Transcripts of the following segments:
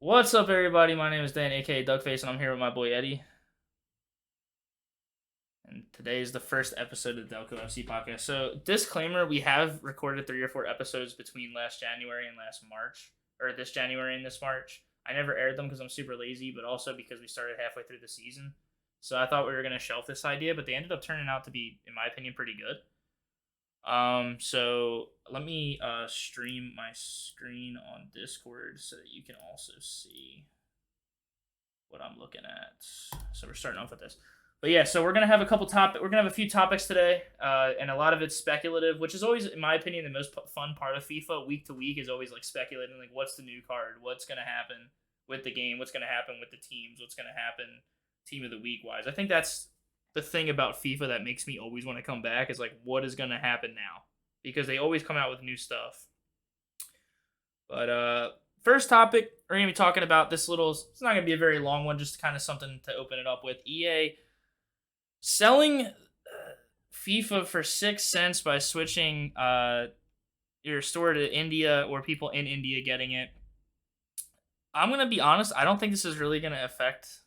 What's up, everybody? My name is Dan, aka Duckface, and I'm here with my boy Eddie. And today is the first episode of the Delco FC Podcast. So, disclaimer: we have recorded 3 or 4 episodes between last January and last March, or this January and this March. I never aired them because I'm super lazy, but also because we started halfway through the season. So I thought we were gonna shelf this idea, but they ended up turning out to be, in my opinion, pretty good. So let me stream my screen on Discord so that you can also see what I'm looking at. So we're starting off with this. But yeah, so we're gonna have a few topics today, and a lot of it's speculative, which is always, in my opinion, the most fun part of FIFA. Week to week is always like speculating, like what's the new card, what's gonna happen with the game, what's gonna happen with the teams, what's gonna happen team of the week wise. I think that's the thing about FIFA that makes me always want to come back is like what is gonna happen now, because they always come out with new stuff. But first topic, we're gonna be talking about this little. It's not gonna be a very long one, just kind of something to open it up with. EA selling FIFA for 6 cents by switching your store to India, or people in India getting it. I'm gonna be honest. I don't think this is really gonna affect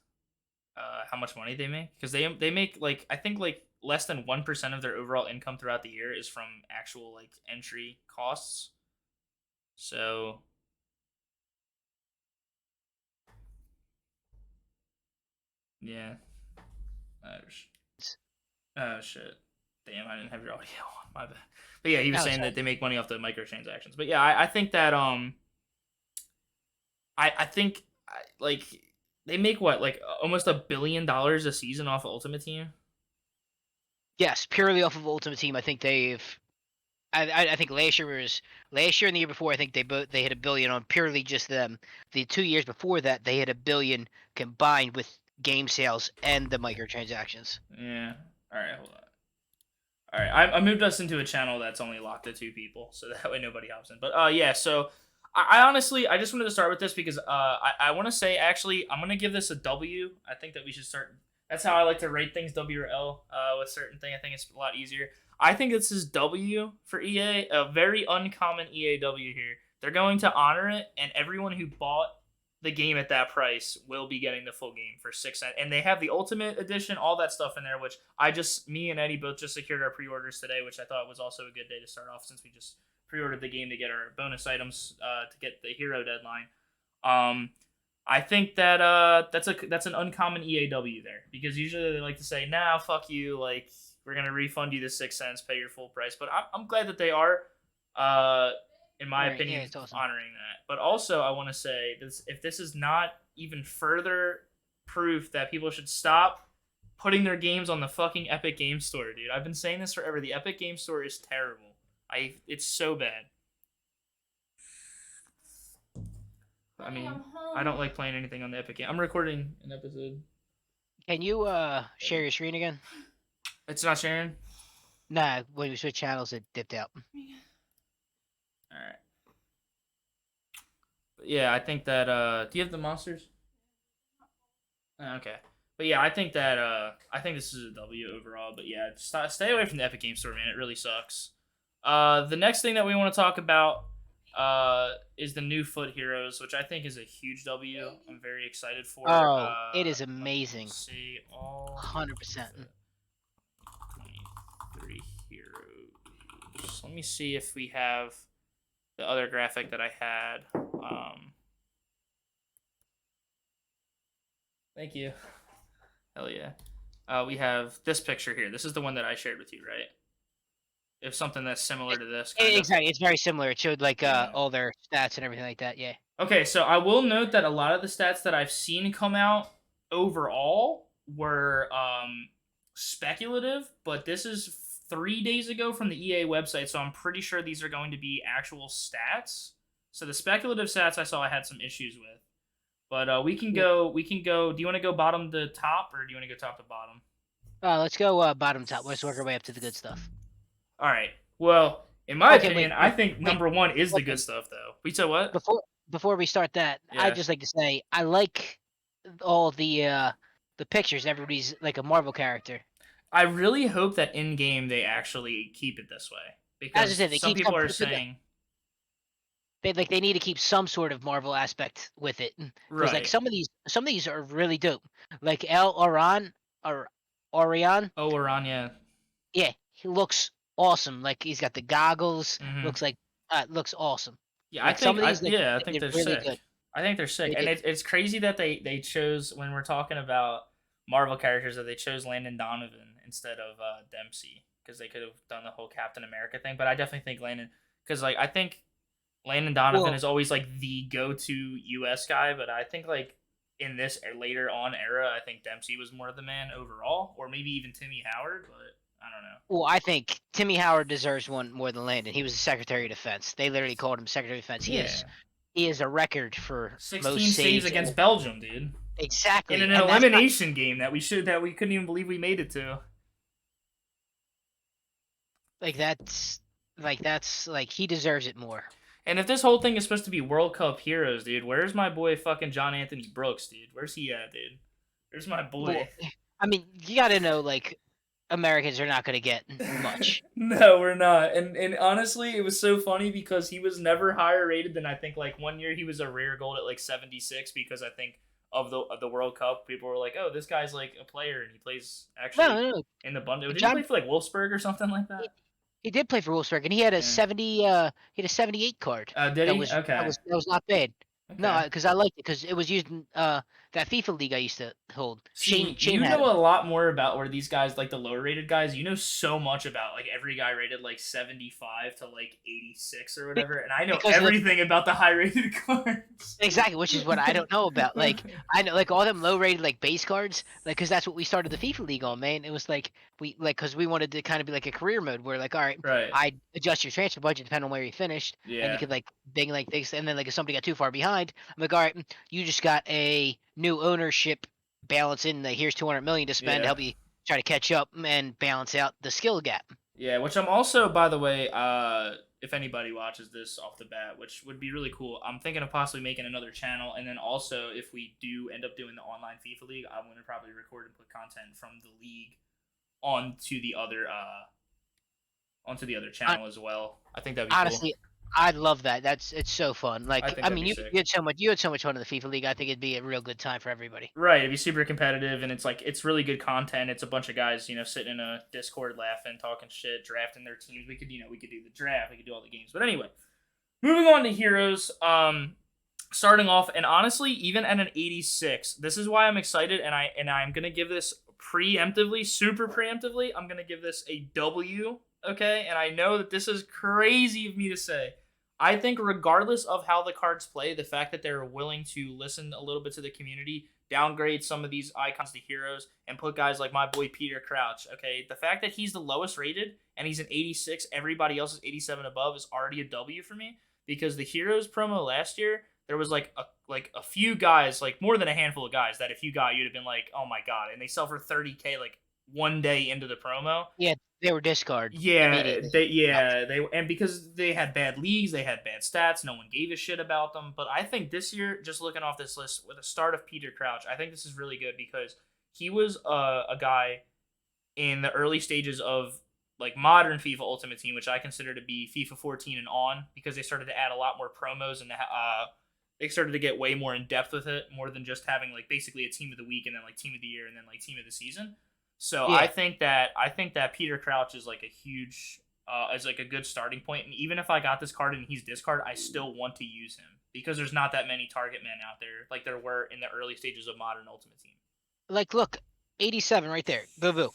how much money they make, because they make like, I think like less than 1% of their overall income throughout the year is from actual like entry costs. So yeah. Oh shit. Damn, I didn't have your audio on. My bad. But yeah, he was saying that they make money off the microtransactions. But yeah, I think that I think like they make what, like almost $1 billion a season off of Ultimate Team. Yes, purely off of Ultimate Team. I think they've. I think last year and the year before. I think they hit $1 billion on purely just them. The 2 years before that, they hit $1 billion combined with game sales and the microtransactions. Yeah. All right, hold on. All right, I moved us into a channel that's only locked to 2 people, so that way nobody hops in. But yeah, so I honestly, I just wanted to start with this because I want to say, actually, I'm gonna give this a W. I think that we should start. That's how I like to rate things, W or L, with certain things. I think it's a lot easier. I think this is W for EA, a very uncommon EA W here. They're going to honor it, and everyone who bought the game at that price will be getting the full game for 6 cents. And they have the Ultimate Edition, all that stuff in there, which me and Eddie both just secured our pre-orders today, which I thought was also a good day to start off, since we just pre-ordered the game to get our bonus items to get the hero deadline. I think that that's an uncommon EAW there, because usually they like to say, "Nah, fuck you, like we're gonna refund you the 6 cents, pay your full price." But I'm glad that they are. In my opinion, yeah, it's awesome. honoring that. But also, I want to say this: if this is not even further proof that people should stop putting their games on the fucking Epic Game Store, dude. I've been saying this forever. The Epic Game Store is terrible. It's so bad. I mean, I don't like playing anything on the Epic Game. I'm recording an episode. Can you share your screen again? It's not sharing? Nah, when we switch channels, it dipped out. Alright. Yeah, I think that, do you have the monsters? Okay. But yeah, I think that, I think this is a W overall. But yeah, stay away from the Epic Game Store, man. It really sucks. The next thing that we want to talk about is the new Foot Heroes, which I think is a huge W. I'm very excited for. Oh, it is amazing. See all 100%. 23 heroes. Let me see if we have the other graphic that I had. Thank you. Hell yeah. We have this picture here. This is the one that I shared with you, right? If something that's similar to this. Exactly, it's very similar. It showed like all their stats and everything like that. Yeah. Okay, so I will note that a lot of the stats that I've seen come out overall were speculative, but this is 3 days ago from the EA website, so I'm pretty sure these are going to be actual stats. So the speculative stats I saw I had some issues with. But we can go. Do you want to go bottom to top, or do you want to go top to bottom? Let's go bottom top. Let's work our way up to the good stuff. All right. Well, in my opinion, I think number one is the good stuff, though. We said what? Before we start that, I'd just like to say I like all the pictures. Everybody's like a Marvel character. I really hope that in game they actually keep it this way, because some people are saying they need to keep some sort of Marvel aspect with it because like Right. some of these are really dope. Like El Oran or Orion, Oh, Aranya. yeah, he looks awesome. Like he's got the goggles. Mm-hmm. Looks awesome. Yeah, Like some of these, like I they think did they're really good. sick. I think they're sick, They and did. it's crazy that they chose when we're talking about Marvel characters that they chose Landon Donovan instead of Dempsey because they could have done the whole Captain America thing. But I definitely think Landon because like I think Landon Donovan Well, is always like the go-to U.S. guy, but I think like in this later on era, I think Dempsey was more the man overall, or maybe even Timmy Howard, but I don't know. well, I think Timmy Howard deserves one more than Landon. He was the Secretary of Defense. They literally called him Secretary of Defense. Yeah, He is a record for most 16 saves saves. against Belgium, dude. In Exactly, an and that's not elimination game that we couldn't even believe we made it to. like that's like he deserves it more. And if this whole thing is supposed to be World Cup heroes, dude, where's my boy fucking John Anthony Brooks, dude? Where's he at, dude? Where's my Well, boy? I mean, you got to know like Americans are not going to get much. No, we're not. And honestly, it was so funny because he was never higher rated than I think like one year he was a rare gold at like 76 because I think of the World Cup, people were like, "Oh, this guy's like a player and he plays No, actually no, no. in the Bundesliga." Did he John play for like Wolfsburg or something like he, that? he did play for Wolfsburg, and he had a Yeah. 78 card. Did he? Okay. That was not bad. No, Okay. because I liked it because it was used in that FIFA league I used to hold. See, Shane you had know him a lot more about where these guys, like the lower rated guys, you know so much about like every guy rated like 75 to like 86 or Be- whatever, and I know because of everything about the high rated cards. exactly, which is what I don't know about. Like I know like all them low rated like base cards, like because that's what we started the FIFA league on, man. It was like we like because we wanted to kind of be like a career mode where like all right, Right. I adjust your transfer budget depending on where you finished, and you Yeah. could like bing like this, and then like if somebody got too far behind, I'm like all right, you just got a new ownership balance in. Here's 200 million to spend to Yeah. help you try to catch up and balance out the skill gap. Yeah, which I'm also, by the way, if anybody watches this off the bat, which would be really cool, I'm thinking of possibly making another channel, and then also if we do end up doing the online FIFA league, I'm gonna probably record and put content from the league onto the other I, channel as well. I think that'd be cool. honestly, I love that. It's so fun. I Like think I that'd mean, be sick. you had so much fun in the FIFA league. I think it'd be a real good time for everybody. Right, it'd be super competitive, and it's like it's really good content. It's a bunch of guys, sitting in a Discord laughing, talking shit, drafting their teams. We could do the draft, we could do all the games. But anyway, moving on to heroes. Starting off, and honestly, even at an 86, this is why I'm excited, and I'm gonna give this preemptively, super preemptively. I'm gonna give this a W. Okay, and I know that this is crazy of me to say. I think regardless of how the cards play, the fact that they're willing to listen a little bit to the community, downgrade some of these icons to heroes, and put guys like my boy Peter Crouch. Okay, the fact that he's the lowest rated and he's an 86, everybody else is 87 above is already a W for me because the heroes promo last year there was like a few guys, like more than a handful of guys that if you got you'd have been like, oh my god, and they sell for 30K like one day into the promo. Yeah, they were discard Yeah, immediately. they and because they had bad leagues, they had bad stats. No one gave a shit about them. But I think this year, just looking off this list with the start of Peter Crouch, I think this is really good because he was a guy in the early stages of like modern FIFA Ultimate Team, which I consider to be FIFA 14 and on, because they started to add a lot more promos and they started to get way more in depth with it, more than just having like basically a team of the week and then like team of the year and then like team of the season. So Yeah, I think that Peter Crouch is like a huge is like a good starting point. And even if I got this card and he's discard, I still want to use him because there's not that many target men out there like there were in the early stages of modern Ultimate Team. like look, 87 right there. Boo boo.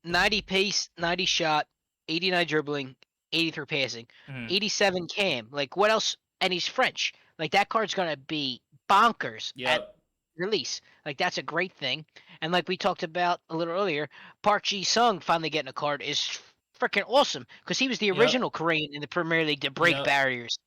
90 pace, 90 shot, 89 dribbling, 83 passing, Mm-hmm. 87 cam. Like what else? And he's French. Like that card's gonna be bonkers at Yep. release. Like that's a great thing. And like we talked about a little earlier, Park Ji Sung finally getting a card is freaking awesome because he was the Yep. original Korean in the Premier League to break Yep. barriers.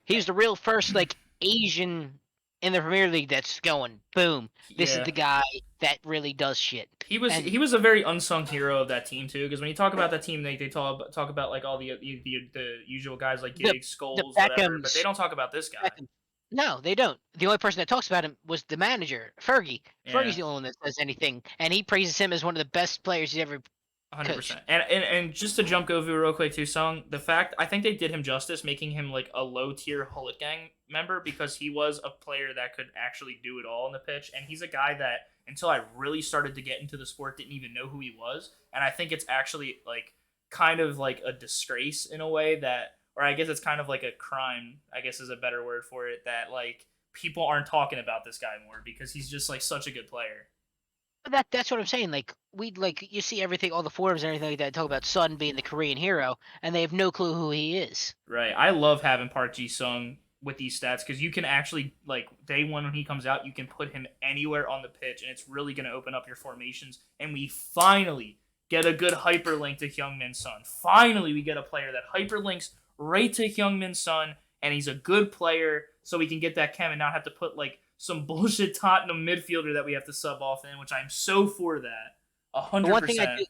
He was the real first like Asian in the Premier League that's going boom. This is Yeah. the guy that really does shit. And He was a very unsung hero of that team too, because when you talk about that team, they talk about like all the usual guys like the Giggs, the Scholes, whatever, but they Beckhams. don't talk about this guy. Beckham. No, they don't. The only person that talks about him was the manager, Fergie. Yeah. Fergie's the only one that says anything, and he praises him as one of the best players he's ever coach. 100%. And just to jump Govu real quick too, Sung, the fact I think they did him justice making him like a low tier Hullet Gang member because he was a player that could actually do it all on the pitch, and he's a guy that until I really started to get into the sport didn't even know who he was, and I think it's actually like kind of like a disgrace in a way that, or I guess it's kind of like a crime, I guess is a better word for it, that like people aren't talking about this guy more because he's just like such a good player. That's what I'm saying. Like you see everything, all the forums and everything like that talk about Sun being the Korean hero, and they have no clue who he is. Right. I love having Park Ji Sung with these stats because you can actually like day one when he comes out, you can put him anywhere on the pitch, and it's really going to open up your formations. And we finally get a good hyperlink to Hyungmin Son. Finally, we get a player that hyperlinks right to Hyungmin Son, and he's a good player, so we can get that chem and not have to put like some bullshit Tottenham midfielder that we have to sub off in, which I'm so for that. The one thing I 100%. do,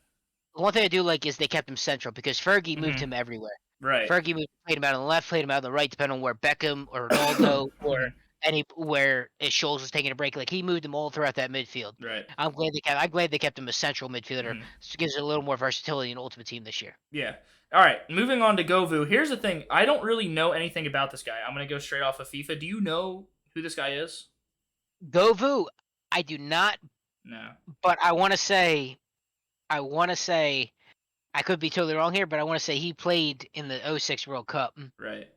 the one thing I do like is they kept him central because Fergie moved Mm-hmm. him everywhere. Right. Fergie played him out on the left, played him out on the right, depending on where Beckham or Ronaldo or Mhm. where Scholes was taking a break. Like he moved them all throughout that midfield. Right. I'm glad they kept him a central midfielder. Mhm. So it gives it a little more versatility in Ultimate Team this year. Yeah. All right. Moving on to Govu. Here's the thing. I don't really know anything about this guy. I'm gonna go straight off of FIFA. Do you know who this guy is? Govu, I do not, No. but I want to say, I could be totally wrong here, but I want to say he played in the '06 World Cup Right.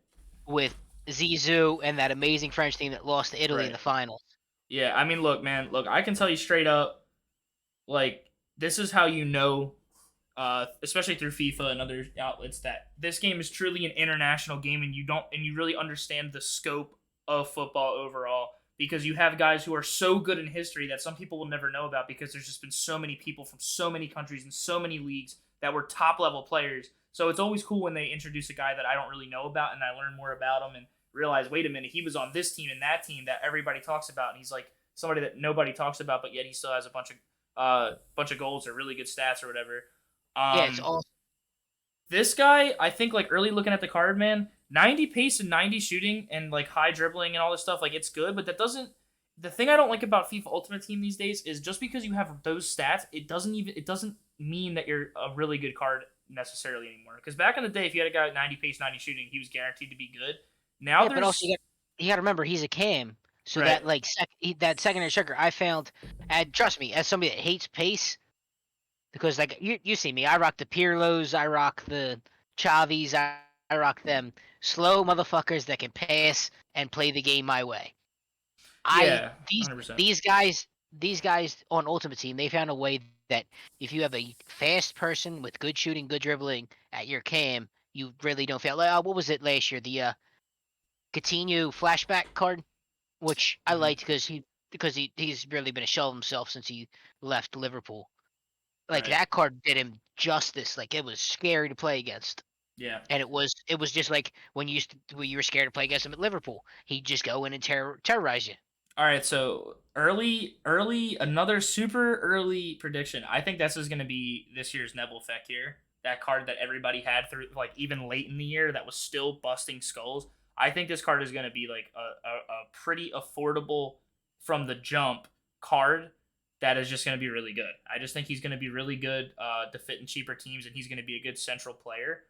with Zizou and that amazing French team that lost to Italy in Right. the finals. Yeah. I mean, look, man. Look, I can tell you straight up. Like, this is how you know, especially through FIFA and other outlets, that this game is truly an international game, and you really understand the scope of football overall because you have guys who are so good in history that some people will never know about because there's just been so many people from so many countries and so many leagues that were top level players. So it's always cool when they introduce a guy that I don't really know about and I learn more about him and realize, wait a minute, he was on this team and that team that everybody talks about, and he's like somebody that nobody talks about, but yet he still has a bunch of goals or really good stats or whatever. Yeah, it's all This guy, I think, like early looking at the card, man, 90 pace and 90 shooting and like high dribbling and all this stuff, like it's good, but that doesn't. The thing I don't like about FIFA Ultimate Team these days is just because you have those stats, it doesn't mean that you're a really good card necessarily anymore. Because back in the day, if you had a guy with 90 pace, 90 shooting, he was guaranteed to be good. Now yeah, but also there's you got to remember he's a cam, so right, that like that secondary striker I found, and trust me, as somebody that hates pace, because like you see me, I rock the Pirlos, I rock the Chavis, I rock them slow motherfuckers that can pass and play the game my way. I yeah, these 100%. these guys on Ultimate Team, they found a way that if you have a fast person with good shooting, good dribbling at your cam, you really don't fail. What was it last year? The Coutinho flashback card, which I Mhm. liked because he's really been a shell of himself since he left Liverpool. Like Right, that card did him justice. Like it was scary to play against. yeah. And it was just like when you were scared to play against him at Liverpool. He'd just go in and terrorize you. All right, so another super early prediction. I think this is going to be this year's Neville Fekir, that card that everybody had through like even late in the year that was still busting skulls. I think this card is going to be like a pretty affordable from the jump card that is just going to be really good. I just think he's going to be really good to fit in cheaper teams, and he's going to be a good central player.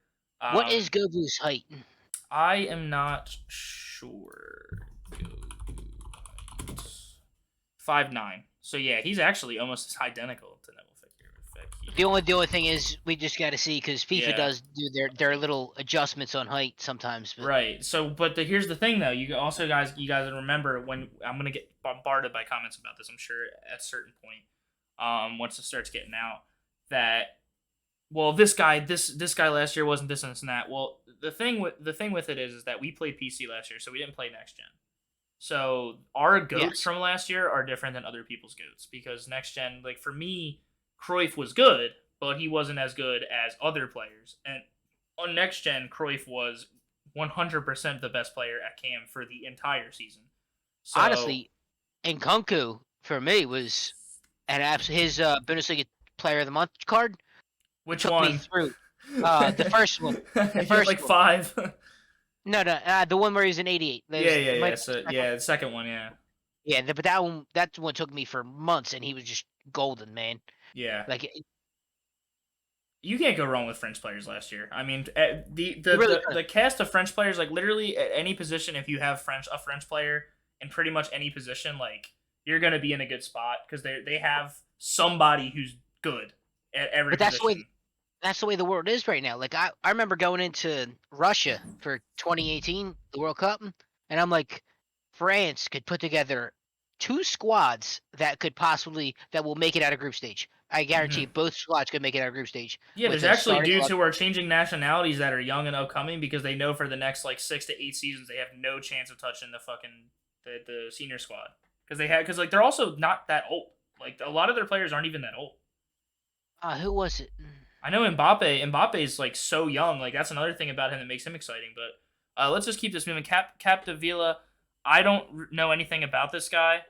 What is Um, Gobu's height? I am not sure. 5'9". So yeah, he's actually almost identical to Neville Fekir. The only thing is we just got to see because FIFA Yeah, does do their little adjustments on height sometimes. But right. So, but here's the thing though. You guys remember when I'm gonna get bombarded by comments about this. I'm sure at a certain point, once it starts getting out, that well, this guy last year wasn't this and this and that. Well, the thing with it is that we played PC last year, so we didn't play next gen. So our goats yes, from last year are different than other people's goats because next gen, like for me, Cruyff was good, but he wasn't as good as other players. And on next gen, Cruyff was 100% the best player at Cam for the entire season. So honestly, Nkunku for me was his Bundesliga Player of the Month card which took me one? through the first one. The You had first like one. five. No, no, the one where he's in '88. It might Yeah. be So the second. yeah, the second one, yeah, Yeah, but that one took me for months, and he was just golden, man. yeah. Like You can't go wrong with French players last year. I mean, the You really the cast of French players, like literally at any position, if you have a French player in pretty much any position, like you're gonna be in a good spot because they have somebody who's good at every But position. that's the way the world is right now. Like I remember going into Russia for 2018, the World Cup, and I'm like, France could put together 2 squads that will make it out of group stage. I guarantee Mhm. you both squads could make it out of group stage Yeah, with there's a actually starting dudes line. who are changing nationalities that are young and upcoming because they know for the next like 6 to 8 seasons they have no chance of touching the fucking the senior squad because like they're also not that old. Like a lot of their players aren't even that old. Who was it? I know Mbappe. Mbappe is like so young. Like that's another thing about him that makes him exciting. But let's just keep this moving. Capdevila. I don't know anything about this guy.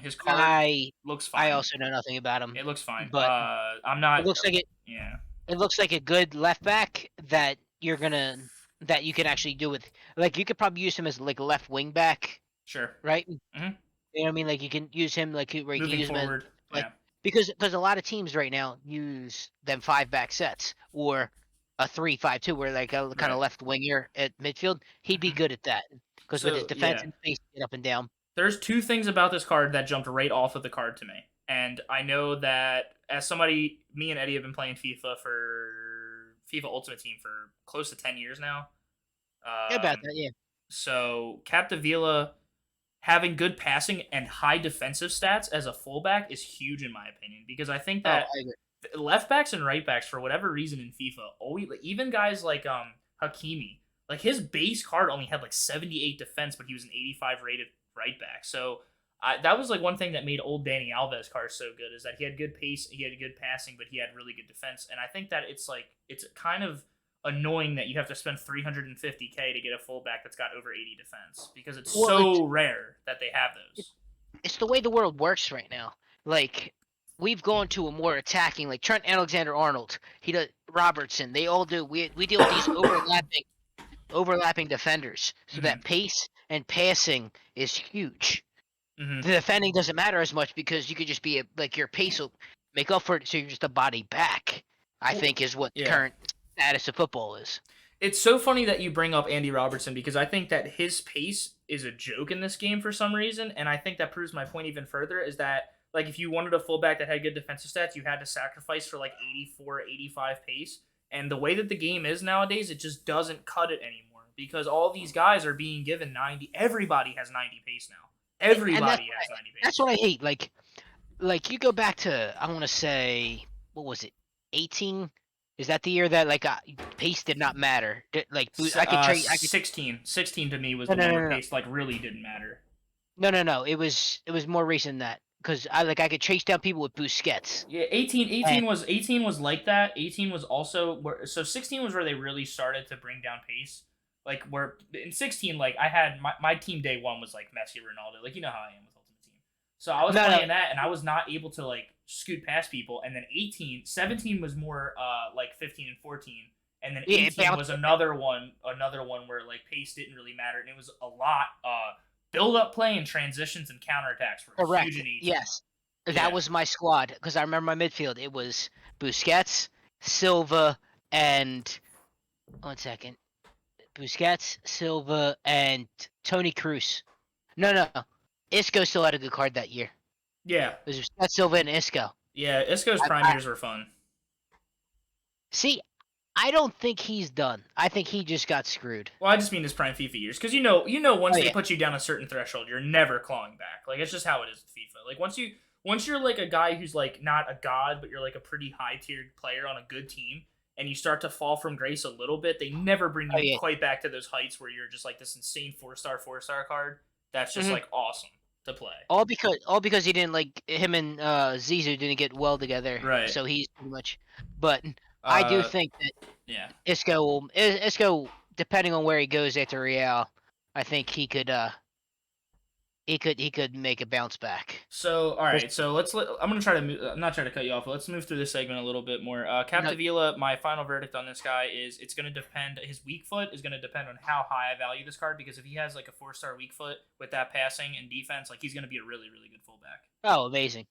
His card I looks I fine. also know nothing about him, It looks fine. but I'm not. it looks like it. Yeah. It looks like a good left back that you can actually do with. Like you could probably use him as like a left wing back, Sure. right? hmm You know what I mean? Like you can use him where you can Moving use him as forward. like Yeah. because a lot of teams right now use them 5 back sets or a 3-5-2 where like a kind of Right. left winger at midfield. He'd be hmm good at that because with his So defense yeah, and space get up and down. there's two things about this card that jumped right off of the card to me, and I know that as somebody, me and Eddie have been playing FIFA Ultimate Team for close to 10 years now. Yeah, about Um, that, yeah. so Capdevila having good passing and high defensive stats as a fullback is huge in my opinion because I think Oh, that I agree. left backs and right backs for whatever reason in FIFA always like, even guys like Hakimi, like his base card only had like 78 defense, but he was an 85 rated right back. So that was like one thing that made old Danny Alves card so good is that he had good pace, he had good passing, but he had really good defense. And I think that it's kind of annoying that you have to spend 350K to get a fullback that's got over 80 defense because it's Well, so rare that they have those. it's the way the world works right now. Like we've gone to a more attacking, like Trent Alexander-Arnold, he does Robertson. They all do. We deal with these overlapping defenders, so hmm that pace and passing is huge. hmm The defending doesn't matter as much because you could just be like your pace will make up for it, so you're just a body back. I Well, think is what the yeah. current status of football is. It's so funny that you bring up Andy Robertson because I think that his pace is a joke in this game for some reason, and I think that proves my point even further is that like if you wanted a fullback that had good defensive stats, you had to sacrifice for like 84, 85 pace. And the way that the game is nowadays, it just doesn't cut it anymore because all these guys are being given 90. Everybody has 90 pace now. And Everybody has 90 that's pace. what I hate. Like you go back to I want to say what was it 18? Is that the year that like pace did not matter? Like I could 16 to me was no the no one no where no no pace like really didn't matter. no. It was more recent than that because I could chase down people with Busquets. Yeah, 18, And 18 was like that. 18 was also where so 16 was where they really started to bring down pace. Like where in 16, like I had my team day one was like Messi, Ronaldo. Like you know how I am with Ultimate Team. So I was no playing that and I was not able to like scoot past people. And then 18, 17 was more like 15 and 14. And then yeah it 18 bounced was another one where like pace didn't really matter. And it was a lot build up play and transitions and counterattacks were huge correct. in 18. Yes, that Yeah. was my squad because I remember my midfield. It was Busquets, Silva, and one second. Busquets, Silva, and Tony Cruz. No. Isco still had a good card that year. Yeah. It was Busquets, Silva, and Isco. Yeah, Isco's prime I years were fun. see. I don't think he's done. I think he just got screwed. Well, I just mean his prime FIFA years, because once Oh they yeah. put you down a certain threshold, you're never clawing back. Like it's just how it is with FIFA. Like once you're like a guy who's like not a god, but you're like a pretty high tiered player on a good team, and you start to fall from grace a little bit, they never bring Oh you yeah. quite back to those heights where you're just like this insane 4-star card. That's just hmm like awesome to play. All because he didn't like him and Zizou didn't get well together. Right. So he's pretty much. But I do Uh. think that Yeah. Isco, depending on where he goes after Real, I think he could make a bounce back. So, all right. So I'm gonna try to. I'm not trying to cut you off, but let's move through this segment a little bit more. No, Capdevila. My final verdict on this guy is it's gonna depend. His weak foot is gonna depend on how high I value this card because if he has like a 4-star weak foot with that passing and defense, like he's gonna be a really really good fullback. oh, amazing.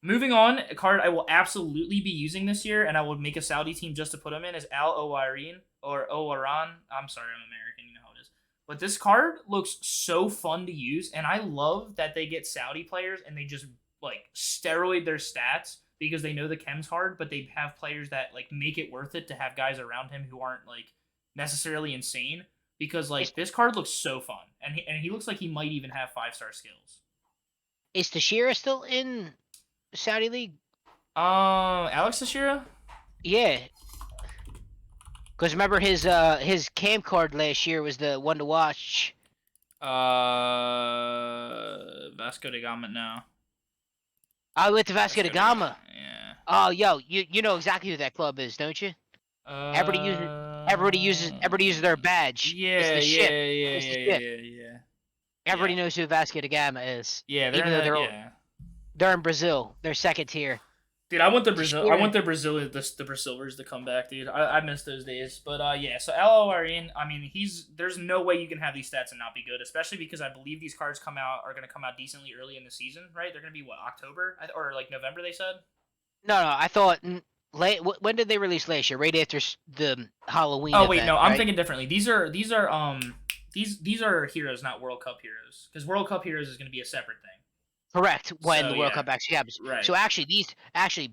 Moving on, a card I will absolutely be using this year, and I will make a Saudi team just to put him in, is Al Owarin or Owaran. I'm sorry, I'm American, you know how it is. But this card looks so fun to use, and I love that they get Saudi players and they just like steroid their stats because they know the chem's hard, but they have players that like make it worth it to have guys around him who aren't like necessarily insane. Because like this card looks so fun, and he looks like he might even have 5-star skills. Is Teixeira still in Saudi League? Alex Teixeira? Yeah. Because remember his cam card last year was the one to watch. Vasco da Gama now. I went to Vasco da Gama. Yeah. Oh, yo, you know exactly who that club is, don't you? Everybody uses their badge. Yeah, it's the ship. Yeah. Everybody knows who Vasco da Gama is. Yeah, they're in Brazil. They're second tier. Dude, I want the Brazilers to come back, dude. I miss those days. But yeah, so Al Arin, I mean, there's no way you can have these stats and not be good, especially because I believe these cards are going to come out decently early in the season, right? They're going to be October or like November, they said. No, I thought when did they release last year? Right after the Halloween. Oh wait, event, no, I'm right? thinking differently. These are heroes, not World Cup heroes, because World Cup heroes is going to be a separate thing. Correct. When the World Cup actually happens. Right. So actually, last year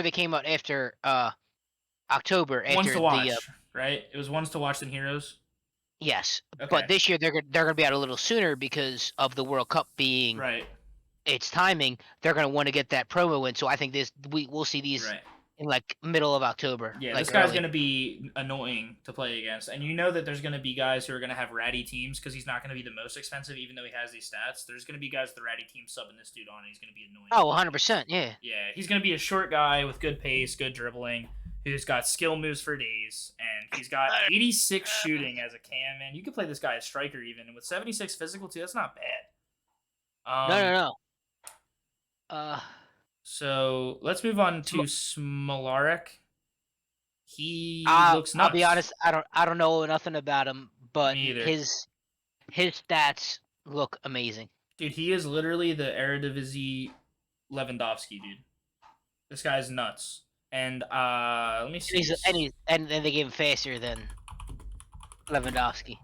they came out after October. After ones to watch, right? It was ones to watch than heroes. Yes, okay. But this year they're going to be out a little sooner because of the World Cup being its timing. They're going to want to get that promo in. So I think we'll see these in like middle of October. Yeah, like this guy's going to be annoying to play against, and you know that there's going to be guys who are going to have ratty teams because he's not going to be the most expensive, even though he has these stats. There's going to be guys with the ratty team subbing this dude on, and he's going to be annoying. Oh, 100%, yeah. Yeah, he's going to be a short guy with good pace, good dribbling, who's got skill moves for days, and he's got 86 shooting as a cam, man. You could play this guy as striker even, and with 76 physical too, that's not bad. No. So let's move on to Smolarek. He looks nuts. I'll be honest, I don't know nothing about him, but his stats look amazing. Dude, he is literally the Eredivisie Lewandowski, dude. This guy's nuts. And let me see. And then they gave him faster than Lewandowski.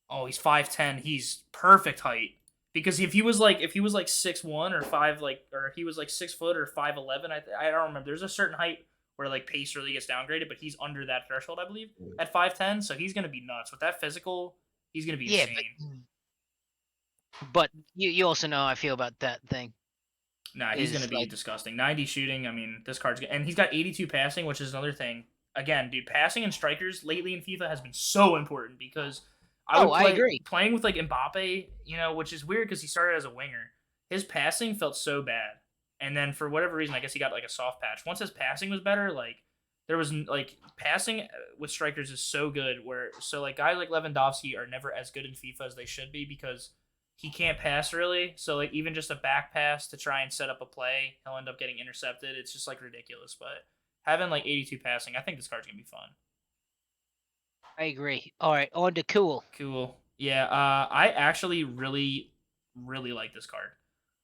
Oh, he's 5'10". He's perfect height. Because if he was like 6'1" or 5 or he was like 6 foot or 5'11", I don't remember. There's a certain height where like pace really gets downgraded, but he's under that threshold, I believe, at 5'10". So he's gonna be nuts with that physical. He's gonna be insane. But you also know how I feel about that thing. Nah, he's gonna be disgusting. 90 shooting. I mean, this card's good, and he's got 82 passing, which is another thing. Again, dude, passing and strikers lately in FIFA has been so important because I agree. Playing with like Mbappe, which is weird because he started as a winger. His passing felt so bad. And then for whatever reason, I guess he got like a soft patch. Once his passing was better, like there was like passing with strikers is so good so guys like Lewandowski are never as good in FIFA as they should be because he can't pass really. So like even just a back pass to try and set up a play, he'll end up getting intercepted. It's just like ridiculous. But having like 82 passing, I think this card's gonna be fun. I agree. All right, on to Cool. Cool. Yeah, I actually really, really like this card.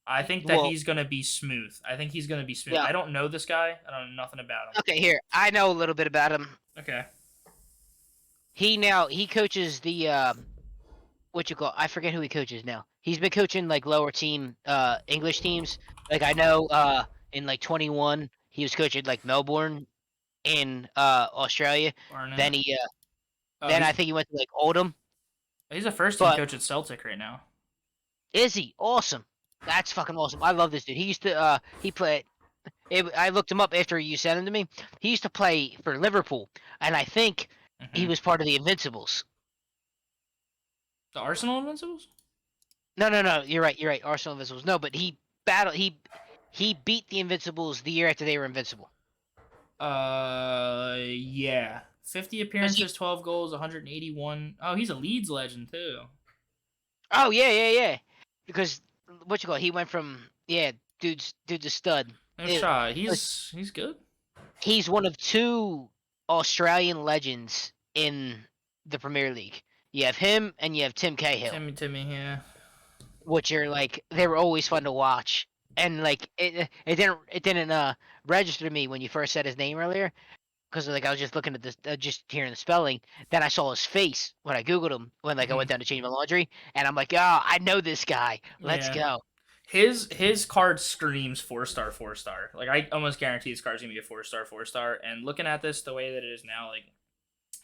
I think that he's going to be smooth. Yeah. I don't know this guy. I don't know nothing about him. Okay, here. I know a little bit about him. Okay. He coaches the, I forget who he coaches now. He's been coaching, like, lower team, English teams. Like, I know, in, like, 21, he was coaching, like, Melbourne in, Australia. Barnet. Then I think he went to, like, Oldham. He's a first-team coach at Celtic right now. Is he? Awesome. That's fucking awesome. I love this dude. He used to, I looked him up after you sent him to me. He used to play for Liverpool, and I think he was part of the Invincibles. The Arsenal Invincibles? No. You're right. Arsenal Invincibles. No, but he beat the Invincibles the year after they were invincible. Yeah. 50 appearances, 12 goals, 181. Oh, he's a Leeds legend, too. Oh, yeah. Because, he went from, dude's a stud. He's good. He's one of 2 Australian legends in the Premier League. You have him, and you have Tim Cahill. Timmy, yeah. Which are, they were always fun to watch. and like it didn't register to me when you first said his name earlier, because like I was just looking at this, just hearing the spelling. Then I saw his face when I googled him when like I Mhm. went down to change my laundry, and I'm like, oh, I know this guy. Let's Yeah. go. His card screams 4-star, 4-star. Like I almost guarantee his card's gonna be a 4-star, 4-star. And looking at this the way that it is now, like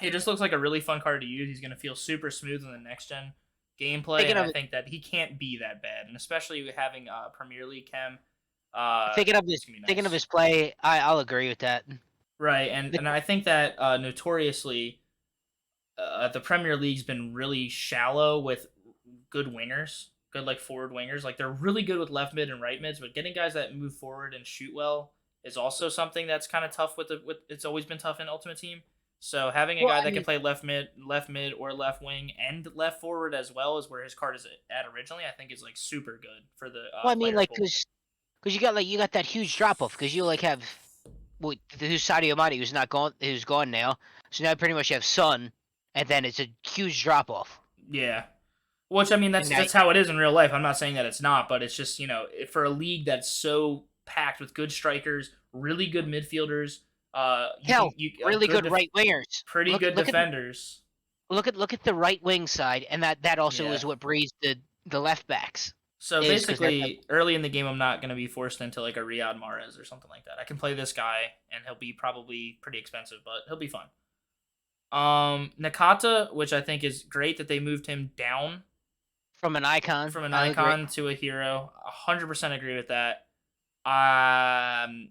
it just looks like a really fun card to use. He's gonna feel super smooth in the next gen gameplay, Thinking and I of think that he can't be that bad. And especially with having Premier League chem, thinking of it's his gonna be thinking of nice. his play, I'll agree with that. Right, and I think that notoriously the Premier League's been really shallow with good wingers, good like forward wingers. Like they're really good with left mid and right mids, but getting guys that move forward and shoot well is also something that's kind of tough with. It's always been tough in Ultimate Team. So having a Well, guy I that can mean, play left mid or left wing and left forward as well as where his card is at originally, I think is like super good for the player like pool. because you got that huge drop off because you like have who's Sadio Mane who's gone now. So now pretty much you have Son, and then it's a huge drop off. Yeah, which I mean, And now, that's how it is in real life. I'm not saying that it's not, but it's just for a league that's so packed with good strikers, really good midfielders, you can hell, you really good good right wingers. pretty Look good look at defenders. look at the right wing side, and that also Yeah. is what breeds the left backs. So Is because that basically, early in the game, I'm not going to be forced into like a Riyad Mahrez or something like that. I can play this guy, and he'll be probably pretty expensive, but he'll be fun. Nakata, which I think is great that they moved him down from an icon. from an I agree. icon to a hero. 100% agree with that. Um,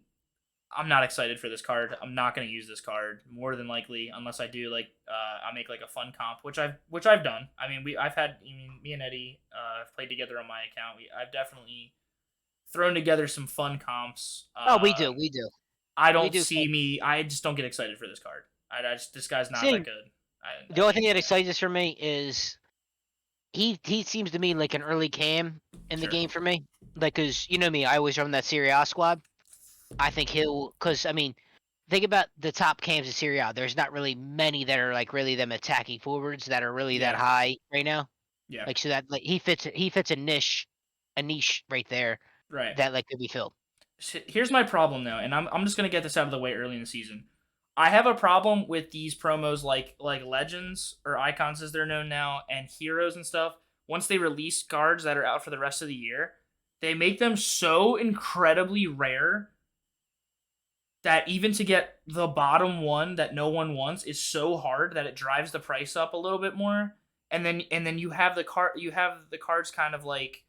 I'm not excited for this card. I'm not going to use this card more than likely unless I do like I make like a fun comp, which I've done. I mean, I've had me and Eddie have played together on my account. I've definitely thrown together some fun comps. Oh, we do, I we don't do. see me. I just don't get excited for this card. I just this guy's not that See, good. I the only thing can't do that that. excites us for me is he seems to me like an early cam in the Sure. game for me. Like, cause you know me, I always run that Serie A squad. I think he'll, cause I mean, think about the top cams in Serie A. There's not really many that are like really them attacking forwards that are really that Yeah. high right now. Yeah. Like, so that like he fits a niche right there Right. that like could be filled. Here's my problem though, and I'm just gonna get this out of the way early in the season. I have a problem with these promos like legends or icons as they're known now and heroes and stuff. Once they release cards that are out for the rest of the year, they make them so incredibly rare that even to get the bottom one that no one wants is so hard that it drives the price up a little bit more. And then you have the cards kind of like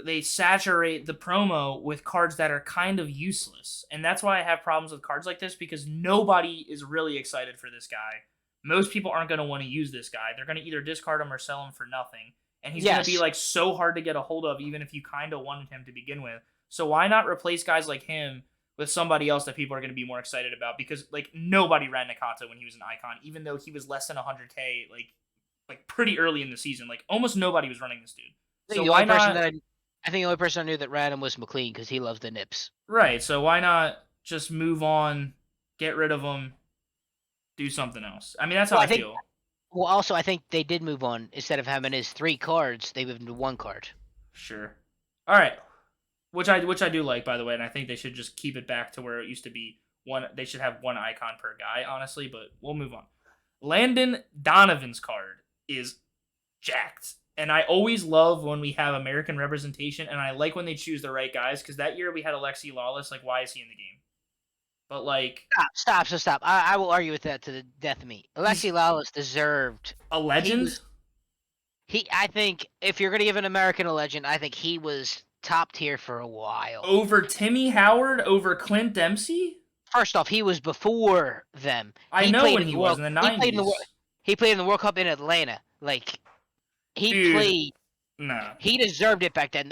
they saturate the promo with cards that are kind of useless, and that's why I have problems with cards like this because nobody is really excited for this guy. Most people aren't going to want to use this guy. They're going to either discard him or sell him for nothing, and he's going to be Yes. like so hard to get a hold of, even if you kind of wanted him to begin with. So why not replace guys like him with somebody else that people are going to be more excited about? Because like nobody ran Nakata when he was an icon, even though he was less than 100k, like pretty early in the season. Like almost nobody was running this dude. I think So the why only person not? that I think the only person I knew that ran him was McLean because he loves the nips. Right. So why not just move on, get rid of them, do something else? I mean, that's how Well, I I think. feel. Well, also I think they did move on. Instead of having his 3 cards, they moved him to 1 card. Sure. All right. Which I do like, by the way, and I think they should just keep it back to where it used to be one. They should have one icon per guy, honestly. But we'll move on. Landon Donovan's card is jacked. And I always love when we have American representation, and I like when they choose the right guys, because that year we had Alexi Lawless. Like, why is he in the game? But, like, Stop. I will argue with that to the death of me. he's Alexi Lalas deserved. a He legend was. I think if you're gonna give an American a legend, I think he was top tier for a while. over Timmy Howard, over Clint Dempsey. First off, he was before them. I He know played when in he the was world. in the He played in the 90s. He played in the World Cup in Atlanta. Like he Dude, played. nah. He deserved it back then.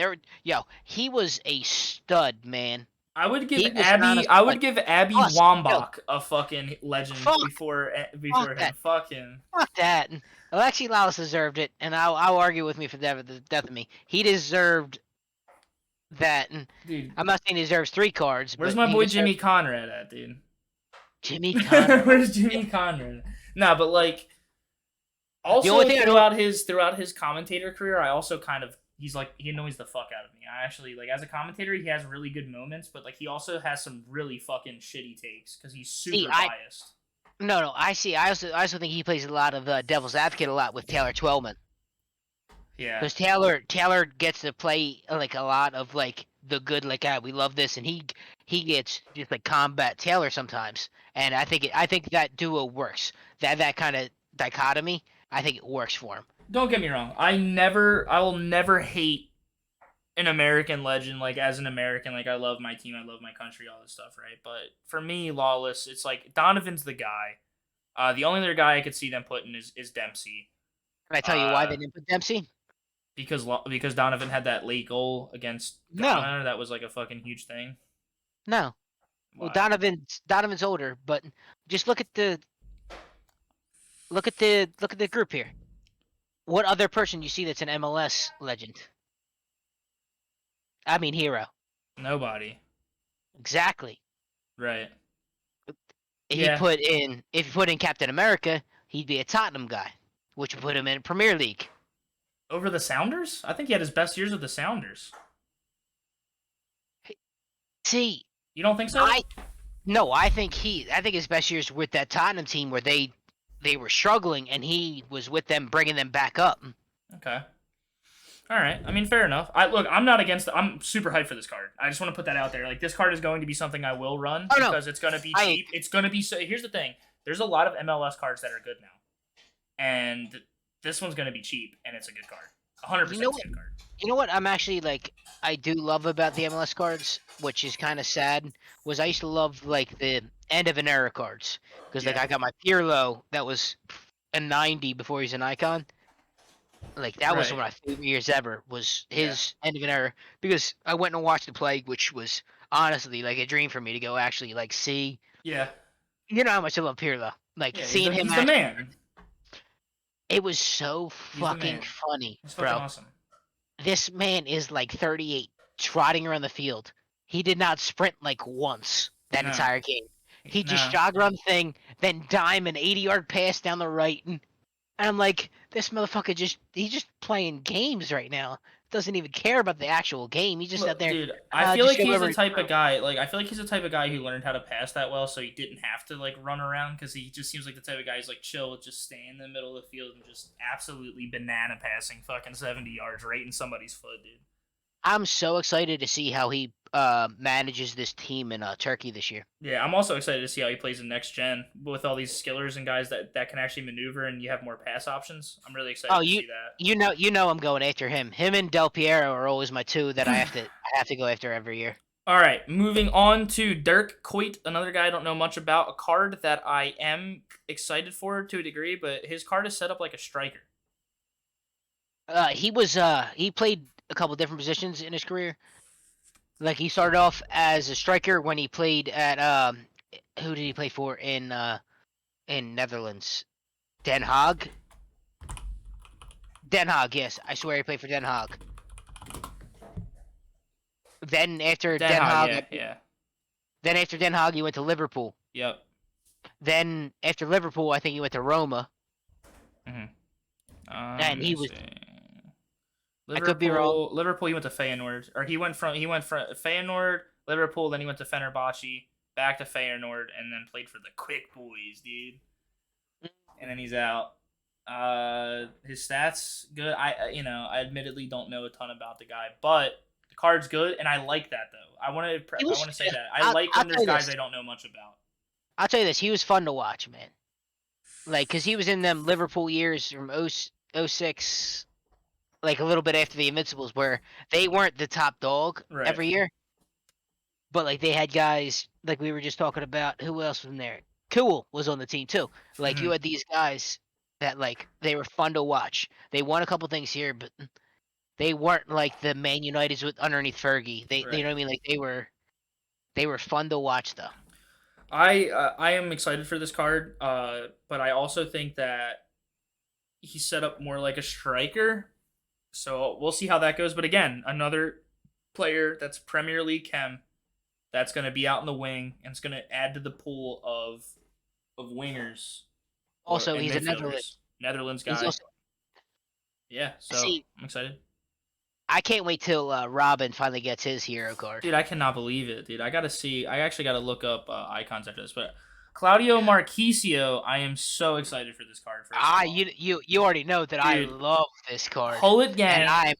He was a stud, man. I would give He was not a stud. Abby Plus, Wambach a fucking legend fuck, before him. that. Fuck him. Fuck that. Alexi Lalas deserved it, and I'll argue with me for the death of me. He deserved that. And Dude, I'm not saying he deserves 3 cards, where's but my he boy deserves Jimmy Conrad at, dude? Jimmy Conrad. Where's Jimmy Conrad? Nah, but like The only also thing I don't. throughout his commentator career, I also kind of he annoys the fuck out of me. I actually like as a commentator, he has really good moments, but like he also has some really fucking shitty takes because he's super biased. No, I see. I also think he plays a lot of devil's advocate a lot with Taylor Twellman. Yeah. Because Taylor gets to play like a lot of like the good like we love this, and he gets just like combat Taylor sometimes, and I think that duo works. That kind of dichotomy, I think it works for him. Don't get me wrong. I will never hate an American legend. Like as an American, like I love my team, I love my country, all this stuff, right? But for me, Lawless, it's like Donovan's the guy. The only other guy I could see them putting is Dempsey. Can I tell you why they didn't put Dempsey? Because Donovan had that late goal against Ghana. That was like a fucking huge thing. No. Why? Well, Donovan's older, but just look at the group here. What other person you see that's an MLS legend? I mean, hero. Nobody. Exactly. Right. If you put in Captain America, he'd be a Tottenham guy, which would put him in Premier League. Over the Sounders? I think he had his best years with the Sounders. See, you don't think so? I think his best years with that Tottenham team where they were struggling and he was with them bringing them back up. Okay. All right. I mean, fair enough. I'm not against I'm super hyped for this card. I just want to put that out there. Like, this card is going to be something I will run because it's going to be cheap. It's going to be so. Here's the thing. There's a lot of MLS cards that are good now, and this one's going to be cheap, and it's a good card. 100% good card. You know what? I'm actually like I do love about the MLS cards, which is kind of sad. Was I used to love like the end of an era cards because like I got my Pirlo that was a 90 before he's an icon. Like that was one of my favorite years ever. Was his end of an era because I went and watched the play, which was honestly like a dream for me to go actually like see. Yeah. You know how much I love Pirlo. Like seeing him. He's the man. It was so fucking funny, He's bro. Fucking awesome. This man is like 38, trotting around the field. He did not sprint like once that entire game. He just jogged around the thing, then dime an 80-yard pass down the right, and I'm like, this motherfucker he's just playing games right now. Doesn't even care about the actual game. He's just out there. Dude, I feel like he's the type of guy. Like I feel like he's the type of guy who learned how to pass that well, so he didn't have to like run around because he just seems like the type of guy who's like chill, just stay in the middle of the field and just absolutely banana passing fucking 70 yards right in somebody's foot, dude. I'm so excited to see how he manages this team in Turkey this year. Yeah, I'm also excited to see how he plays in next gen with all these skillers and guys that can actually maneuver and you have more pass options. I'm really excited to see that. You know I'm going after him. Him and Del Piero are always my two that I have to go after every year. All right, moving on to Dirk Kuyt, another guy I don't know much about, a card that I am excited for to a degree, but his card is set up like a striker. He played a couple different positions in his career. Like he started off as a striker when he played at who did he play for in Netherlands? Den Haag. Den Haag, yes, I swear he played for Den Haag. Then after Den Haag, Then after Den Haag, he went to Liverpool. Yep. Then after Liverpool, I think he went to Roma. Mm-hmm. And he was. Liverpool, I could be wrong. Liverpool, he went to Feyenoord, or he went from Feyenoord, Liverpool, then he went to Fenerbahce, back to Feyenoord, and then played for the Quick Boys, dude. And then he's out. His stats good. I admittedly don't know a ton about the guy, but the card's good, and I like that though. I want to say that I like when there's guys I don't know much about. I'll tell you this: he was fun to watch, man. Like, cause he was in them Liverpool years from 06. Like a little bit after the Invincibles, where they weren't the top dog every year, but like they had guys like we were just talking about. Who else was in there? Cool was on the team too. Like you had these guys that like they were fun to watch. They won a couple things here, but they weren't like the Man Uniteds with underneath Fergie. They you know what I mean? Like they were fun to watch though. I am excited for this card, but I also think that he's set up more like a striker. So we'll see how that goes. But again, another player that's Premier League chem that's going to be out in the wing and it's going to add to the pool of wingers. Also, he's a Netherlands guy. So I'm excited. I can't wait till Robin finally gets his hero card. Dude, I cannot believe it, dude. I gotta see. I actually gotta look up icons after this. But Claudio Marchisio, I am so excited for this card. First of all, You already know that I dude, love this card, Hullet and Gang.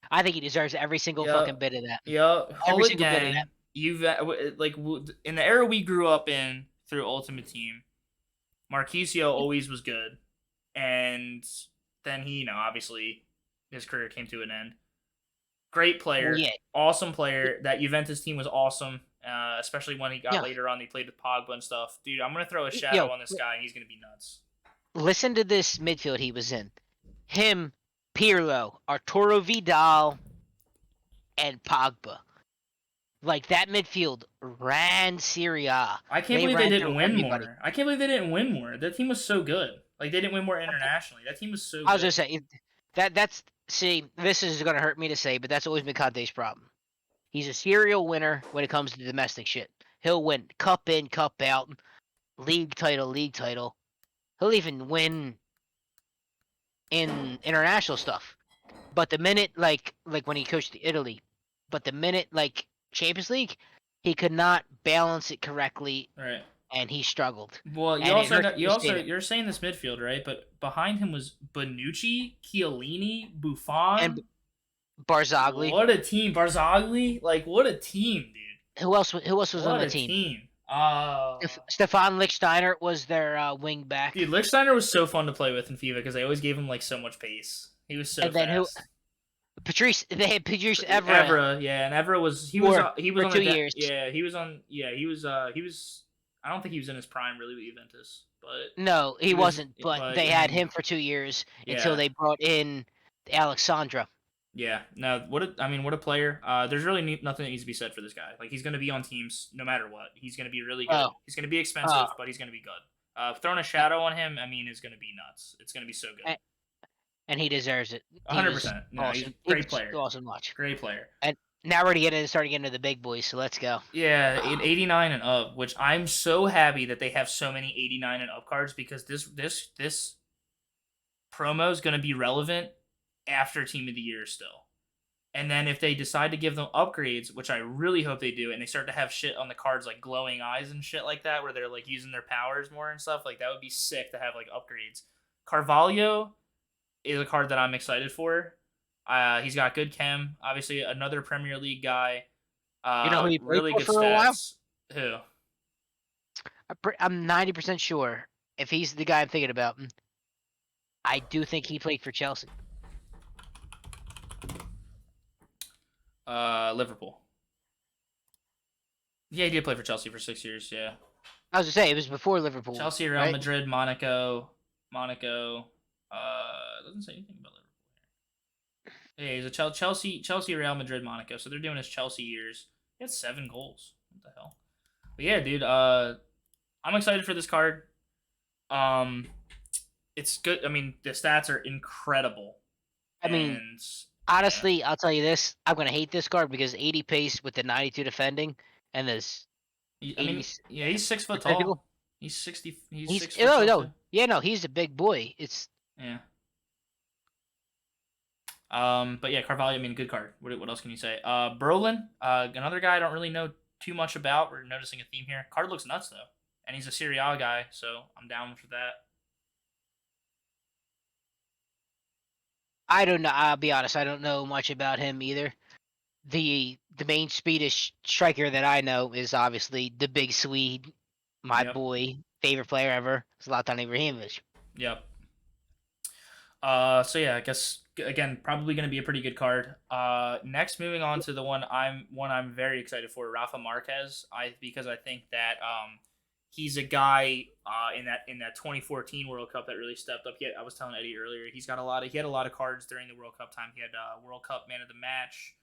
I think he deserves every single fucking bit of that. Yep. Every Hullet single bit of that. Gang. In the era we grew up in through Ultimate Team, Marchisio always was good, and then he, obviously his career came to an end. Great player, Yeah. awesome player. That Juventus team was awesome, especially when he got Yeah. later on. He played with Pogba and stuff. Dude, I'm gonna throw a shadow on this guy, and he's gonna be nuts. Listen to this midfield he was in. Him, Pirlo, Arturo Vidal, and Pogba. Like, that midfield ran Serie A. I can't believe they didn't win more. I can't believe they didn't win more. That team was so good. Like, they didn't win more internationally. That team was so good. I was just saying, see, this is going to hurt me to say, but that's always been Conte's problem. He's a serial winner when it comes to domestic shit. He'll win cup in, cup out, league title. He'll even win in international stuff. But the minute, like when he coached Italy, but the minute, like, Champions League, he could not balance it correctly, right? And he struggled. Well, you're saying this midfield, right? But behind him was Bonucci, Chiellini, Buffon, and Barzagli. What a team, Barzagli! Like, what a team, dude. Who else was on the team? Stefan Lichtsteiner was their wing back. Dude, Lichtsteiner was so fun to play with in FIFA because they always gave him like so much pace. He was so fast. They had Patrice Evra. And Evra was on 2 years. He was I don't think he was in his prime really with Juventus, but no, he wasn't. But they had him for 2 years until they brought in Alexandra. Yeah, no, what a player. There's really nothing that needs to be said for this guy. Like, he's going to be on teams no matter what. He's going to be really good. He's going to be expensive, but he's going to be good. Throwing a shadow on him, is going to be nuts. It's going to be so good. And he deserves it. 100%. No, awesome. He's a great player. Awesome watch. Great player. And now we're starting getting into the big boys, so let's go. Yeah, 89 and up, which I'm so happy that they have so many 89 and up cards because this promo is going to be relevant after Team of the Year still. And then if they decide to give them upgrades, which I really hope they do, and they start to have shit on the cards like glowing eyes and shit like that, where they're like using their powers more and stuff, like that would be sick to have like upgrades. Carvalho is a card that I'm excited for. He's got good chem. Obviously, another Premier League guy. Who he played really good for stats. A while? Who? I'm 90% sure if he's the guy I'm thinking about. I do think he played for Chelsea. Liverpool. Yeah, he did play for Chelsea for 6 years. Yeah. I was gonna say it was before Liverpool. Chelsea, Real Madrid, Monaco. Doesn't say anything about Liverpool here. Yeah, he's a Chelsea, Real Madrid, Monaco. So they're doing his Chelsea years. He had 7 goals. What the hell? But yeah, dude. I'm excited for this card. It's good. I mean, the stats are incredible. Honestly, I'll tell you this. I'm going to hate this card because 80 pace with the 92 defending and this. He's 6 foot tall. People. He's 60. He's 6 foot tall. No. Yeah, no, he's a big boy. Yeah. But yeah, Carvalho, good card. What else can you say? Brolin, another guy I don't really know too much about. We're noticing a theme here. Card looks nuts, though. And he's a Serie A guy, so I'm down for that. I don't know. I'll be honest. I don't know much about him either. The main Swedish striker that I know is obviously the big Swede, my boy, favorite player ever, Zlatan Ibrahimovic. Yep. So yeah, I guess again probably going to be a pretty good card. Next, moving on to the one I'm very excited for, Rafa Marquez. Because I think that he's a guy in that 2014 World Cup that really stepped up. I was telling Eddie earlier, he had a lot of cards during the World Cup time. He had World Cup Man of the Match,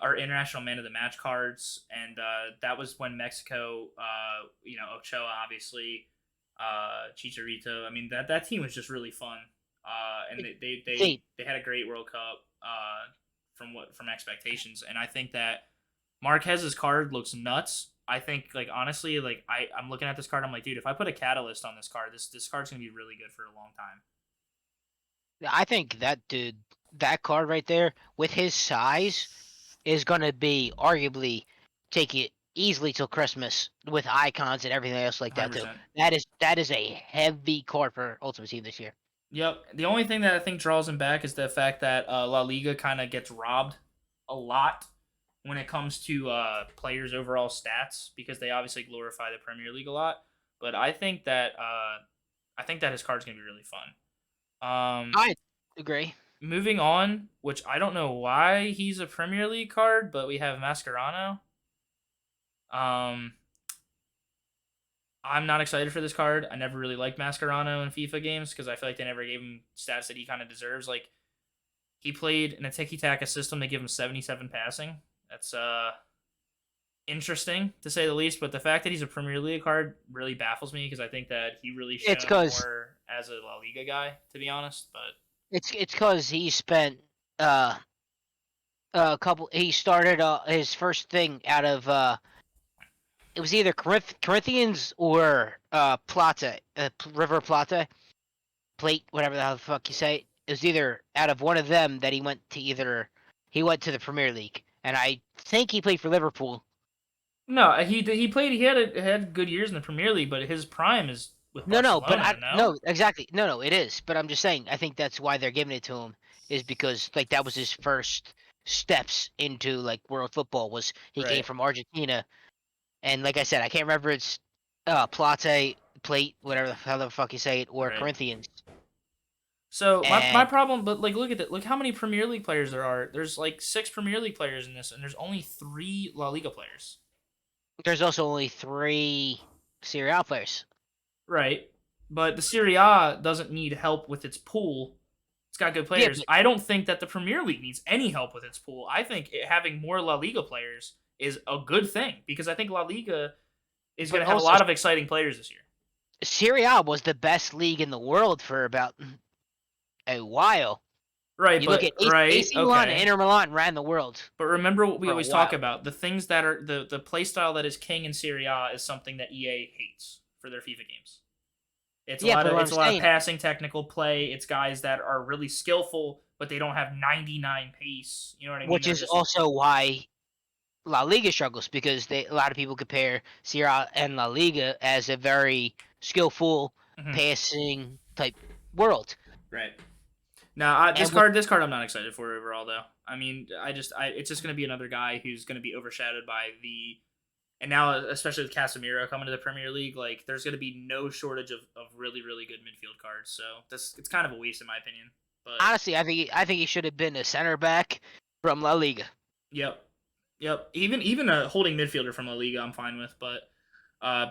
or International Man of the Match cards, and that was when Mexico, Ochoa obviously, Chicharito. That team was just really fun. And they had a great World Cup from expectations, and I think that Marquez's card looks nuts. I think, honestly, I'm looking at this card, I'm like, dude, if I put a catalyst on this card, this card's gonna be really good for a long time. I think that dude that card right there, with his size, is gonna be arguably take it easily till Christmas with icons and everything else like that too. 100%. That is a heavy card for Ultimate Team this year. Yep. The only thing that I think draws him back is the fact that La Liga kind of gets robbed a lot when it comes to players' overall stats because they obviously glorify the Premier League a lot. But I think that his card's gonna be really fun. I agree. Moving on, which I don't know why he's a Premier League card, but we have Mascherano. Um, I'm not excited for this card. I never really liked Mascherano in FIFA games because I feel like they never gave him stats that he kind of deserves. Like he played in a tiki-taka system. They give him 77 passing. That's interesting to say the least. But the fact that he's a Premier League card really baffles me because I think that he really shown It's because more as a La Liga guy, to be honest. But it's because he spent a couple. He started his first thing out of it was either Corinthians or Plata, River Plata, Plate, whatever the hell the fuck you say. It was either out of one of them that he went to the Premier League, and I think he played for Liverpool. no, he played. Had good years in the Premier League, but his prime is with No, but Barcelona. no, exactly, no, it is. But I'm just saying, I think that's why they're giving it to him, is because like that was his first steps into like world football. Was he came Right. from Argentina, and like I said, I can't remember it's Plate, whatever the hell the fuck you say it, or Right. Corinthians. So my And problem, but like look at that. Look how many Premier League players there are. There's like 6 Premier League players in this, and there's only 3 La Liga players. there's also only 3 Serie A players. Right. But the Serie A doesn't need help with its pool. It's got good Yeah, players. but, I don't think that the Premier League needs any help with its pool. I think having more La Liga players is a good thing because I think La Liga is but going to have a also lot of exciting players this year. Serie A was the best league in the world for about a while. Right, You look but at right, AC Milan and okay. Inter Milan ran the world But remember what we for a always talk while. about. The things that are the play style that is king in Serie A is something that EA hates for their FIFA games. Yeah, but what I'm It's a lot of saying, passing technical play. It's guys that are really skillful, but they don't have 99 pace. You know what I mean? which They're is just also why La Liga struggles, because a lot of people compare Serie A and La Liga as a very skillful mhm, passing type world. right. Now, And with this card, I'm not excited for overall though. I mean, it's just going to be another guy who's going to be overshadowed by the, and now especially with Casemiro coming to the Premier League, like there's going to be no shortage of really really good midfield cards. So it's kind of a waste in my opinion. But honestly, I think he should have been a center back from La Liga. yep, yep. Even a holding midfielder from La Liga, I'm fine with. But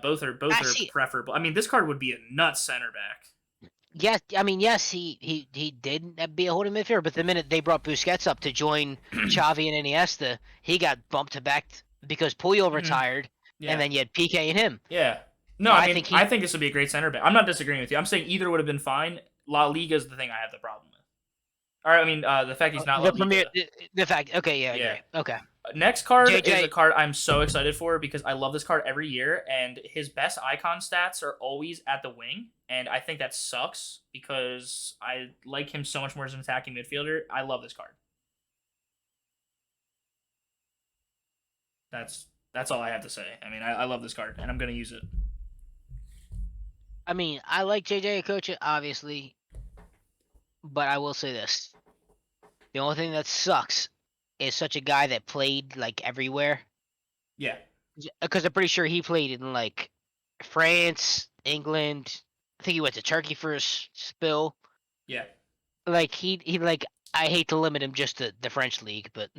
both are Actually, preferable. I mean, this card would be a nut center back. yes, I mean, yes, he did be a holding midfielder, but the minute they brought Busquets up to join Xavi and Iniesta, he got bumped back because Puyol Mhm. retired, and Yeah, then you had PK and him. yeah. No, So I I mean, think I he, think this would be a great center back. I'm not disagreeing with you. I'm saying either would have been fine. La Liga is the thing I have the problem with. Or I mean, the fact he's not La the premier, Liga. the fact. Okay, yeah, I Yeah. agree. Okay, Next card is a JJ. card I'm so excited for because I love this card every year, and his best icon stats are always at the wing, and I think that sucks because I like him so much more as an attacking midfielder. I love this card. That's all I have to say. I mean, I love this card, and I'm gonna use it. I mean, I like JJ Okocha, obviously, but I will say this: the only thing that sucks is such a guy that played like everywhere. Yeah, Because I'm pretty sure he played in like France, England. I think he went to Turkey for a spill. yeah. Like he like I hate to limit him just to the French league, but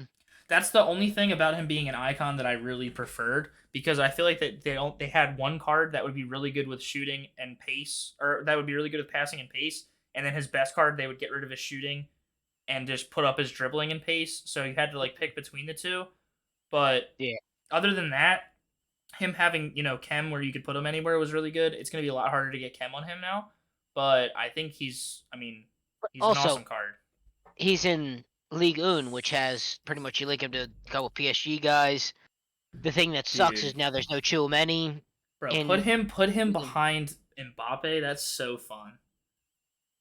That's the only thing about him being an icon that I really preferred because I feel like that they had one card that would be really good with shooting and pace, or that would be really good with passing and pace, and then his best card they would get rid of his shooting and just put up his dribbling and pace. So you had to like pick between the two. But yeah. other than that, him having Chem where you could put him anywhere was really good. It's gonna be a lot harder to get Chem on him now, but I think I mean, But he's an awesome also, card. he's in League Un, which has pretty much you link him to a couple PSG guys. The thing that sucks Dude, is now there's no Chouameni bro, in. put him behind Mbappe. That's so fun.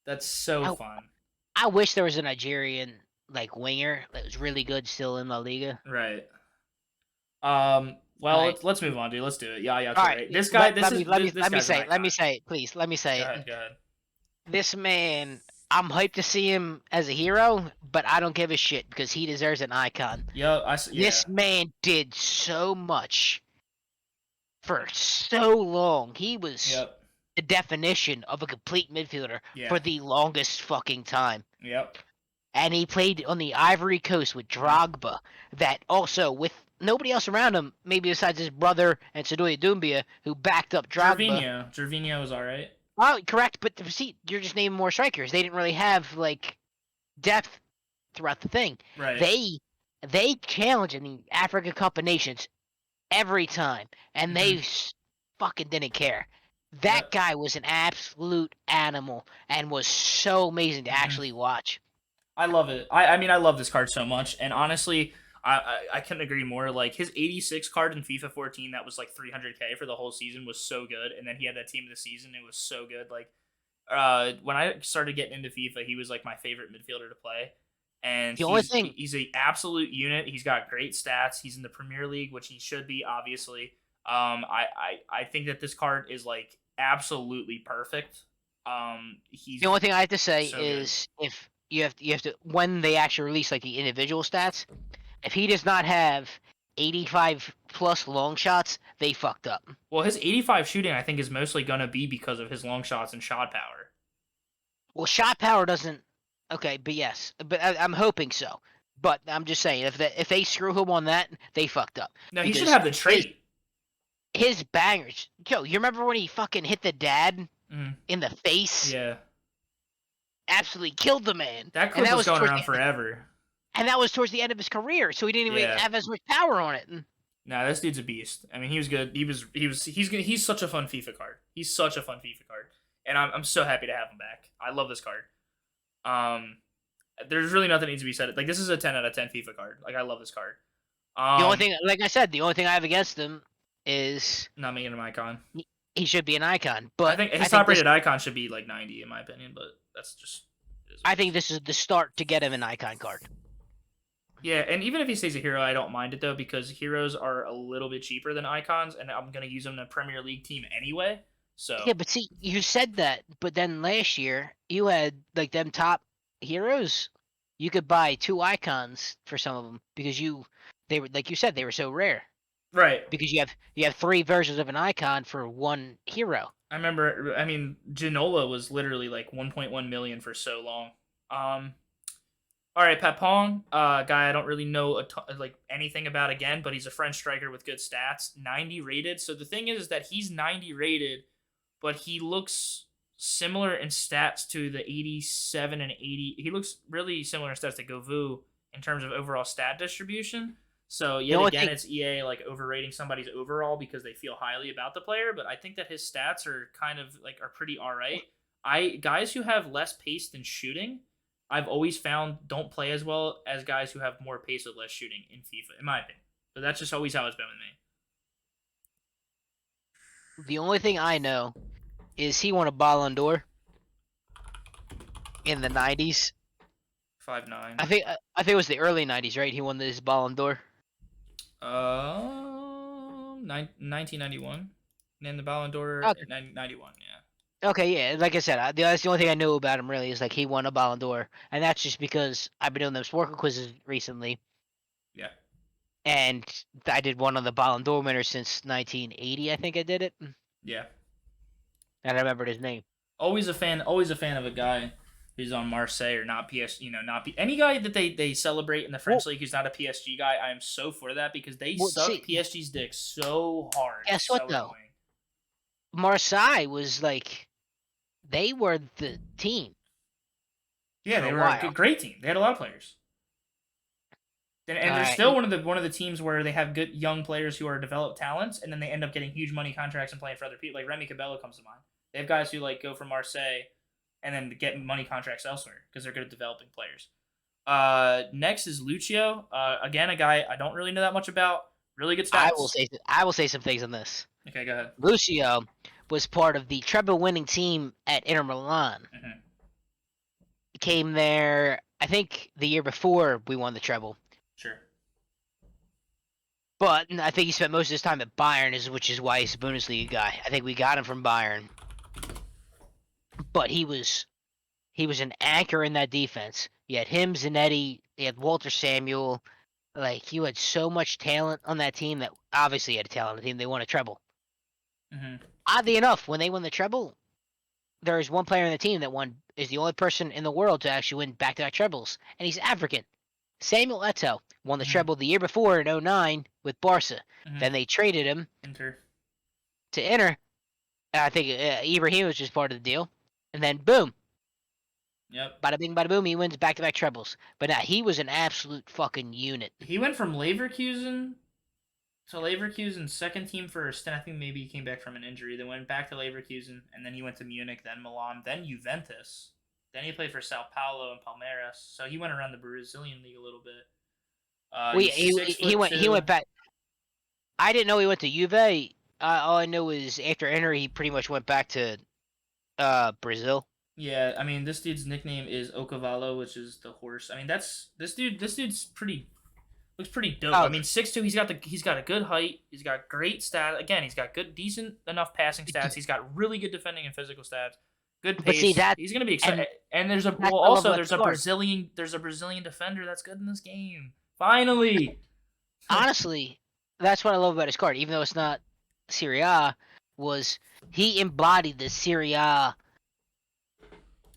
That's so I, fun. I wish there was a Nigerian like winger that was really good still in La Liga. Right. Well, Right. let's move on, dude. Let's do it. Yeah, All right. Toure. This guy, this Let me guy's an say it. Let me icon. say it, please. Let me say Go it. ahead. Go ahead. This man, I'm hyped to see him as a hero, but I don't give a shit because he deserves an icon. Yeah. This man did so much for so long. He was Yep. the definition of a complete midfielder Yeah. for the longest fucking time. Yep. And he played on the Ivory Coast with Drogba, that also, with nobody else around him, maybe besides his brother and Sadoya Doumbia, who backed up Drogba. Gervinho was all right. Oh, correct, but see, you're just naming more strikers. They didn't really have, like, depth throughout the thing. Right. They challenged in the Africa Cup of Nations every time, and they fucking didn't care. That guy was an absolute animal and was so amazing to actually watch. I love it. I mean, I love this card so much, and honestly, I couldn't agree more. Like his 86 card in FIFA 14, that was like 300k for the whole season, was so good. And then he had that team of the season, it was so good. Like, when I started getting into FIFA, he was like my favorite midfielder to play. And he's an absolute unit. He's got great stats. He's in the Premier League, which he should be, obviously. I think that this card is like absolutely perfect. The only thing I have to say so is if you have to when they actually release like the individual stats, if he does not have 85 plus long shots, they fucked up. Well, his 85 shooting, I think, is mostly gonna be because of his long shots and shot power. Well, shot power doesn't. Okay, but yes, but I'm hoping so. But I'm just saying, if they screw him on that, they fucked up. No, he should have the trait. His bangers, Joe. You remember when he fucking hit the dad in the face? Yeah. Absolutely killed the man. That clip was going around forever. And that was towards the end of his career, so he didn't even have as much power on it. Nah, this dude's a beast. I mean, he was good. He's such a fun FIFA card. He's such a fun FIFA card, and I'm so happy to have him back. I love this card. There's really nothing that needs to be said. Like, this is a 10 out of 10 FIFA card. Like, I love this card. The only thing, like I said, the only thing I have against him is not making him an icon. He should be an icon, but I think his top-rated icon should be like 90 in my opinion. But that's just. I think this is the start to get him an icon card. Yeah, and even if he stays a hero, I don't mind it though, because heroes are a little bit cheaper than icons, and I'm gonna use them in a Premier League team anyway. So yeah, but see, you said that, but then last year you had like them top heroes. You could buy 2 icons for some of them because they were, like you said, they were so rare. Right. Because you have 3 versions of an icon for 1 hero. I remember. I mean, Ginola was literally like 1.1 million for so long. All right, Papon, guy I don't really know like anything about again, but he's a French striker with good stats, 90 rated. So the thing is that he's 90 rated, but he looks similar in stats to the 87 and 80. He looks really similar in stats to Govou in terms of overall stat distribution. So yet again, it's EA like overrating somebody's overall because they feel highly about the player, but I think that his stats are kind of like are pretty all right. Guys who have less pace than shooting, I've always found don't play as well as guys who have more pace with less shooting in FIFA, in my opinion. But that's just always how it's been with me. The only thing I know is he won a Ballon d'Or in the 90s. 5'9". I think it was the early 90s, right? He won this Ballon d'Or. 1991. And then the Ballon d'Or 91, yeah. Okay, yeah, like I said, that's the only thing I know about him really is like he won a Ballon d'Or, and that's just because I've been doing those Sport quizzes recently. Yeah. And I did one on the Ballon d'Or winner since 1980, I think I did it. Yeah. And I remembered his name. Always a fan of a guy who's on Marseille or not any guy that they celebrate in the French league who's not a PSG guy. I am so for that because they suck PSG's dick so hard. Guess what though? Marseille was like. They were the team. Yeah, they were a great team. They had a lot of players, and they're still one of the teams where they have good young players who are developed talents, and then they end up getting huge money contracts and playing for other people. Like Remy Cabello comes to mind. They have guys who like go from Marseille, and then get money contracts elsewhere because they're good at developing players. Next is Lucio. Again, a guy I don't really know that much about. Really good stats. I will say some things on this. Okay, go ahead. Lucio was part of the treble-winning team at Inter Milan. Mm-hmm. Came there I think the year before we won the treble. Sure. But I think he spent most of his time at Bayern, which is why he's a Bundesliga guy. I think we got him from Bayern. But he was an anchor in that defense. You had him, Zanetti, you had Walter Samuel. Like, you had so much talent on that team that obviously had a talent on the team. They won a treble. Mm-hmm. Oddly enough, when they won the treble, there is one player on the team that is the only person in the world to actually win back-to-back trebles, and he's African. Samuel Eto'o won the Mm-hmm. treble the year before in 2009 with Barca. Mm-hmm. Then they traded him Inter. to Inter. I think Ibrahim was just part of the deal. And then, boom. Yep. Bada bing, bada boom, he wins back-to-back trebles. But now, he was an absolute fucking unit. He went from Leverkusen to Leverkusen's second team first, and I think maybe he came back from an injury. Then went back to Leverkusen, and then he went to Munich, then Milan, then Juventus. Then he played for Sao Paulo and Palmeiras. So he went around the Brazilian league a little bit. He went back. I didn't know he went to Juve. All I know is after Inter, he pretty much went back to Brazil. Yeah, I mean, this dude's nickname is Ocavalo, which is the horse. I mean, this dude's looks pretty dope. Oh. I mean, 6'2", he's got a good height. He's got great stats. Again, he's got decent enough passing stats. He's got really good defending and physical stats. Good pace. But see, he's gonna be excited. And there's a Brazilian defender that's good in this game. Finally. Honestly, that's what I love about his card. Even though it's not Serie A, was he embodied the Serie A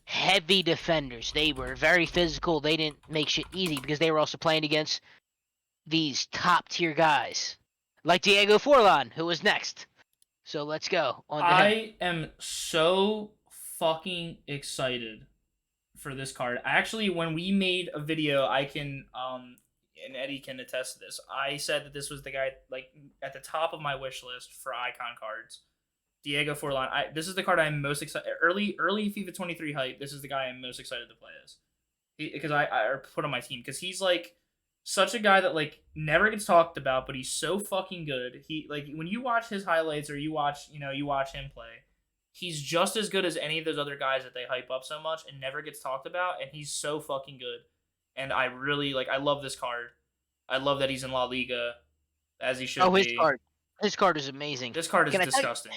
heavy defenders. They were very physical. They didn't make shit easy because they were also playing against these top tier guys like Diego Forlan, who was next. So let's go on to him. I am so fucking excited for this card. Actually, when we made a video, I can and Eddie can attest to this. I said that this was the guy like at the top of my wish list for icon cards. Diego Forlan. This is the card I'm most excited. Early FIFA 23 hype. This is the guy I'm most excited to play as. Because I put on my team because he's like such a guy that like never gets talked about, but he's so fucking good. He like when you watch his highlights or you watch him play, he's just as good as any of those other guys that they hype up so much and never gets talked about, and he's so fucking good. And I really I love this card. I love that he's in La Liga, as he should be. His card is amazing. This card is disgusting.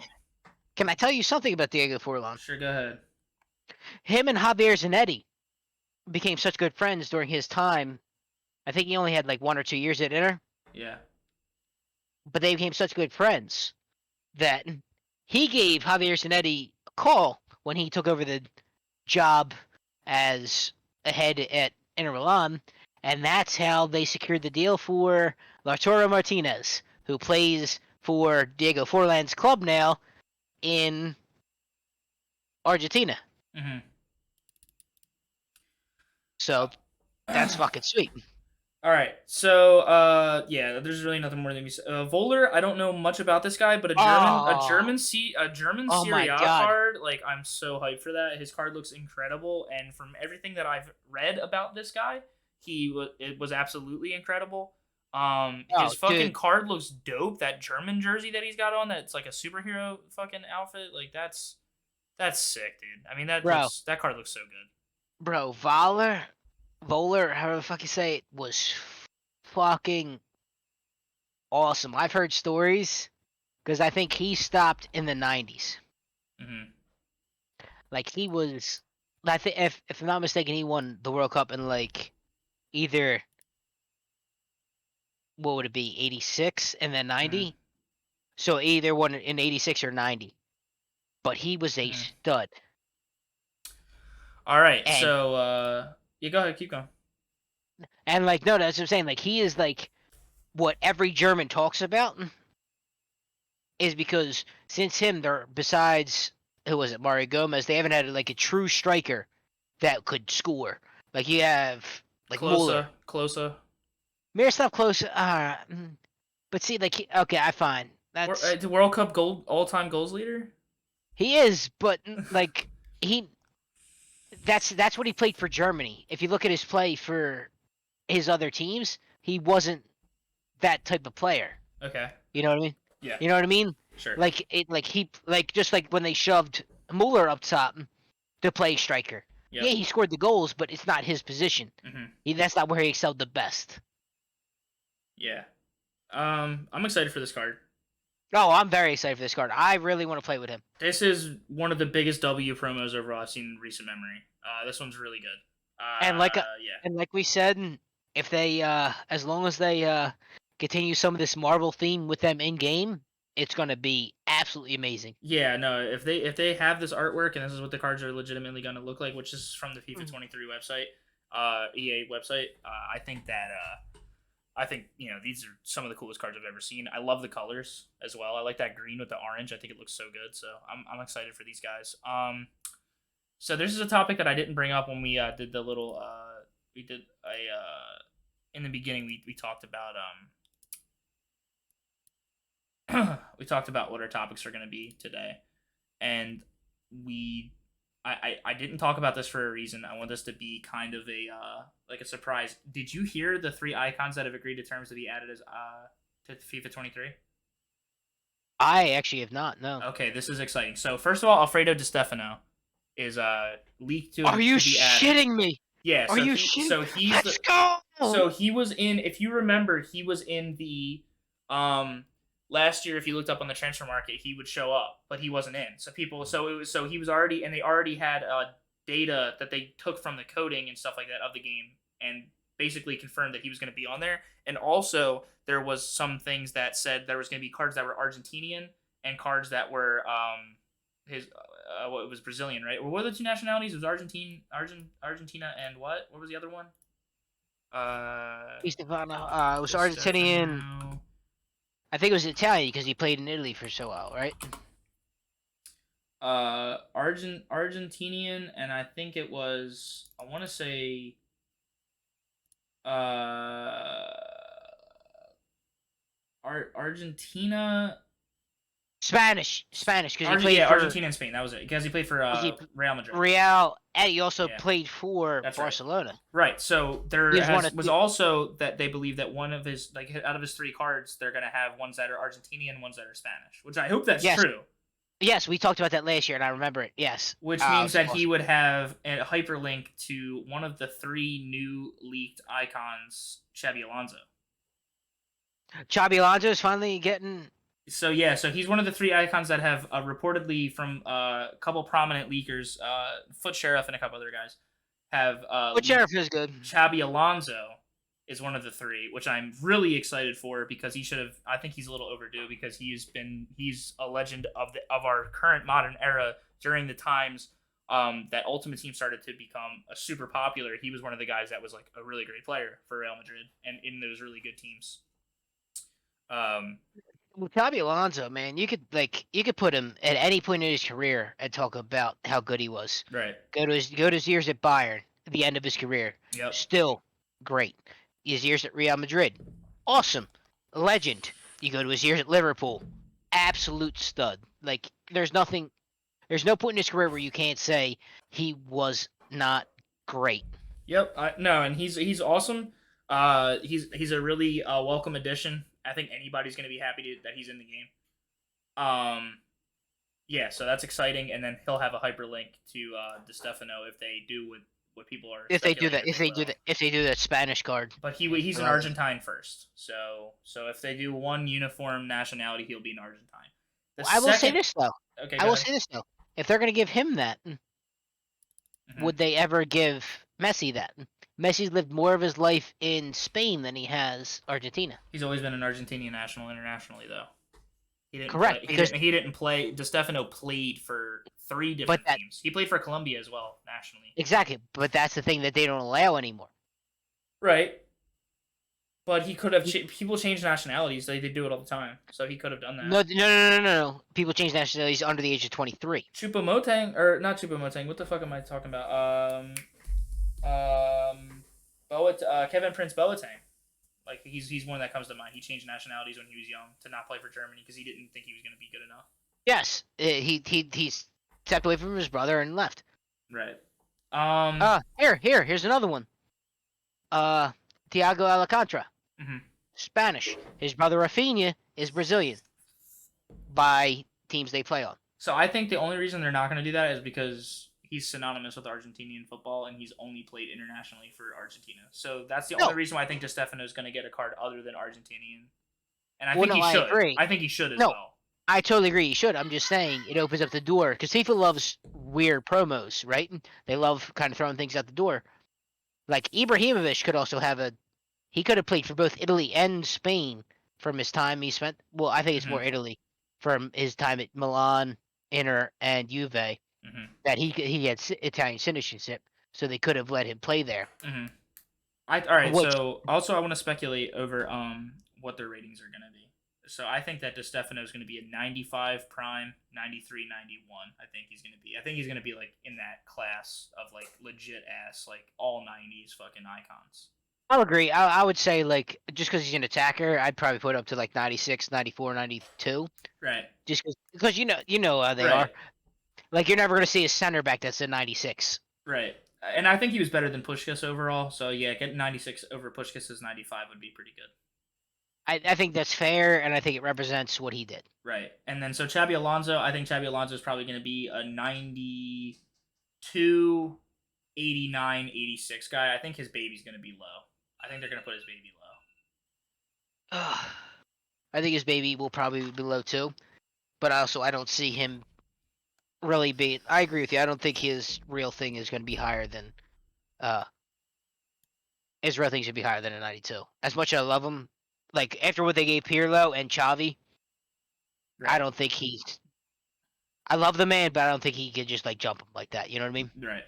Can I tell you something about Diego Forlan? Sure, go ahead. Him and Javier Zanetti became such good friends during his time. I think he only had like 1 or 2 years at Inter. Yeah. But they became such good friends that he gave Javier Zanetti a call when he took over the job as a head at Inter Milan, and that's how they secured the deal for Lautaro Martinez, who plays for Diego Forlan's club now in Argentina. Mm-hmm. So that's fucking sweet. All right, so yeah, there's really nothing more than me. Voller, I don't know much about this guy, but a German Serie A card. Like I'm so hyped for that. His card looks incredible, and from everything that I've read about this guy, it was absolutely incredible. His fucking card looks dope. That German jersey that he's got on, that's like a superhero fucking outfit. Like that's sick, dude. I mean that card looks so good. Bro, Voller, however the fuck you say it, was fucking awesome. I've heard stories because I think he stopped in the 90s. Mm-hmm. Like he was, I think if I'm not mistaken, he won the World Cup in like either what would it be, 86 and then 90. Mm-hmm. So either one in 86 or 90. But he was a stud. All right, so you go ahead, keep going. And like no, that's what I'm saying. Like he is like what every German talks about is because since him, they're besides who was it, Mario Gomez, they haven't had like a true striker that could score. Like you have like Closer. Miroslav Klose. But see, like okay, I find that's the World Cup all-time goals leader. He is, but like that's what he played for Germany. If you look at his play for his other teams, he wasn't that type of player. Okay. You know what I mean? Yeah. You know what I mean? Sure. Just like when they shoved Mueller up top to play striker. Yep. Yeah, he scored the goals, but it's not his position. That's not where he excelled the best. Yeah. I'm excited for this card. Oh, I'm very excited for this card. I really want to play with him. This is one of the biggest W promos overall I've seen in recent memory. This one's really good. And like yeah. and like we said, if they as long as they continue some of this Marvel theme with them in game, it's gonna be absolutely amazing. Yeah, no, if they have this artwork and this is what the cards are legitimately going to look like, which is from the FIFA 23 website, EA website, I think these are some of the coolest cards I've ever seen. I love the colors as well. I like that green with the orange. I think it looks so good. So I'm excited for these guys. So this is a topic that I didn't bring up when we did the little in the beginning we talked about we talked about what our topics are going to be today, and I didn't talk about this for a reason. I want this to be kind of a like a surprise. Did you hear the 3 icons that have agreed to terms to be added as to FIFA 23? I actually have not. No. Okay, this is exciting. So first of all, Alfredo Di Stefano is leaked to. Are you to be shitting added. me? Yeah. Are you shitting? So he's Let's go. So he was in. If you remember, he was in the last year. If you looked up on the transfer market, he would show up, but he wasn't in. So he was already, and they already had data that they took from the coding and stuff like that of the game, and basically confirmed that he was going to be on there. And also there was some things that said there was going to be cards that were Argentinian and cards that were it was Brazilian, right? What were the 2 nationalities? It was Argentina, and what? What was the other one? It was Argentinian. I think it was Italian because he played in Italy for so while, right? Argentinian, and I think it was. I want to say. Argentina. Spanish, because he played for Argentina and Spain. That was it. Because he played for Real Madrid. Real, and he also played for Barcelona. Right. So there was also that they believe that one of his out of his 3 cards, they're gonna have ones that are Argentinian, ones that are Spanish. Which I hope that's true. Yes, we talked about that last year, and I remember it. Yes. Which means that he would have a hyperlink to one of the 3 new leaked icons, Xabi Alonso. Xabi Alonso is finally getting. So he's one of the 3 icons that have reportedly from a couple prominent leakers, Foot Sheriff and a couple other guys, have. Foot Sheriff is good. Xabi Alonso is one of the 3, which I'm really excited for because he should have. I think he's a little overdue because he's a legend of our current modern era during the times that Ultimate Team started to become a super popular. He was one of the guys that was like a really great player for Real Madrid and in those really good teams. With Xabi Alonso, man, you could put him at any point in his career and talk about how good he was. Right. Go to his years at Bayern, at the end of his career. Yep. Still great. His years at Real Madrid, awesome, legend. You go to his years at Liverpool, absolute stud. Like there's no point in his career where you can't say he was not great. Yep. And he's awesome. He's a really welcome addition. I think anybody's going to be happy that he's in the game. Yeah, so that's exciting, and then he'll have a hyperlink to Di Stefano if they do what people are. If they do that Spanish card. But he's an Argentine first, so if they do one uniform nationality, he'll be an Argentine. I will say this though. Okay. I will say this though. If they're going to give him that, would they ever give Messi that? Messi's lived more of his life in Spain than he has Argentina. He's always been an Argentinian national internationally, though. He didn't Correct. Play, he didn't play. Di Stefano played for 3 different teams. He played for Colombia as well, nationally. Exactly, but that's the thing that they don't allow anymore. Right. But he could have. People change nationalities. They do it all the time. So he could have done that. No. People change nationalities under the age of 23. Choupo-Moting, or not Choupo-Moting. What the fuck am I talking about? Kevin Prince Boateng. Like he's one that comes to mind. He changed nationalities when he was young to not play for Germany because he didn't think he was going to be good enough. Yes, he stepped away from his brother and left. Right. Here's another one. Thiago Alcantara. Mm-hmm. Spanish. His brother Rafinha is Brazilian. By teams they play on. So I think the only reason they're not going to do that is because he's synonymous with Argentinian football, and he's only played internationally for Argentina. So that's the No. only reason why I think DeStefano is going to get a card other than Argentinian. And I Well, think no, he I should. agree. I think he should as No. well. I totally agree. You should. I'm just saying it opens up the door because FIFA loves weird promos, right? They love kind of throwing things out the door. Like Ibrahimovic could also have a. He could have played for both Italy and Spain from his time he spent. Well, I think it's more Italy from his time at Milan, Inter, and Juve. That he had Italian citizenship, so they could have let him play there. All right. So also I want to speculate over what their ratings are going to be. So I think that DeStefano is going to be a 95 prime, 93, 91. I think he's going to be. I think he's going to be like in that class of like legit ass like all 90s fucking icons. I'll agree. I would say like just because he's an attacker, I'd probably put up to like 96, 94, 92. Right. Just because you know how they are. Like you're never going to see a center back that's a 96. Right. And I think he was better than Puskás overall. So yeah, getting 96 over Puskás' 95 would be pretty good. I think that's fair, and I think it represents what he did. Right. And then so Xabi Alonso, I think Xabi Alonso is probably going to be a 92, 89, 86 guy. I think his baby's going to be low. I think they're going to put his baby low. I think his baby will probably be low too. But also, I don't see him really being... I agree with you. I don't think his real thing is going to be higher than... his real thing should be higher than a 92. As much as I love him, like, after what they gave Pirlo and Xavi, right. I don't think he's... I love the man, but I don't think he could just, like, jump him like that. You know what I mean? Right.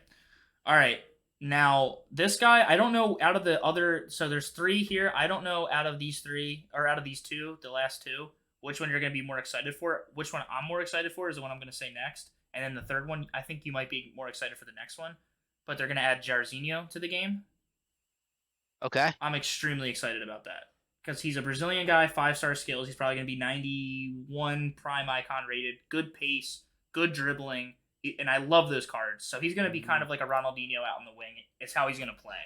All right. Now, this guy, I don't know out of the other... So there's 3 here. I don't know out of these 3, or out of these 2, the last 2, which one you're going to be more excited for. Which one I'm more excited for is the one I'm going to say next. And then the third one, I think you might be more excited for the next one. But they're going to add Jairzinho to the game. Okay. I'm extremely excited about that. Because he's a Brazilian guy, 5-star skills. He's probably going to be 91 prime icon rated. Good pace, good dribbling. And I love those cards. So he's going to be kind of like a Ronaldinho out in the wing. It's how he's going to play.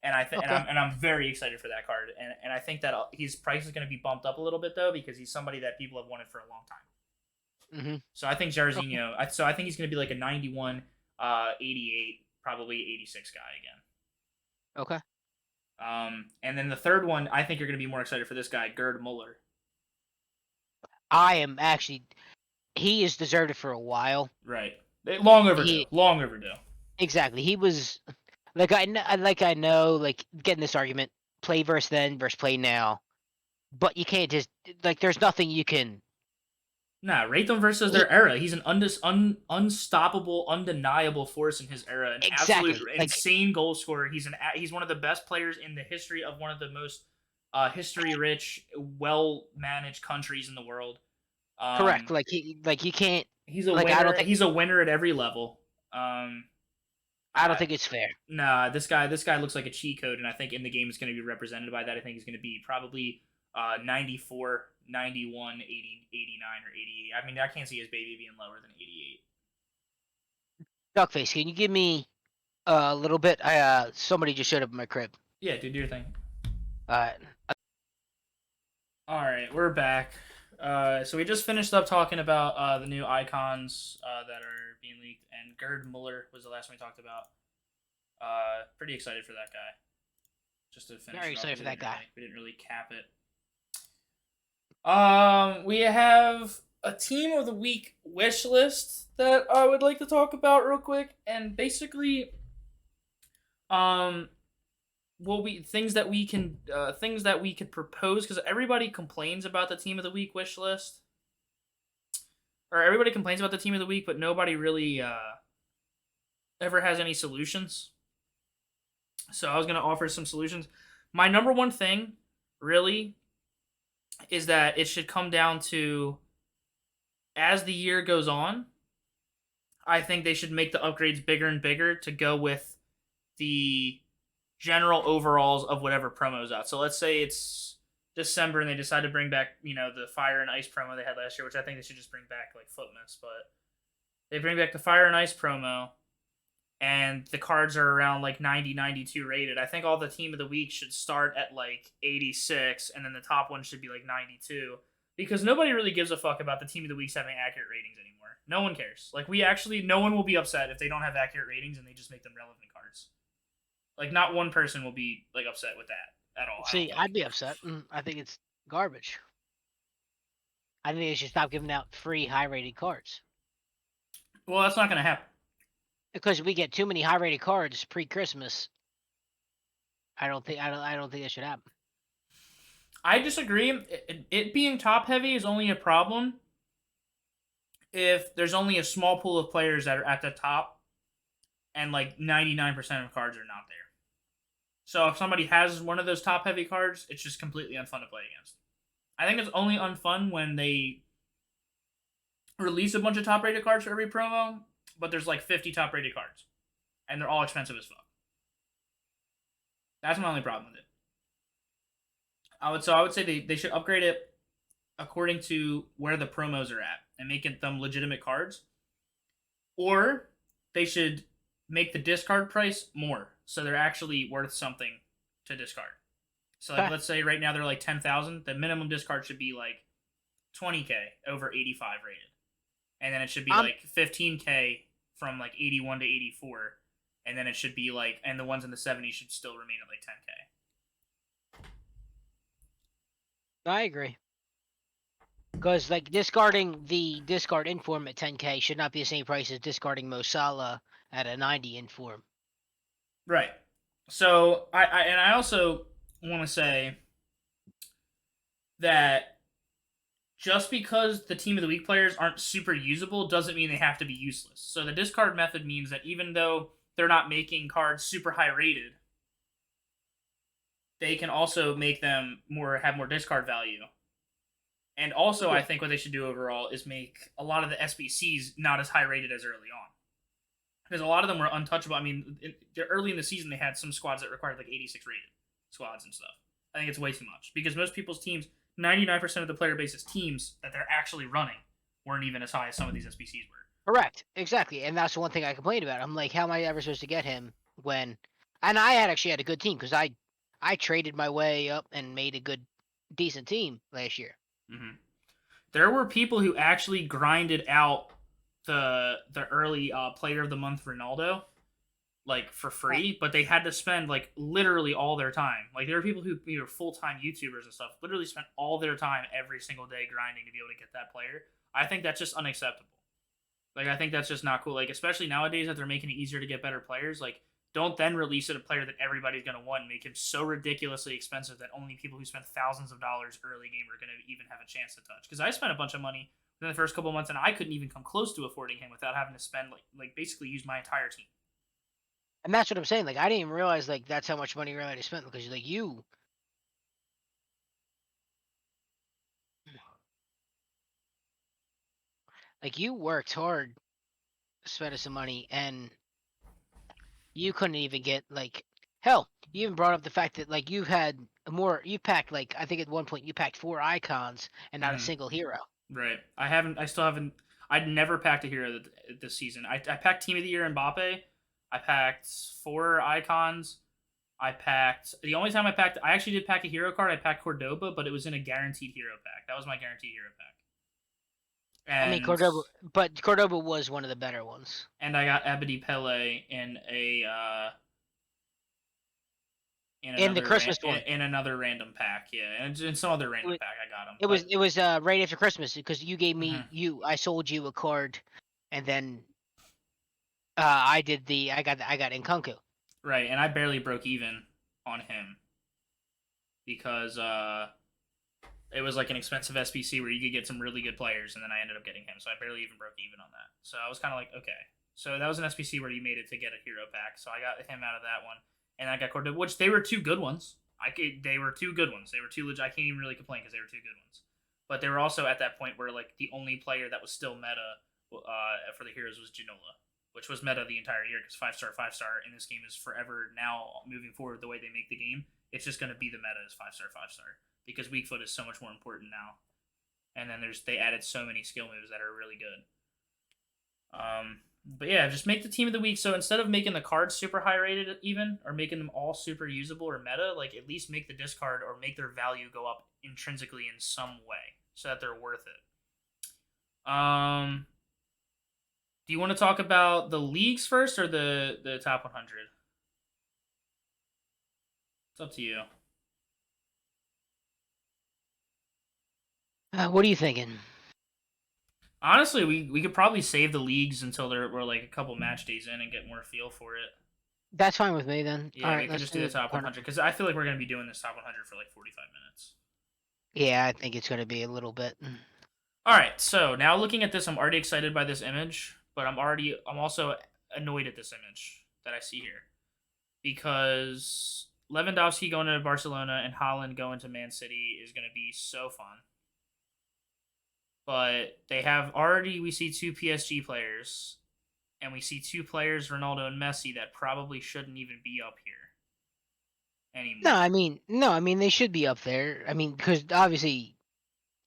And I think, and I'm very excited for that card. And I think that his price is going to be bumped up a little bit though, because he's somebody that people have wanted for a long time. So I think Jairzinho. So I think he's going to be like a 91, 88, probably 86 guy again. Okay. And then the third one, I think you're going to be more excited for this guy, Gerd Muller. I am actually. He has deserved it for a while. Right. Long overdue. Long overdue. Exactly. He was I know getting this argument, play versus then versus play now, but you can't just there's nothing you can. Nah, rate them versus their era. He's an unstoppable, undeniable force in his era. An absolute insane goal scorer. He's one of the best players in the history of one of the most history-rich, well-managed countries in the world. Correct. You can't. He's a winner. He's a winner at every level. I don't think it's fair. Nah, this guy looks like a cheat code, and I think in the game it's going to be represented by that. I think he's going to be probably 94, 91, 80, 89, or 88. I mean, I can't see his baby being lower than 88. Duckface, can you give me a little bit? Somebody just showed up in my crib. Yeah, do your thing. Alright, we're back. So we just finished up talking about the new icons that are being leaked, and Gerd Muller was the last one we talked about. Pretty excited for that guy. Just to finish. Very excited for that guy. We didn't really cap it. We have a team of the week wish list that I would like to talk about real quick, and basically, things that we could propose, because everybody complains about the team of the week wish list, or everybody complains about the team of the week, but nobody really ever has any solutions. So I was gonna offer some solutions. My number one thing, really, is that it should come down to, as the year goes on, I think they should make the upgrades bigger and bigger to go with the general overalls of whatever promo's out. So let's say it's December and they decide to bring back, the Fire and Ice promo they had last year, which I think they should just bring back like Footmas, but they bring back the Fire and Ice promo and the cards are around like 90, 92 rated. I think all the team of the week should start at like 86 and then the top one should be like 92, Because nobody really gives a fuck about the team of the weeks having accurate ratings anymore. No one cares. Like, no one will be upset if they don't have accurate ratings and they just make them relevant cards. Like, not one person will be, like, upset with that at all. See, I'd be upset. I think it's garbage. I think they should stop giving out free high-rated cards. Well, that's not going to happen. Because we get too many high-rated cards pre-Christmas. I don't think that should happen. I disagree. It being top-heavy is only a problem if there's only a small pool of players that are at the top and, like, 99% of cards are not there. So if somebody has one of those top-heavy cards, it's just completely unfun to play against. I think it's only unfun when they release a bunch of top-rated cards for every promo, but there's like 50 top-rated cards, and they're all expensive as fuck. That's my only problem with it. I would say they should upgrade it according to where the promos are at and make it them legitimate cards, or they should make the discard price more so they're actually worth something to discard. So like, let's say right now they're like 10,000. The minimum discard should be like 20k over 85 rated, and then it should be like 15k from like 81 to 84, and then it should be like, and the ones in the 70s should still remain at like 10k. I agree. Because like discarding the discard inform at 10k should not be the same price as discarding Mo Salah at a 90 inform. Right. So I also want to say that just because the team of the week players aren't super usable doesn't mean they have to be useless. So the discard method means that even though they're not making cards super high rated, they can also make them have more discard value. And also, I think what they should do overall is make a lot of the SBCs not as high rated as early on. Because a lot of them were untouchable. I mean, early in the season, they had some squads that required like 86 rated squads and stuff. I think it's way too much. Because most people's teams, 99% of the player base's teams that they're actually running weren't even as high as some of these SBCs were. Correct. Exactly. And that's the one thing I complained about. I'm like, how am I ever supposed to get him when... And I actually had a good team because I traded my way up and made a decent team last year. Mm-hmm. There were people who actually grinded out the early player of the month Ronaldo, like for free, but they had to spend like literally all their time. Like there were people who were full-time YouTubers and stuff, literally spent all their time every single day grinding to be able to get that player. I think that's just unacceptable. Like I think that's just not cool. Like especially nowadays that they're making it easier to get better players. Like don't then release it a player that everybody's gonna want and make him so ridiculously expensive that only people who spend thousands of dollars early game are gonna even have a chance to touch. Because I spent a bunch of money in the first couple of months, and I couldn't even come close to affording him without having to spend like basically use my entire team. And that's what I'm saying. Like I didn't even realize like that's how much money you already spent because like you worked hard, spent some money, and you couldn't even get like hell. You even brought up the fact that like you packed like I think at one point you packed 4 icons and not a single hero. Right. I'd never packed a hero this season. I packed Team of the Year Mbappe. I packed 4 icons. The only time I actually did pack a hero card. I packed Cordoba, but it was in a guaranteed hero pack. That was my guaranteed hero pack. And, I mean Cordoba was one of the better ones. And I got Abedi Pele in the Christmas one. In another random pack, yeah, and in some other random pack I got him. It was right after Christmas because you gave me I sold you a card, and then I got Nkunku. Right, and I barely broke even on him because it was like an expensive SBC where you could get some really good players, and then I ended up getting him, so I barely even broke even on that. So I was kind of like, okay, so that was an SBC where you made it to get a hero pack, so I got him out of that one. And I got Cordoba, which they were 2 good ones. They were 2 good ones. They were 2 legit. I can't even really complain because they were 2 good ones. But they were also at that point where like the only player that was still meta for the heroes was Ginola, which was meta the entire year because 5-star in this game is forever now moving forward the way they make the game. It's just going to be the meta as 5-star because weak foot is so much more important now. And then they added so many skill moves that are really good. But yeah, just make the team of the week. So instead of making the cards super high rated even, or making them all super usable or meta, like at least make the discard or make their value go up intrinsically in some way. so that they're worth it. Do you want to talk about the leagues first or the top 100? It's up to you. What are you thinking? Honestly, we could probably save the leagues until we're like a couple match days in and get more feel for it. That's fine with me then. Yeah, All we right, could let's just do the top 100 because I feel like we're gonna be doing this top 100 for like 45 minutes. Yeah, I think it's going to be a little bit. All right, so now looking at this, I'm already excited by this image, but I'm also annoyed at this image that I see here because Lewandowski going to Barcelona and Haaland going to Man City is going to be so fun. But we see two PSG players, and we see two players, Ronaldo and Messi, that probably shouldn't even be up here anymore. No, I mean they should be up there. I mean, because obviously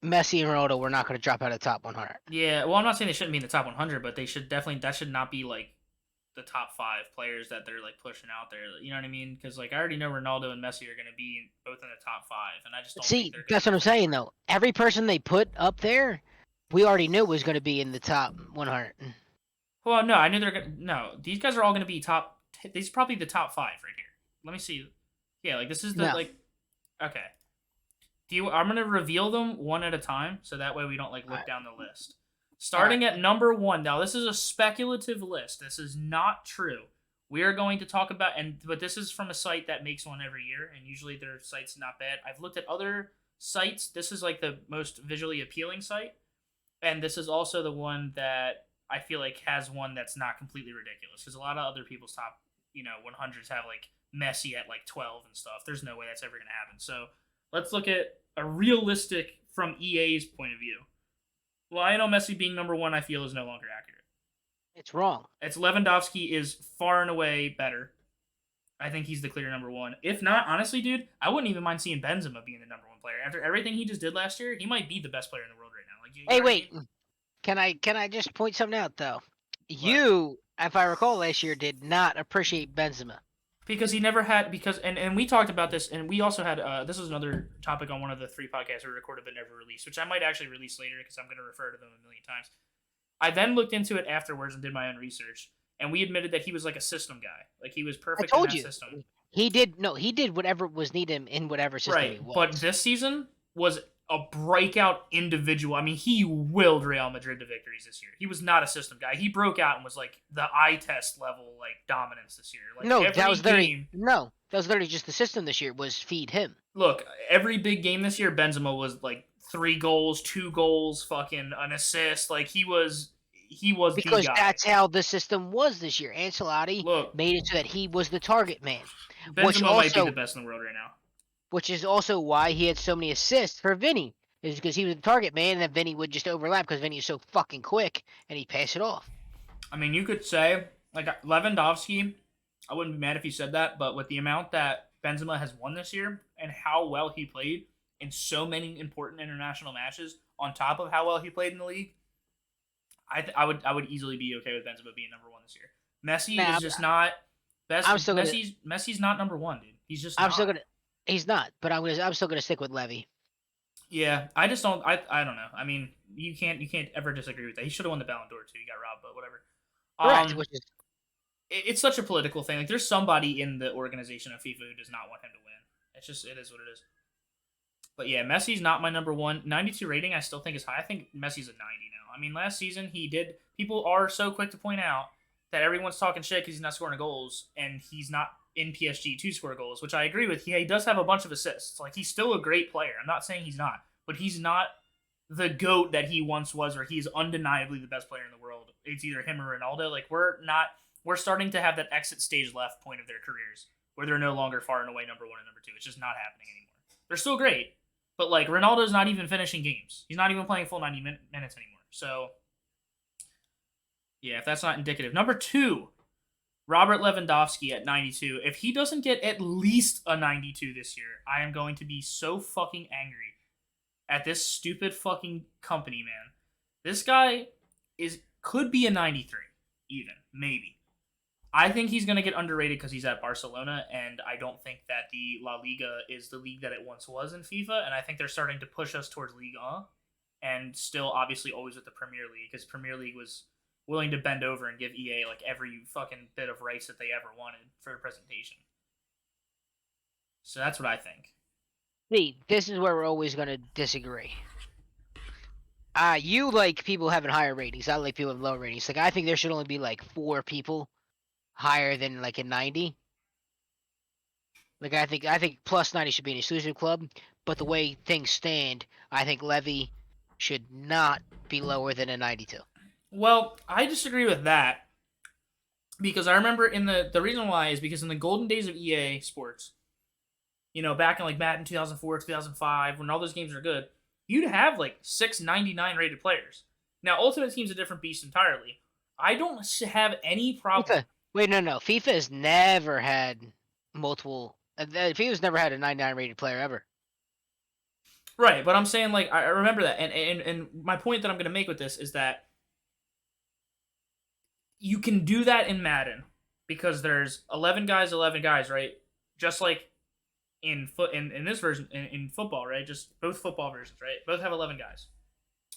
Messi and Ronaldo were not going to drop out of the top 100. Yeah, well, I'm not saying they shouldn't be in the top 100, but they should definitely. That should not be like the top 5 players that they're like pushing out there. You know what I mean? Because like I already know Ronaldo and Messi are going to be both in the top 5, and I just don't think they're. That's what I'm saying though. Every person they put up there, we already knew was going to be in the top 100. Well, no, I knew they're gonna. No, these guys are all going to be top. These are probably the top 5 right here. Let me see. Yeah, like this is the like. Okay. I'm gonna reveal them one at a time, so that way we don't like look down the list. Starting at number 1. Now this is a speculative list. This is not true. We are going to talk about but this is from a site that makes one every year, and usually their site's not bad. I've looked at other sites. This is like the most visually appealing site, and this is also the one that I feel like has one that's not completely ridiculous because a lot of other people's top 100s have like Messi at like 12 and stuff. There's no way that's ever gonna happen. So let's look at a realistic from EA's point of view. Lionel Messi being number 1, I feel, is no longer accurate. It's wrong. It's Lewandowski is far and away better. I think he's the clear number 1. If not, honestly, dude, I wouldn't even mind seeing Benzema being the number 1 player. After everything he just did last year, he might be the best player in the world right now. Like, hey, wait. Can I just point something out though? What? You, if I recall, last year did not appreciate Benzema. Because he never had and we talked about this, and we also had this was another topic on one of the 3 podcasts we recorded but never released, which I might actually release later because I'm going to refer to them a million times. I then looked into it afterwards and did my own research, and we admitted that he was like a system guy, like he was perfect in that system. He did whatever was needed in whatever system he was. But this season was a breakout individual. I mean, he willed Real Madrid to victories this year. He was not a system guy. He broke out and was like the eye test level like dominance this year. Like, that was literally just the system this year was feed him. Look, every big game this year, Benzema was like 3 goals, 2 goals, fucking an assist. Like he was because the guy. That's how the system was this year. Ancelotti made it so that he was the target man. Benzema might be the best in the world right now. Which is also why he had so many assists for Vinny. Is because he was the target man, and then Vinny would just overlap because Vinny is so fucking quick, and he'd pass it off. I mean, you could say, like, Lewandowski, I wouldn't be mad if you said that, but with the amount that Benzema has won this year and how well he played in so many important international matches, on top of how well he played in the league, I would easily be okay with Benzema being number 1 this year. Messi is just not best. Messi's not number 1, dude. He's just. He's not, but I'm still gonna stick with Levy. Yeah, I just don't. I don't know. I mean, you can't ever disagree with that. He should have won the Ballon d'Or too. He got robbed, but whatever. Right. It's such a political thing. Like, there's somebody in the organization of FIFA who does not want him to win. It is what it is. But yeah, Messi's not my number 1. 92 rating, I still think is high. I think Messi's a 90 now. I mean, last season people are so quick to point out that everyone's talking shit because he's not scoring goals, and he's not in PSG to score goals, which I agree with. He does have a bunch of assists. Like, he's still a great player. I'm not saying he's not, but he's not the GOAT that he once was, or he's undeniably the best player in the world. It's either him or Ronaldo. Like, we're starting to have that exit stage left point of their careers where they're no longer far and away number 1 and number 2. It's just not happening anymore. They're still great, but like, Ronaldo's not even finishing games. He's not even playing full 90 minutes anymore. So yeah, if that's not indicative. Number 2, Robert Lewandowski at 92. If he doesn't get at least a 92 this year, I am going to be so fucking angry at this stupid fucking company, man. This guy could be a 93, even, maybe. I think he's going to get underrated because he's at Barcelona, and I don't think that the La Liga is the league that it once was in FIFA, and I think they're starting to push us towards Ligue 1. and still obviously always with the Premier League, because Premier League was willing to bend over and give EA like every fucking bit of rights that they ever wanted for a presentation. So that's what I think. See, this is where we're always going to disagree. You like people having higher ratings. I like people having lower ratings. Like, I think there should only be like 4 people higher than like a 90. Like, I think plus 90 should be an exclusive club. But the way things stand, I think Levy should not be lower than a 92. Well, I disagree with that, because I remember in the reason why is because in the golden days of EA Sports, back in like Madden 2004, 2005, when all those games are good, you'd have like 699 rated players. Now, Ultimate Team's a different beast entirely. I don't have any problem. FIFA. Wait, no. FIFA has never had multiple. FIFA's never had a 99 rated player ever. Right, but I'm saying, like, I remember that, and my point that I'm going to make with this is that you can do that in Madden because there's 11 guys, right? Just like in this version in football, right? Just both football versions, right? Both have 11 guys,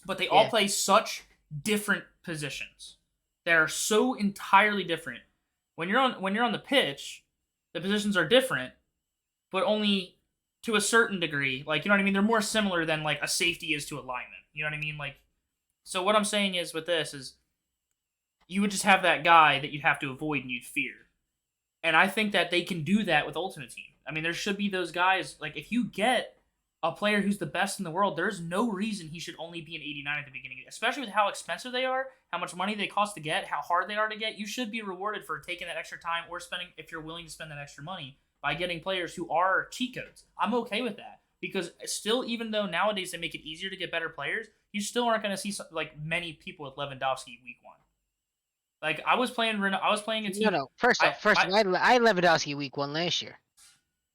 but they all play such different positions. They're so entirely different. When you're on the pitch, the positions are different, but only to a certain degree. Like, you know what I mean? They're more similar than like a safety is to a lineman. You know what I mean? Like, so what I'm saying is with this is you would just have that guy that you'd have to avoid and you'd fear. And I think that they can do that with Ultimate Team. I mean, there should be those guys. Like, if you get a player who's the best in the world, there's no reason he should only be an 89 at the beginning. Especially with how expensive they are, how much money they cost to get, how hard they are to get. You should be rewarded for taking that extra time or spending, if you're willing to spend that extra money, by getting players who are cheat codes. I'm okay with that. Because still, even though nowadays they make it easier to get better players, you still aren't going to see like many people with Lewandowski week 1. Like, I was playing a team. No. First off, I had Lewandowski week 1 last year.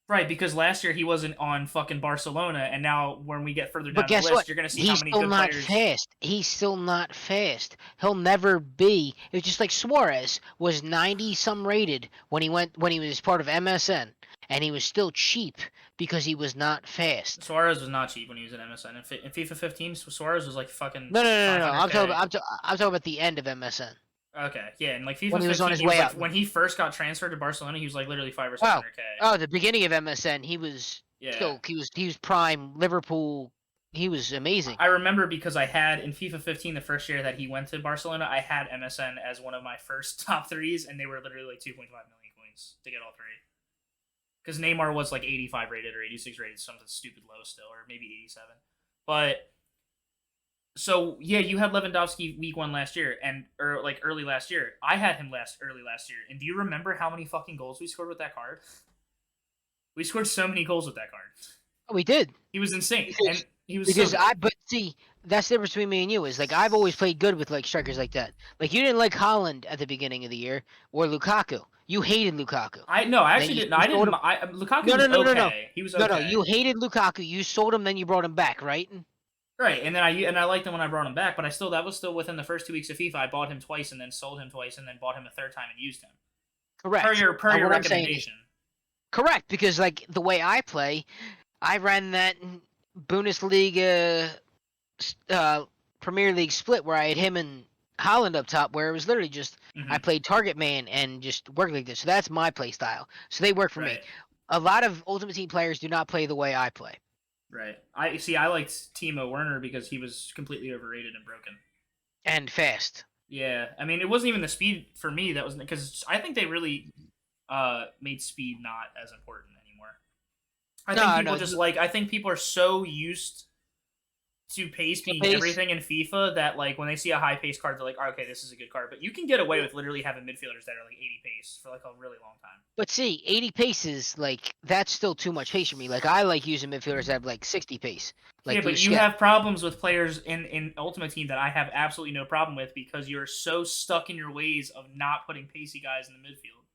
Right, because last year he wasn't on fucking Barcelona, and now when we get further down the list, you're going to see how many good players. He's still not fast. He's still not fast. He'll never be. It's just like Suarez was 90-some rated when he was part of MSN, and he was still cheap because he was not fast. Suarez was not cheap when he was in MSN. In FIFA 15, Suarez was like fucking. No. I'm talking about the end of MSN. Okay, yeah, and like FIFA when 15, he was on his way out. When he first got transferred to Barcelona, he was like literally 500 or 600K. Oh, the beginning of MSN, he was he was prime Liverpool. He was amazing. I remember because I had in FIFA 15 the first year that he went to Barcelona, I had MSN as one of my first top 3s, and they were literally like 2.5 million coins to get all 3. Because Neymar was like 85 rated or 86 rated, something stupid low still, or maybe 87. But so yeah, you had Lewandowski week 1 last year, or like early last year. I had him early last year, and do you remember how many fucking goals we scored with that card? We scored so many goals with that card. Oh, we did. He was insane, and he was because so but see, that's the difference between me and you is like I've always played good with like strikers like that. Like you didn't like Haaland at the beginning of the year or Lukaku. You hated Lukaku. I actually didn't. I didn't. Lukaku was okay. No. He was okay. No. You hated Lukaku. You sold him, then you brought him back, right? Right, and then I liked him when I brought him back, but that was still within the first 2 weeks of FIFA. I bought him twice and then sold him twice and then bought him a third time and used him. Correct. Per your recommendation. Correct, because like the way I play, I ran that Bundesliga Premier League split where I had him and Haaland up top, where it was literally just I played target man and just worked like this. So that's my play style. So they work for me. A lot of Ultimate Team players do not play the way I play. Right. I liked Timo Werner because he was completely overrated and broken. And fast. Yeah. I mean, it wasn't even the speed for me that was, because I think they really made speed not as important anymore. I think people are so used to pace being everything in FIFA that like when they see a high pace card, they're like, oh, okay, this is a good card. But you can get away with literally having midfielders that are like 80 pace for like a really long time. But see, 80 pace is like that's still too much pace for me. Like I like using midfielders that have like 60 pace. Like, yeah, but you have problems with players in Ultimate Team that I have absolutely no problem with because you're so stuck in your ways of not putting pacey guys in the midfield.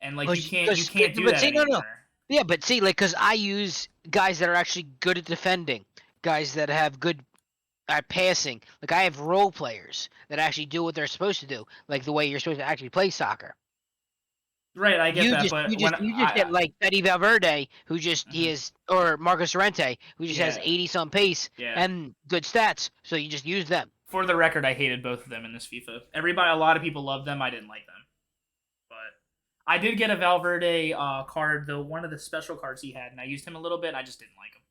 And like you can't do that anymore. No. Yeah, but see, like, because I use guys that are actually good at defending, guys that have good at passing. Like, I have role players that actually do what they're supposed to do, like the way you're supposed to actually play soccer. Right, I get You that, just but you when just you just get like Fede Valverde, who just he Mhm. is, or Marcus Llorente, who just has Yeah, 80 some pace yeah. and good stats. So you just use them. For the record, I hated both of them in this FIFA. A lot of people loved them. I didn't like them, but I did get a Valverde card, the one of the special cards he had, and I used him a little bit. I just didn't like him.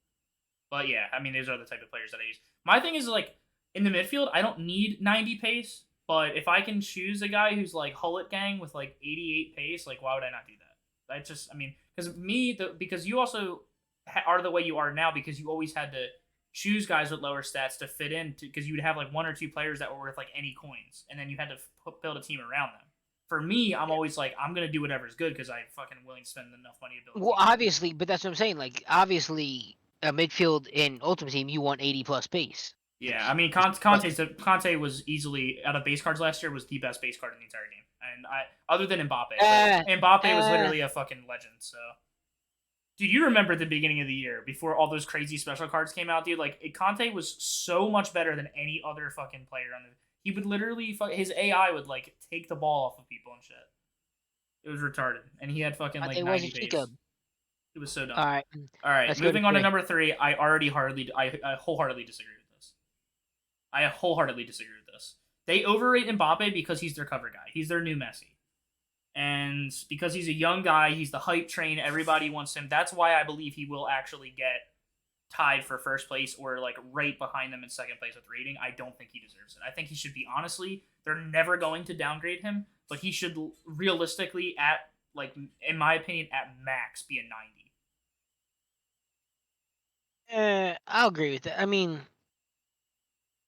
But yeah, I mean, those are the type of players that I use. My thing is like in the midfield, I don't need 90 pace, but if I can choose a guy who's like Hullet Gang with like 88 pace, like why would I not do that? I just, I mean, because you also are the way you are now because you always had to choose guys with lower stats to fit in because you would have like one or two players that were worth like any coins, and then you had to build a team around them. For me, I'm always like I'm gonna do whatever's good because I fucking willing to spend enough money to build a Well, team. obviously, but that's what I'm saying. Like, obviously, a midfield in Ultimate Team, you want 80 plus pace. Yeah, I mean, But Conte was easily out of base cards last year was the best base card in the entire game, and I other than Mbappe, uh, but Mbappe was uh, literally a fucking legend. So, dude, you remember the beginning of the year before all those crazy special cards came out, dude? Like Conte was so much better than any other fucking player on the. He would literally his AI would like take the ball off of people and shit. It was retarded, and he had fucking like Conte 90 wasn't Chico. pace. It was so dumb. All right, All right, let's go to moving on to 3. number 3. I wholeheartedly disagree with this. I wholeheartedly disagree with this. They overrate Mbappe because he's their cover guy. He's their new Messi. And because he's a young guy, he's the hype train. Everybody wants him. That's why I believe he will actually get tied for first place or like right behind them in second place with rating. I don't think he deserves it. I think he should be, honestly, they're never going to downgrade him, but he should realistically at like in my opinion at max be a 90. I'll agree with that. I mean,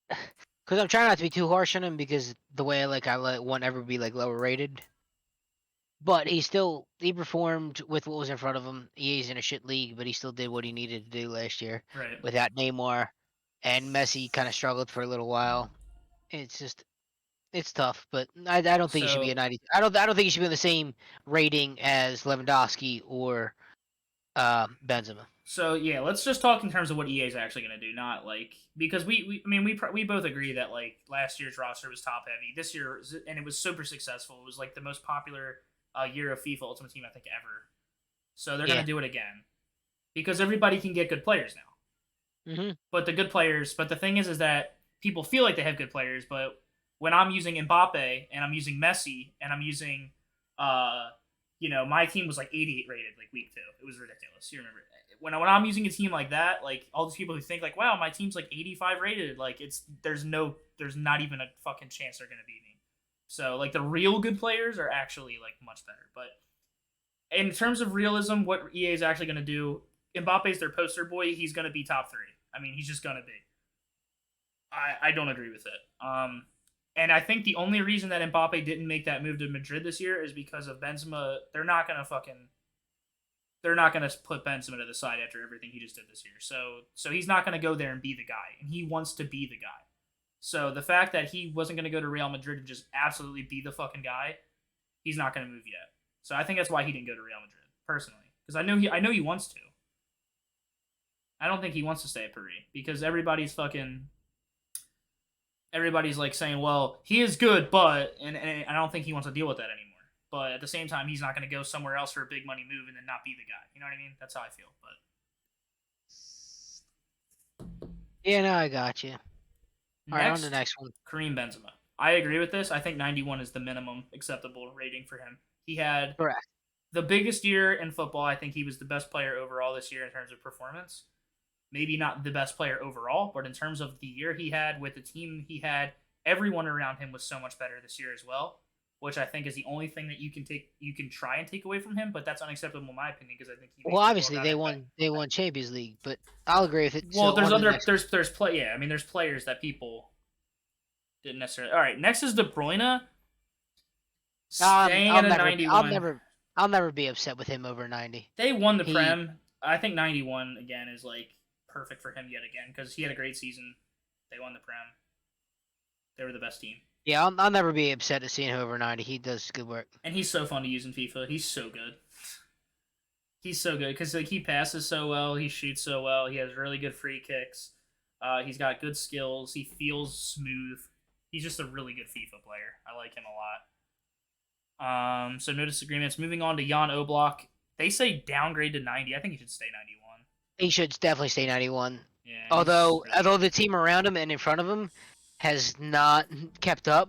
because I'm trying not to be too harsh on him because the way I want ever be like lower rated. But he performed with what was in front of him. EA's in a shit league, but he still did what he needed to do last year Right. without Neymar, and Messi kind of struggled for a little while. It's just it's tough, but I don't think he should be a So 90. I don't think he should be on the same rating as Lewandowski or Benzema. So yeah, let's just talk in terms of what EA is actually going to do, not like because I mean we both agree that like last year's roster was top heavy. This year and it was super successful. It was like the most popular year of FIFA Ultimate Team I think ever. So they're going Yeah. to do it again because everybody can get good players now. Hmm. But the thing is that people feel like they have good players, but when I'm using Mbappe and I'm using Messi and I'm using my team was like 88 rated like week 2. It was ridiculous. You remember when I'm using a team like that, like all these people who think like, wow, my team's like 85 rated, like there's not even a fucking chance they're gonna beat me. So like the real good players are actually like much better. But in terms of realism, what EA is actually gonna do, Mbappe's their poster boy. He's gonna be top 3. I mean, he's just gonna be. I don't agree with it. And I think the only reason that Mbappe didn't make that move to Madrid this year is because of Benzema. They're not gonna put Benzema to the side after everything he just did this year. So he's not gonna go there and be the guy, and he wants to be the guy. So the fact that he wasn't gonna go to Real Madrid and just absolutely be the fucking guy, he's not gonna move yet. So I think that's why he didn't go to Real Madrid personally, because I know he wants to. I don't think he wants to stay at Paris because everybody's like saying, well, he is good, but and I don't think he wants to deal with that anymore. But at the same time, he's not going to go somewhere else for a big money move and then not be the guy. You know what I mean? That's how I feel. But Yeah, no, I got you. All right, on to the next, next one. Kareem Benzema. I agree with this. I think 91 is the minimum acceptable rating for him. He had Correct. the biggest year in football. I think he was the best player overall this year in terms of performance. Maybe not the best player overall, but in terms of the year he had with the team he had, everyone around him was so much better this year as well, which I think is the only thing that you can try and take away from him, but that's unacceptable in my opinion because I think he Well, obviously they won Champions League, but I'll agree with it. Well, So on to the next one. there's players that people didn't necessarily. All right, next is De Bruyne staying at a 91. I'll never be upset with him over 90. They won the He Prem. I think 91 again is like perfect for him yet again because he had a great season. They won the Prem. They were the best team. Yeah, I'll never be upset to seeing him over 90. He does good work. And he's so fun to use in FIFA. He's so good. He's so good because like he passes so well, he shoots so well, he has really good free kicks. He's got good skills. He feels smooth. He's just a really good FIFA player. I like him a lot. So no disagreements. Moving on to Jan Oblak. They say downgrade to 90. I think he should stay 91. He should definitely stay 91. Yeah, Although, really although good. the team around him and in front of him has not kept up,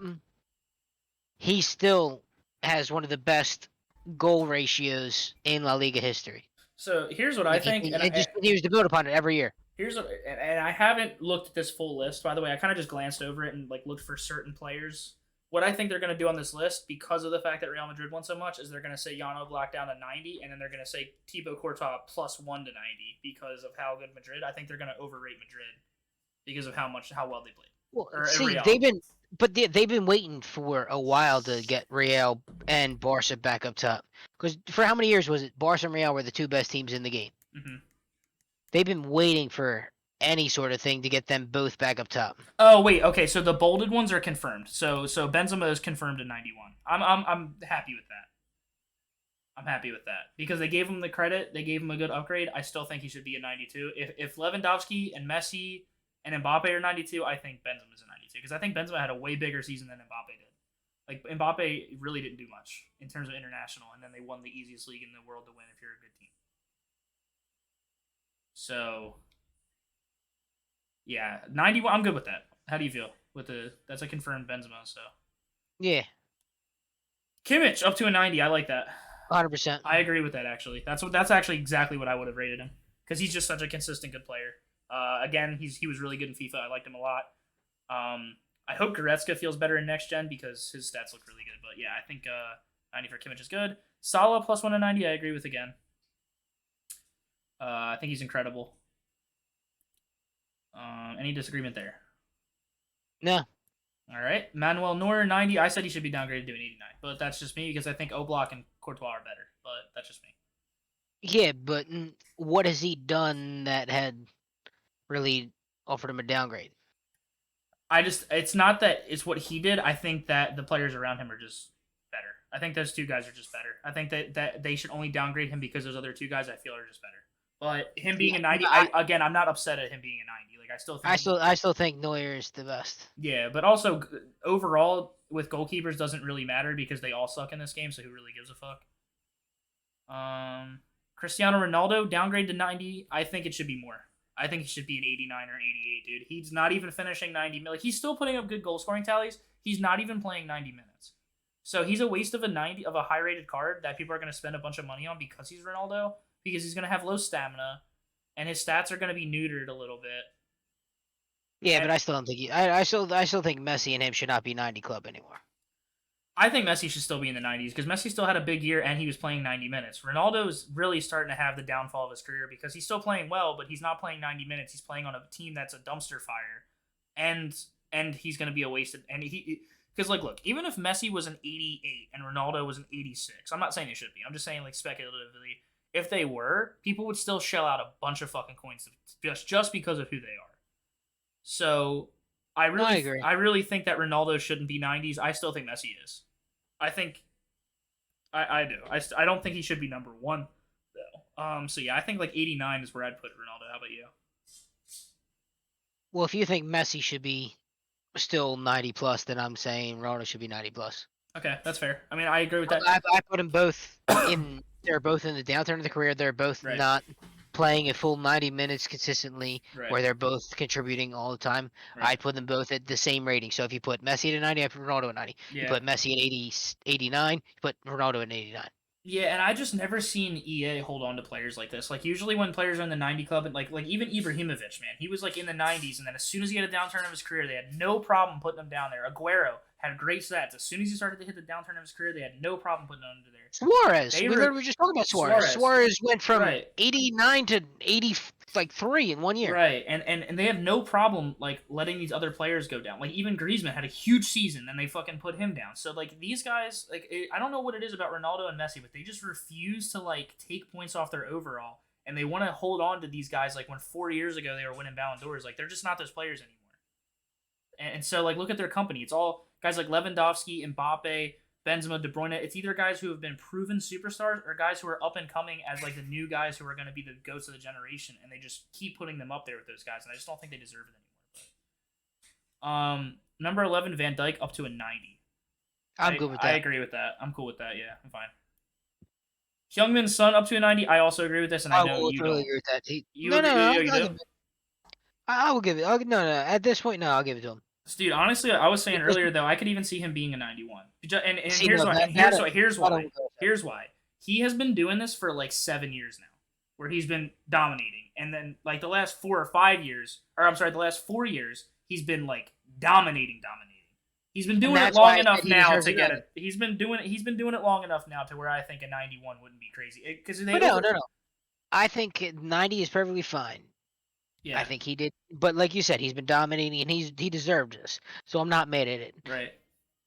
he still has one of the best goal ratios in La Liga history. So here's what I think, And just continues to build upon it every year. here's what, and I haven't looked at this full list. By the way, I kind of just glanced over it and like looked for certain players. What I think they're going to do on this list, because of the fact that Real Madrid won so much, is they're going to say Jan Oblak down to 90, and then they're going to say Thibaut Courtois +1 to 90 because of how good Madrid. I think they're going to overrate Madrid because of how well they played. Well, Or see, Real. they've been waiting for a while to get Real and Barca back up top. Because for how many years was it? Barca and Real were the two best teams in the game. Mm-hmm. They've been waiting for any sort of thing to get them both back up top. Oh wait, okay. So the bolded ones are confirmed. So Benzema is confirmed at 91. I'm happy with that. I'm happy with that because they gave him the credit. They gave him a good upgrade. I still think he should be a 92. If Lewandowski and Messi and Mbappe are 92, I think Benzema's a 92 because I think Benzema had a way bigger season than Mbappe did. Like Mbappe really didn't do much in terms of international, and then they won the easiest league in the world to win if you're a good team. So yeah, 91. I'm good with that. How do you feel with that's a confirmed Benzema? So Yeah, Kimmich up to a 90. I like that. 100%. I agree with that. Actually, that's actually exactly what I would have rated him because he's just such a consistent good player. Again, he was really good in FIFA. I liked him a lot. I hope Goretzka feels better in next gen because his stats look really good. But yeah, I think 90 for Kimmich is good. Salah +1 to 90. I agree with again. I think he's incredible. Any disagreement there? No. All right. Manuel Neuer, 90. I said he should be downgraded to an 89, but that's just me because I think Oblak and Courtois are better, but that's just me. Yeah, but what has he done that had really offered him a downgrade? It's not that it's what he did. I think that the players around him are just better. I think those two guys are just better. I think that they should only downgrade him because those other two guys I feel are just better. But him being a 90, I'm not upset at him being a 90. Like I still think Neuer is the best. Yeah, but also overall with goalkeepers doesn't really matter because they all suck in this game. So who really gives a fuck? Cristiano Ronaldo downgrade to 90. I think it should be more. I think he should be an 89 or an 88, dude. He's not even finishing 90 minutes. He's still putting up good goal scoring tallies. He's not even playing 90 minutes. So he's a waste of a high rated card that people are going to spend a bunch of money on because he's Ronaldo, because he's going to have low stamina and his stats are going to be neutered a little bit. Yeah, but I still don't think I still think Messi and him should not be 90 club anymore. I think Messi should still be in the 90s because Messi still had a big year and he was playing 90 minutes. Ronaldo's really starting to have the downfall of his career because he's still playing well, but he's not playing 90 minutes. He's playing on a team that's a dumpster fire, and he's going to be a wasted. And because like look, even if Messi was an 88 and Ronaldo was an 86, I'm not saying they should be. I'm just saying like speculatively, if they were, people would still shell out a bunch of fucking coins just because of who they are. So I agree. I really think that Ronaldo shouldn't be 90s. I still think Messi is. I think I do. I don't think he should be number one though. So yeah, I think like 89 is where I'd put Ronaldo. How about you? Well, if you think Messi should be still 90 plus, then I'm saying Ronaldo should be 90 plus. Okay, that's fair. I mean, I agree with that. I put them both in. They're both in the downturn of the career. They're both not playing a full 90 minutes consistently, where they're both contributing all the time. I put them both at the same rating. So if you put Messi at 90, I put Ronaldo at 90. Yeah. You put Messi at 89, you put Ronaldo at 89. Yeah, and I just never seen EA hold on to players like this. Like usually when players are in the 90 club, and like even Ibrahimovic, man, he was like in the 90s, and then as soon as he had a downturn of his career, they had no problem putting him down there. Aguero had great stats. As soon as he started to hit the downturn of his career, they had no problem putting him under there. Suarez. We were just talking about Suarez. Suarez went from 89 to 83 in 1 year. Right, and they have no problem like letting these other players go down. Like even Griezmann had a huge season, and they fucking put him down. So like these guys, like I don't know what it is about Ronaldo and Messi, but they just refuse to like take points off their overall, and they want to hold on to these guys. Like when 4 years ago they were winning Ballon d'Ors, like they're just not those players anymore. And so like look at their company. It's all guys like Lewandowski, Mbappe, Benzema, De Bruyne. It's either guys who have been proven superstars or guys who are up and coming as like the new guys who are going to be the goats of the generation, and they just keep putting them up there with those guys, and I just don't think they deserve it anymore. But, number 11, Van Dijk up to a 90. I'm good with I that. agree with that. I'm cool with that. Yeah, I'm fine. Youngman's son up to a 90. I also agree with this, and I I know will you totally don't. agree with that. You No, agree? no, no. You I'll do? give it. I will give it. No, no. At this point, no, I'll give it to him. Dude, honestly, I was saying Because earlier though, I could even see him being a 91. And see, here's no, why. that And that here's that I why. will go with that. Here's why. He has been doing this for like 7 years now, where he's been dominating, and then like the last 4 or 5 years, or I'm sorry, the last 4 years, he's been like dominating. He's been And doing it that's long why I enough said he now deserves to a get 90. it. He's been doing it. He's been doing it long enough now to where I think a 91 wouldn't be crazy. Because they But no, no, no. I think 90 is perfectly fine. Yeah. I think he did, but like you said, he's been dominating, and he deserved this. So I'm not mad at it. Right.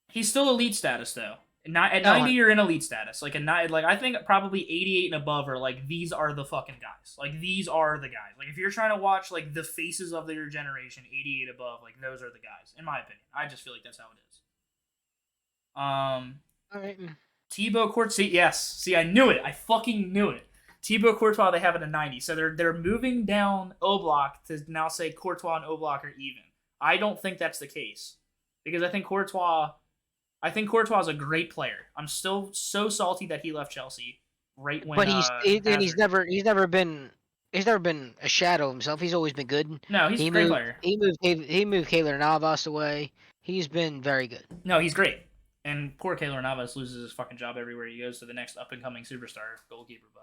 He's still elite status though. Not at No, 90, you're in elite status. Like I think probably 88 and above are like these are the fucking guys. Like these are the guys. Like if you're trying to watch like the faces of your generation, 88 above, like those are the guys. In my opinion, I just feel like that's how it is. all right. Thibaut Courtois. Yes. See, I knew it. I fucking knew it. Thibaut Courtois, they have it at 90. So they're moving down Oblak to now say Courtois and Oblak are even. I don't think that's the case because I think Courtois is a great player. I'm still so salty that he left Chelsea right when. But he's Hazard- never been a shadow of himself. He's always been good. No, he's a great player. He moved Keylor Navas away. He's been very good. No, he's great. And poor Keylor Navas loses his fucking job everywhere he goes to the next up and coming superstar goalkeeper. But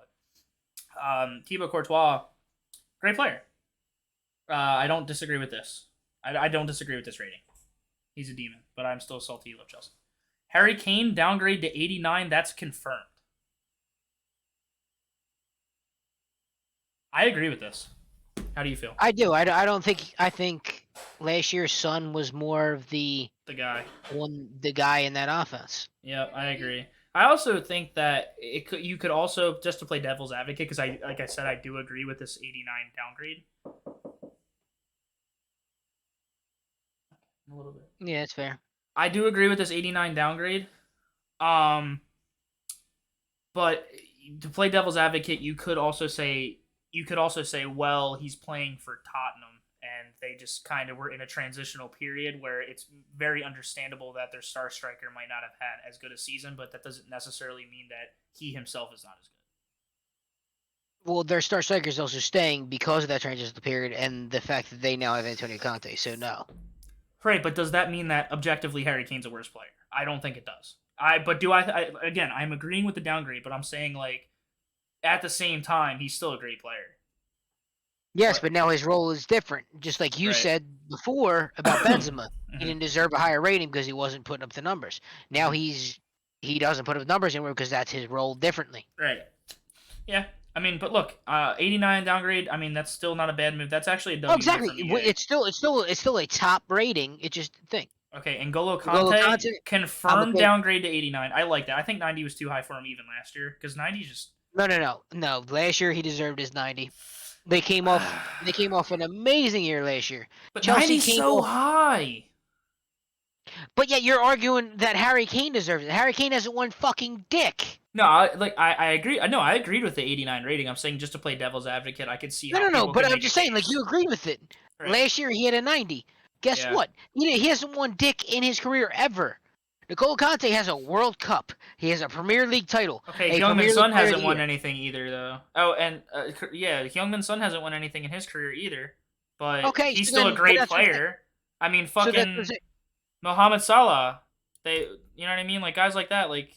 Thibaut Courtois, great player. I don't disagree with this. I don't disagree with this rating. He's a demon, but I'm still salty he left Chelsea. Harry Kane downgrade to 89. That's confirmed. I agree with this. How do you feel? I do. I don't think. I think last year's Son was more of the guy. The guy in that offense. Yeah, I agree. I also think that you could also, just to play devil's advocate, because like I said, I do agree with this 89 downgrade. A little bit. Yeah, that's fair. I do agree with this 89 downgrade. But to play devil's advocate, you could also say, well, he's playing for Tottenham, and they just kind of were in a transitional period where it's very understandable that their star striker might not have had as good a season, but that doesn't necessarily mean that he himself is not as good. Well, their star striker is also staying because of that transitional period and the fact that they now have Antonio Conte. So no. Right, but does that mean that objectively Harry Kane's a worse player? I don't think it does. Again, I'm agreeing with the downgrade, but I'm saying like at the same time he's still a great player. Yes, but now his role is different. Just like you said before about Benzema, he didn't deserve a higher rating because he wasn't putting up the numbers. Now he doesn't put up numbers anymore because that's his role differently. Right. Yeah. I mean, but look, 89 downgrade. I mean, that's still not a bad move. That's actually a W. Oh, exactly. It's still a top rating. It's just a thing. Okay, N'Golo Kante confirmed downgrade to 89. I like that. I think 90 was too high for him even last year because 90 just no. Last year he deserved his 90. They came off an amazing year last year. But Chelsea 90's so high. But yet you're arguing that Harry Kane deserves it. Harry Kane hasn't won fucking dick. No, I agree. No, I agreed with the 89 rating. I'm saying just to play devil's advocate, I could see. No. But I'm just saying, like you agreed with it. Right. Last year he had a 90. Guess what? He hasn't won dick in his career ever. N'Golo Kante has a World Cup. He has a Premier League title. Okay, Heung-min Son hasn't won anything either, though. Oh, and Heung-min Son hasn't won anything in his career either. But he's still a great player. I mean, fucking Mohamed Salah. You know what I mean? Like guys like that, like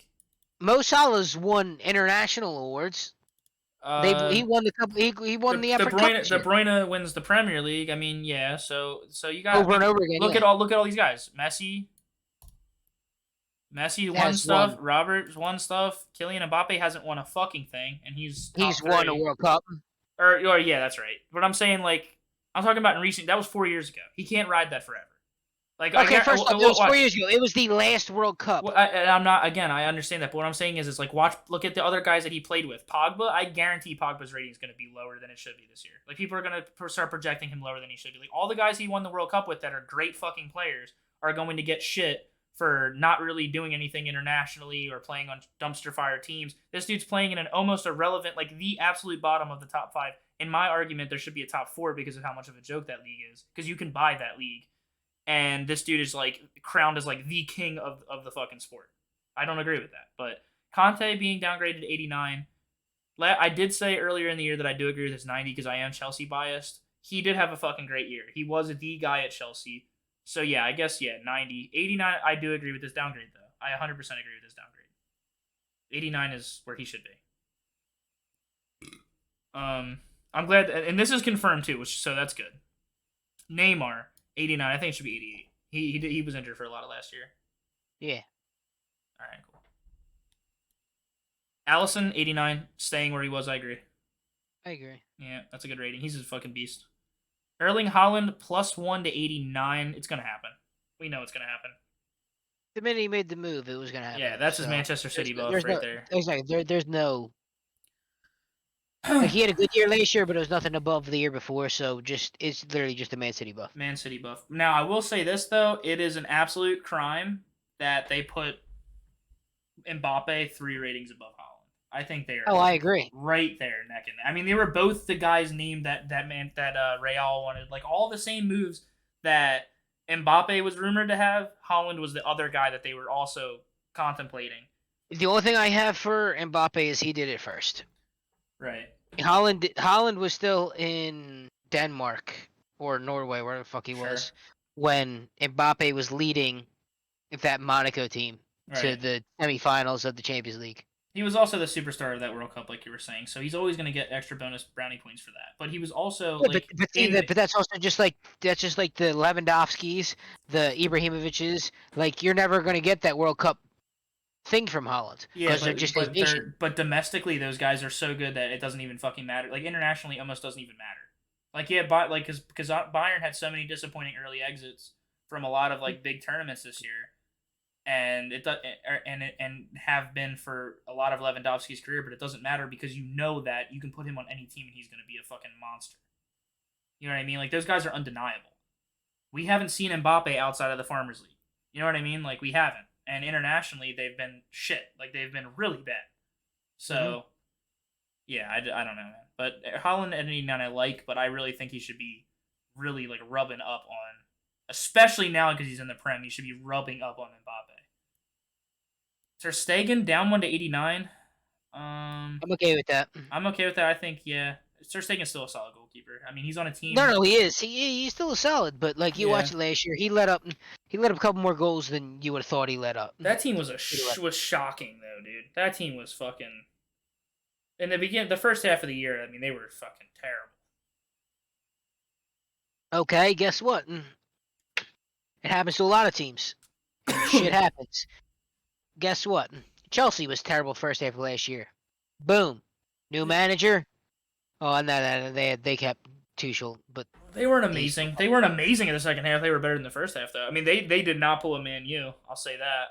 Mo Salah's won international awards. He won the cup. He won the African Cup. De Bruyne wins the Premier League. I mean, yeah. So you got over and over again. Look at all these guys. Messi won stuff. Roberts won stuff. Kylian Mbappe hasn't won a fucking thing, and he's won a World Cup. Or yeah, that's right. But I'm saying like I'm talking about in recent. That was 4 years ago. He can't ride that forever. Like okay, first off, it was 4 years ago. It was the last World Cup. Well, I'm not. Again, I understand that, but what I'm saying is like look at the other guys that he played with. Pogba, I guarantee Pogba's rating is going to be lower than it should be this year. Like people are going to start projecting him lower than he should be. Like all the guys he won the World Cup with that are great fucking players are going to get shit for not really doing anything internationally or playing on dumpster fire teams. This dude's playing in an almost irrelevant, like the absolute bottom of the top 5. In my argument, there should be a top 4 because of how much of a joke that league is. Because you can buy that league. And this dude is like crowned as like the king of the fucking sport. I don't agree with that. But Conte being downgraded to 89. I did say earlier in the year that I do agree with his 90 because I am Chelsea biased. He did have a fucking great year. He was a D guy at Chelsea. So yeah, I guess 90. 89, I do agree with this downgrade though. I 100% agree with this downgrade. 89 is where he should be. I'm glad, and this is confirmed too, so that's good. Neymar, 89. I think it should be 88. He was injured for a lot of last year. Yeah. All right, cool. Allison, 89, staying where he was. I agree. I agree. Yeah, that's a good rating. He's a fucking beast. Erling Haaland, +1 to 89. It's gonna happen. We know it's gonna happen. The minute he made the move, it was gonna happen. Yeah, that's his Manchester City buff right there. Exactly. There's no. Like he had a good year last year, but it was nothing above the year before. So it's literally just a Man City buff. Man City buff. Now I will say this though, it is an absolute crime that they put Mbappe 3 ratings above Haaland. I think they are. Oh, I agree. Right there, neck and neck. I mean, they were both the guys named that Real wanted. Like all the same moves that Mbappe was rumored to have. Haaland was the other guy that they were also contemplating. The only thing I have for Mbappe is he did it first. Right. Haaland was still in Denmark or Norway, where the fuck he was, when Mbappe was leading that Monaco team to the semifinals of the Champions League. He was also the superstar of that World Cup, like you were saying. So he's always going to get extra bonus brownie points for that. But he was also but that's also just like the Lewandowskis, the Ibrahimoviches. Like you're never going to get that World Cup thing from Haaland. Yeah, but domestically, those guys are so good that it doesn't even fucking matter. Like internationally, almost doesn't even matter. Like because Bayern had so many disappointing early exits from a lot of like big tournaments this year. And and have been for a lot of Lewandowski's career, but it doesn't matter because you know that you can put him on any team and he's going to be a fucking monster. You know what I mean? Like those guys are undeniable. We haven't seen Mbappe outside of the Farmers League. You know what I mean? Like we haven't. And internationally, they've been shit. Like they've been really bad. So, yeah, I don't know, man. But Haaland at 89 I like, but I really think he should be really like rubbing up on. Especially now because he's in the Prem, he should be rubbing up on Mbappe. Ter Stegen down 1 to 89. I'm okay with that. I'm okay with that. I think Ter Stegen's still a solid goalkeeper. I mean, he's on a team. No, he is. He's still a solid, but like you watched it last year, he let up a couple more goals than you would have thought he let up. That team was was shocking though, dude. That team was fucking. In the first half of the year, I mean, they were fucking terrible. Okay, guess what? It happens to a lot of teams. Shit happens. Guess what? Chelsea was terrible first half of last year. Boom. New manager. Oh, and they kept Tuchel, but they weren't amazing. They weren't amazing in the second half. They were better than the first half, though. I mean, they did not pull a Man U. I'll say that.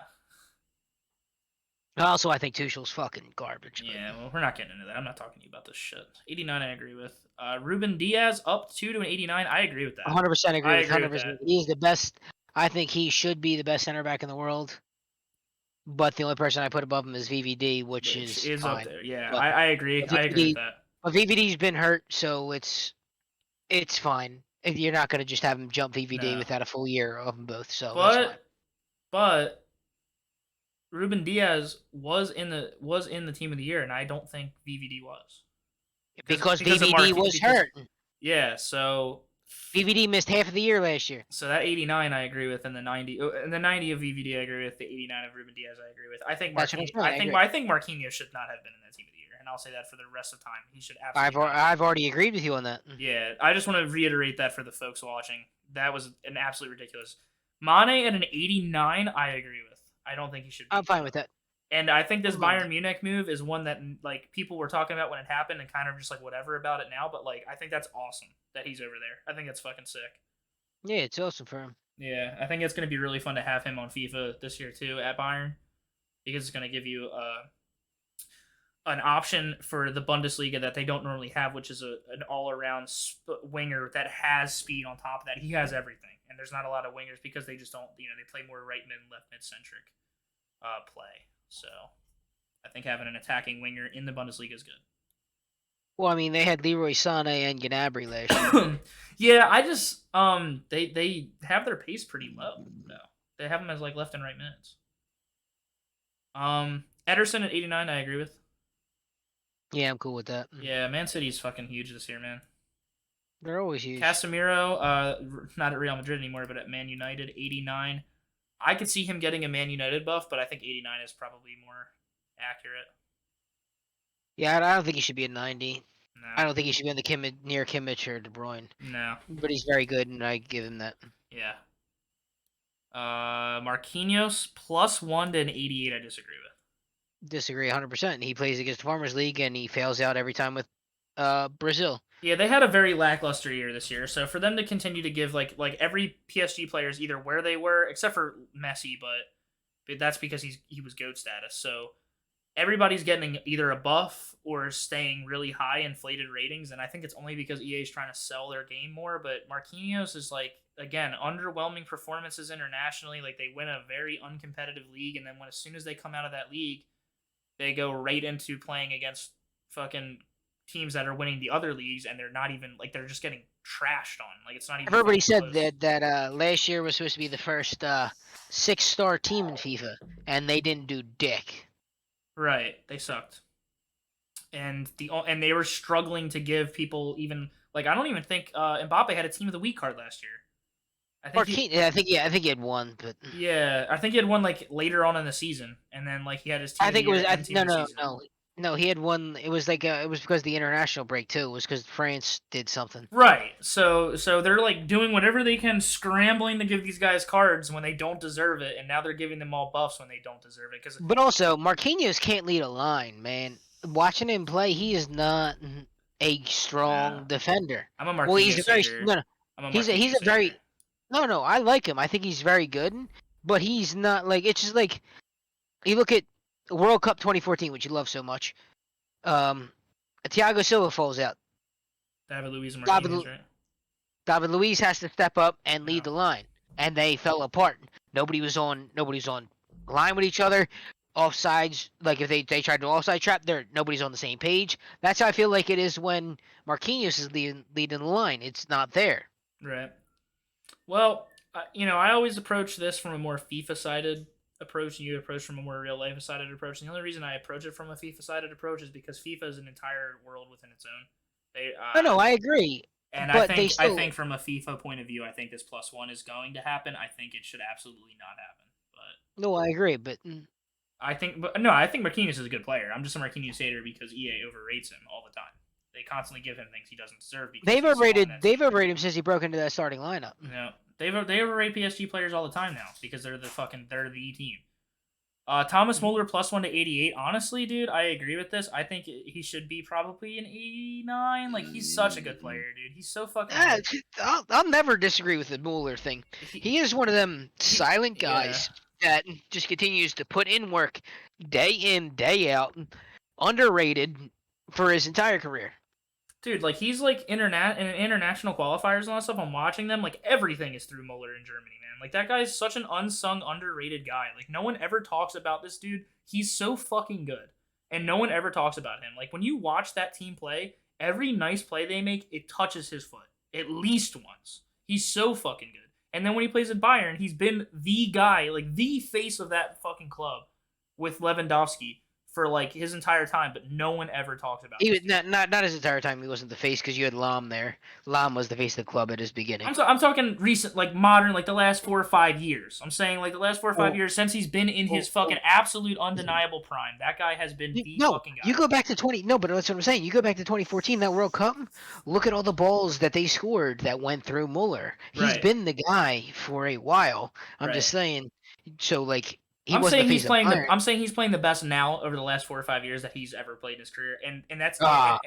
Also, I think Tuchel's fucking garbage. Yeah, well, we're not getting into that. I'm not talking to you about this shit. 89, I agree with. Ruben Diaz up 2 to an 89. I agree with that. 100% agree with 100%. He's the best. I think he should be the best center back in the world. But the only person I put above him is VVD, which is fine. Up there. Yeah, I agree. I agree with that. But VVD's been hurt, so it's fine. You're not going to just have him jump VVD without a full year of them both. So but Ruben Diaz was in the team of the year, and I don't think VVD was because VVD was hurt. Yeah, so VVD missed half of the year last year. So that 89 I agree with, and the 90 of VVD I agree with. The 89 of Ruben Diaz I agree with. I think Marquinhos should not have been in that team of the year, and I'll say that for the rest of time. He should absolutely. I've already agreed with you on that. Yeah, I just want to reiterate that for the folks watching. That was an absolutely ridiculous. Mane at an 89, I agree with. I don't think he should be. I'm fine with that. And I think this Bayern Munich move is one that like people were talking about when it happened and kind of just like whatever about it now. But like I think that's awesome that he's over there. I think that's fucking sick. Yeah, it's awesome for him. Yeah, I think it's going to be really fun to have him on FIFA this year too at Bayern because it's going to give you an option for the Bundesliga that they don't normally have, which is an all-around winger that has speed on top of that. He has everything, and there's not a lot of wingers because they just don't, they play more right mid, left mid centric play. So I think having an attacking winger in the Bundesliga is good. Well, I mean, they had Leroy Sané and Gnabry last year. Yeah, I just they have their pace pretty low though. They have them as like left and right mids. Ederson at 89, I agree with. Yeah, I'm cool with that. Yeah, Man City's fucking huge this year, man. They're always huge. Casemiro, not at Real Madrid anymore, but at Man United, 89. I could see him getting a Man United buff, but I think 89 is probably more accurate. Yeah, I don't think he should be a 90. No. I don't think he should be on the near Kimmich or De Bruyne. No. But he's very good, and I give him that. Yeah. Marquinhos +1 to an 88. I disagree with. Disagree 100%. He plays against Farmers League, and he fails out every time with Brazil. Yeah, they had a very lackluster year this year. So for them to continue to give like every PSG player is either where they were, except for Messi, but that's because he was GOAT status. So everybody's getting either a buff or staying really high inflated ratings, and I think it's only because EA is trying to sell their game more. But Marquinhos is like, again, underwhelming performances internationally. Like, they win a very uncompetitive league, and then as soon as they come out of that league, they go right into playing against fucking teams that are winning the other leagues, and they're not even like, they're just getting trashed on. Like, it's not even. Everybody said close. that last year was supposed to be the first 6-star team in FIFA, and they didn't do dick. Right, they sucked, and they were struggling to give people even like, I don't even think Mbappe had a Team of the Week card last year. I think I think he had one, but yeah, I think he had one like later on in the season, and then like he had his. Team I think it was no. No, he had one. It was like it was because of the international break too. It was because France did something. Right. So they're like doing whatever they can, scrambling to give these guys cards when they don't deserve it, and now they're giving them all buffs when they don't deserve it. But also, Marquinhos can't lead a line, man. Watching him play, he is not a strong defender. I'm a Marquinhos. Well, he's a very he's a very no. I like him. I think he's very good, but he's not like, it's just like, you look at World Cup 2014, which you love so much. Thiago Silva falls out. David Luiz and Marquinhos, right? David Luiz has to step up and lead the line, and they fell apart. Nobody was on line with each other. Offsides, like if they tried to offside trap, nobody's on the same page. That's how I feel like it is when Marquinhos is leading the line. It's not there. Right. Well, I always approach this from a more FIFA-sided approach, and you approach from a more real-life-sided approach. And the only reason I approach it from a FIFA-sided approach is because FIFA is an entire world within its own. No, I agree. And I think from a FIFA point of view, I think this +1 is going to happen. I think it should absolutely not happen. But no, I agree. But I think Marquinhos is a good player. I'm just a Marquinhos hater because EA overrates him all the time. They constantly give him things he doesn't deserve. They've overrated him since he broke into that starting lineup. No, they overrate PSG players all the time now because they're the team. Thomas Muller +1 to 88. Honestly, dude, I agree with this. I think he should be probably an 89. Like, he's such a good player, dude. He's so fucking good. I'll never disagree with the Muller thing. He is one of them silent guys that just continues to put in work day in, day out, underrated for his entire career. Dude, like, he's like in international qualifiers and all that stuff. I'm watching them. Like, everything is through Muller in Germany, man. Like, that guy's such an unsung, underrated guy. Like, no one ever talks about this dude. He's so fucking good, and no one ever talks about him. Like, when you watch that team play, every nice play they make, it touches his foot at least once. He's so fucking good. And then when he plays at Bayern, he's been the guy, like the face of that fucking club with Lewandowski for like his entire time, but no one ever talks about. He was not his entire time. He wasn't the face because you had Lam there. Lam was the face of the club at his beginning. I'm talking recent, like modern, like the last 4 or 5 years. I'm saying like the last 4 or 5 years since he's been in his fucking absolute undeniable prime. That guy has been the fucking guy. You go back to 20. No, but that's what I'm saying. You go back to 2014, that World Cup. Look at all the balls that they scored that went through Muller. He's been the guy for a while. I'm just saying. So like. I'm saying he's playing the best now over the last 4 or 5 years that he's ever played in his career, and that's I'll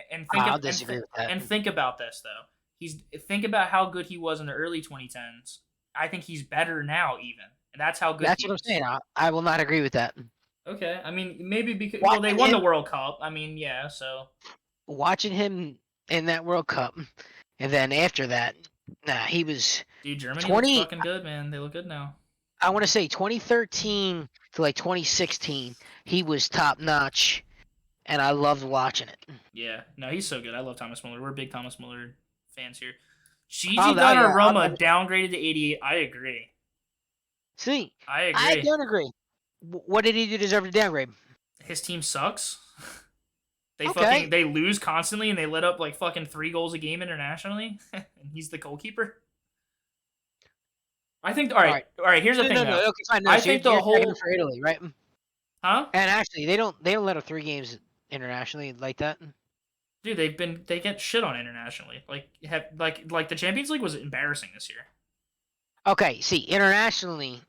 disagree with that. And think about this though. Think about how good he was in the early 2010s. I think he's better now even, and that's how good. That's what I'm saying. I will not agree with that. Okay, I mean maybe because they won the World Cup. I mean so watching him in that World Cup, and then after that, he was. Dude, Germany looks fucking good, man. They look good now. I want to say 2013 to like 2016, he was top notch, and I loved watching it. Yeah, no, he's so good. I love Thomas Muller. We're big Thomas Muller fans here. Gigi Donnarumma downgraded to 88. I agree. See, I agree. I don't agree. What did he do to deserve to downgrade? His team sucks. Okay. They lose constantly and they let up like fucking 3 goals a game internationally, and he's the goalkeeper. I think all right. Here's the thing. No. Okay, fine. No, I so think you're the whole for Italy, right? huh? And actually, they don't let up 3 games internationally like that. Dude, they get shit on internationally. Like the Champions League was embarrassing this year. Okay, see, internationally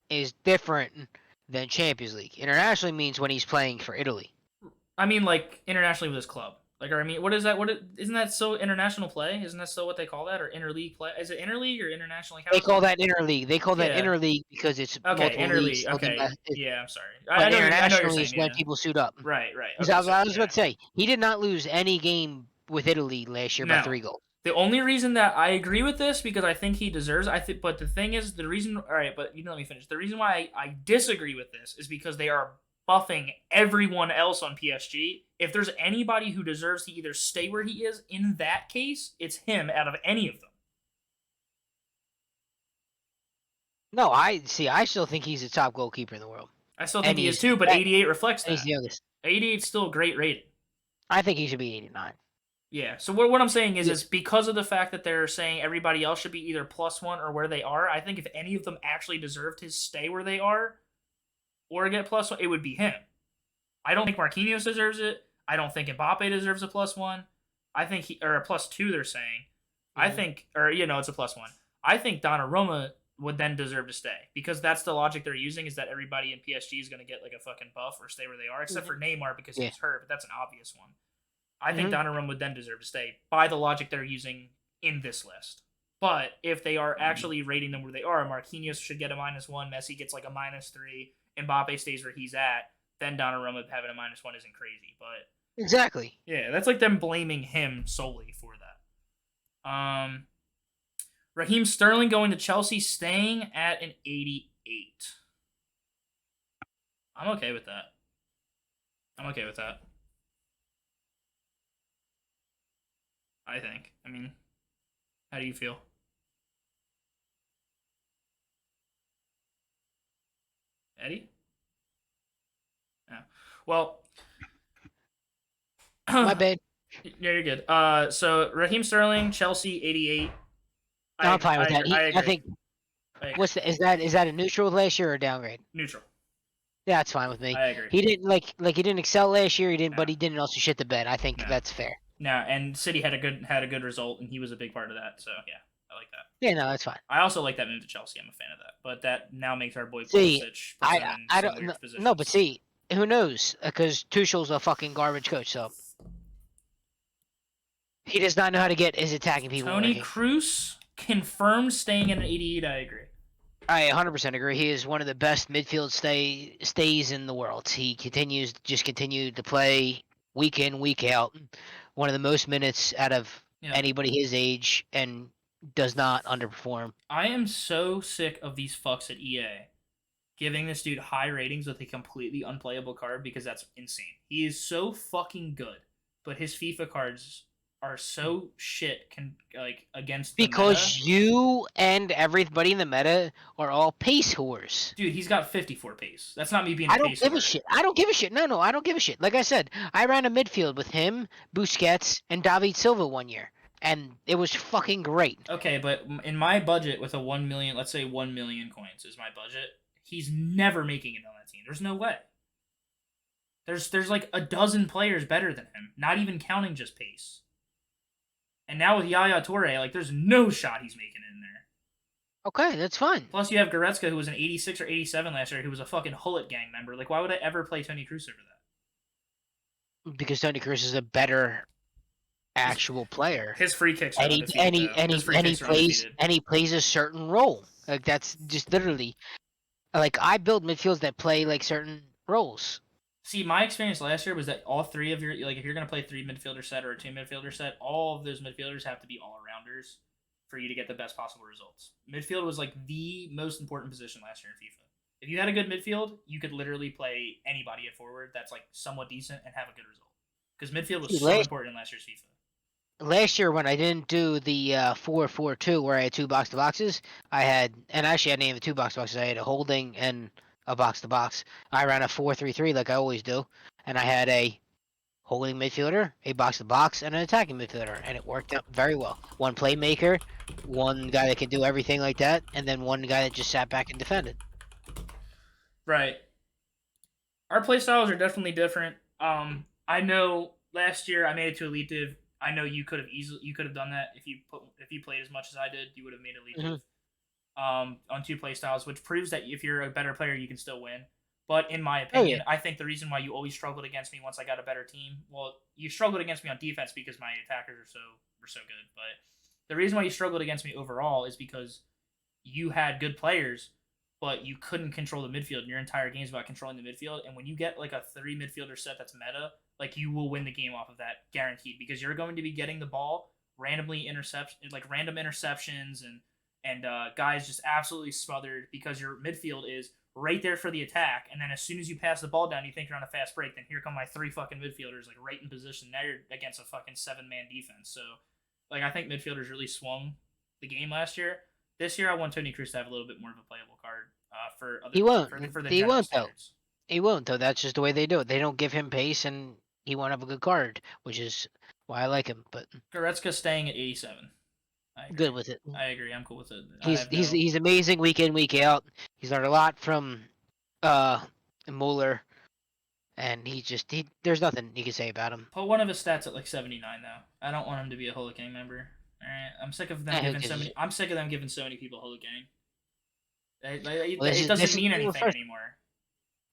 is different than Champions League. Internationally means when he's playing for Italy. I mean, like internationally with his club. Like, or I mean, what is that? Isn't that still international play? Isn't that still what they call that, or interleague play? Is it interleague or international? They call that interleague. They call that Yeah. interleague because it's Okay, multiple leagues. interleague. Okay, yeah, I'm sorry. But I know what internationally you're is saying. when Yeah. people suit up. Right. Okay, I was about to say, he did not lose any game with Italy last year by 3 goals. The only reason that I agree with this, because I think he deserves, but the thing is, let me finish. The reason why I disagree with this is because they are buffing everyone else on PSG. If there's anybody who deserves to either stay where he is, in that case, it's him out of any of them. No, I still think he's the top goalkeeper in the world. I still think he is too, but 88 reflects that. He's the youngest. 88 is still a great rating. I think he should be 89. Yeah, so what I'm saying is because of the fact that they're saying everybody else should be either +1 or where they are, I think if any of them actually deserved to stay where they are or get +1, it would be him. I don't think Marquinhos deserves it. I don't think Mbappe deserves a +1. I think or a +2 they're saying. Mm-hmm. I think, it's a +1. I think Donnarumma would then deserve to stay because that's the logic they're using is that everybody in PSG is going to get like a fucking buff or stay where they are, except for Neymar because he's hurt, but that's an obvious one. I think Donnarumma would then deserve to stay by the logic they're using in this list. But if they are actually rating them where they are, Marquinhos should get a -1, Messi gets like a -3, Mbappe stays where he's at, then Donnarumma having a -1 isn't crazy. But exactly. Yeah, that's like them blaming him solely for that. Raheem Sterling going to Chelsea, staying at an 88. I'm okay with that. I think. I mean, how do you feel? Eddie? Yeah. Well, my bad. Yeah, you're good. So Raheem Sterling, Chelsea, 88. I'm fine with that. I think. Is that a neutral last year or a downgrade? Neutral. Yeah, that's fine with me. I agree. He didn't he didn't excel last year. But he didn't also shit the bed. I think that's fair. No, and City had a good result, and he was a big part of that. So yeah, I like that. Yeah, no, that's fine. I also like that move to Chelsea. I'm a fan of that. But that now makes our boy Pulisic. I don't know, but see, who knows? Because Tuchel's a fucking garbage coach, so he does not know how to get his attacking people. Toni Kroos confirmed staying in an 88. I agree. I 100% agree. He is one of the best midfield stays in the world. He continued to play week in, week out. One of the most minutes out of anybody his age, and does not underperform. I am so sick of these fucks at EA giving this dude high ratings with a completely unplayable card because that's insane. He is so fucking good, but his FIFA cards are so shit against the because meta. You and everybody in the meta are all pace whores. Dude, he's got 54 pace. That's not me being I don't give a shit. I don't give a shit. No, I don't give a shit. Like I said, I ran a midfield with him, Busquets, and David Silva one year, and it was fucking great. Okay, but in my budget with a 1 million, let's say 1 million coins is my budget, he's never making it on that team. There's no way. There's like a dozen players better than him, not even counting just pace. And now with Yaya Toure, like, there's no shot he's making it in there. Okay, that's fine. Plus, you have Goretzka, who was an 86 or 87 last year, who was a fucking Hullet gang member. Like, why would I ever play Toni Kroos over that? Because Toni Kroos is a better actual player. His free kicks are he plays a certain role. Like, that's just literally... Like, I build midfields that play, like, certain roles. See, my experience last year was that all three of your, like, if you're going to play 3 midfielder set or a 2 midfielder set, all of those midfielders have to be all-arounders for you to get the best possible results. Midfield was, like, the most important position last year in FIFA. If you had a good midfield, you could literally play anybody at forward that's, like, somewhat decent and have a good result. Because midfield was so important in last year's FIFA. Last year, when I didn't do the 4-4-2, where I had 2 box-to-boxes, I didn't even have 2 box-to-boxes. I had a holding and a box to box. I ran a 4-3-3 like I always do, and I had a holding midfielder, a box to box, and an attacking midfielder, and it worked out very well. One playmaker, one guy that could do everything like that, and then one guy that just sat back and defended. Right. Our play styles are definitely different. I know last year I made it to Elite Div. I know you could have done that if you played as much as I did. You would have made Elite Div. On 2 play styles, which proves that if you're a better player, you can still win. But in my opinion, I think the reason why you always struggled against me once I got a better team, well, you struggled against me on defense because my attackers were so good. But the reason why you struggled against me overall is because you had good players, but you couldn't control the midfield. And your entire game is about controlling the midfield. And when you get like a 3 midfielder set that's meta, like you will win the game off of that, guaranteed, because you're going to be getting the ball randomly random interceptions and guys just absolutely smothered because your midfield is right there for the attack. And then as soon as you pass the ball down, you think you're on a fast break. Then here come my 3 fucking midfielders like right in position. Now you're against a fucking 7-man defense. So like I think midfielders really swung the game last year. This year I want Tony Cruz to have a little bit more of a playable card for other. He won't. For the He won't standards. though. He won't though. That's just the way they do it. They don't give him pace, and he won't have a good card, which is why I like him. But Goretzka staying at 87. Good with it. I agree. I'm cool with it. He's amazing week in, week out. He's learned a lot from Mueller, and there's nothing you can say about him. Put one of his stats at like 79 though. I don't want him to be a Holo Gang member. All right, I'm sick of them giving so many. I'm sick of them giving so many people Holo Gang. It doesn't mean anything anymore.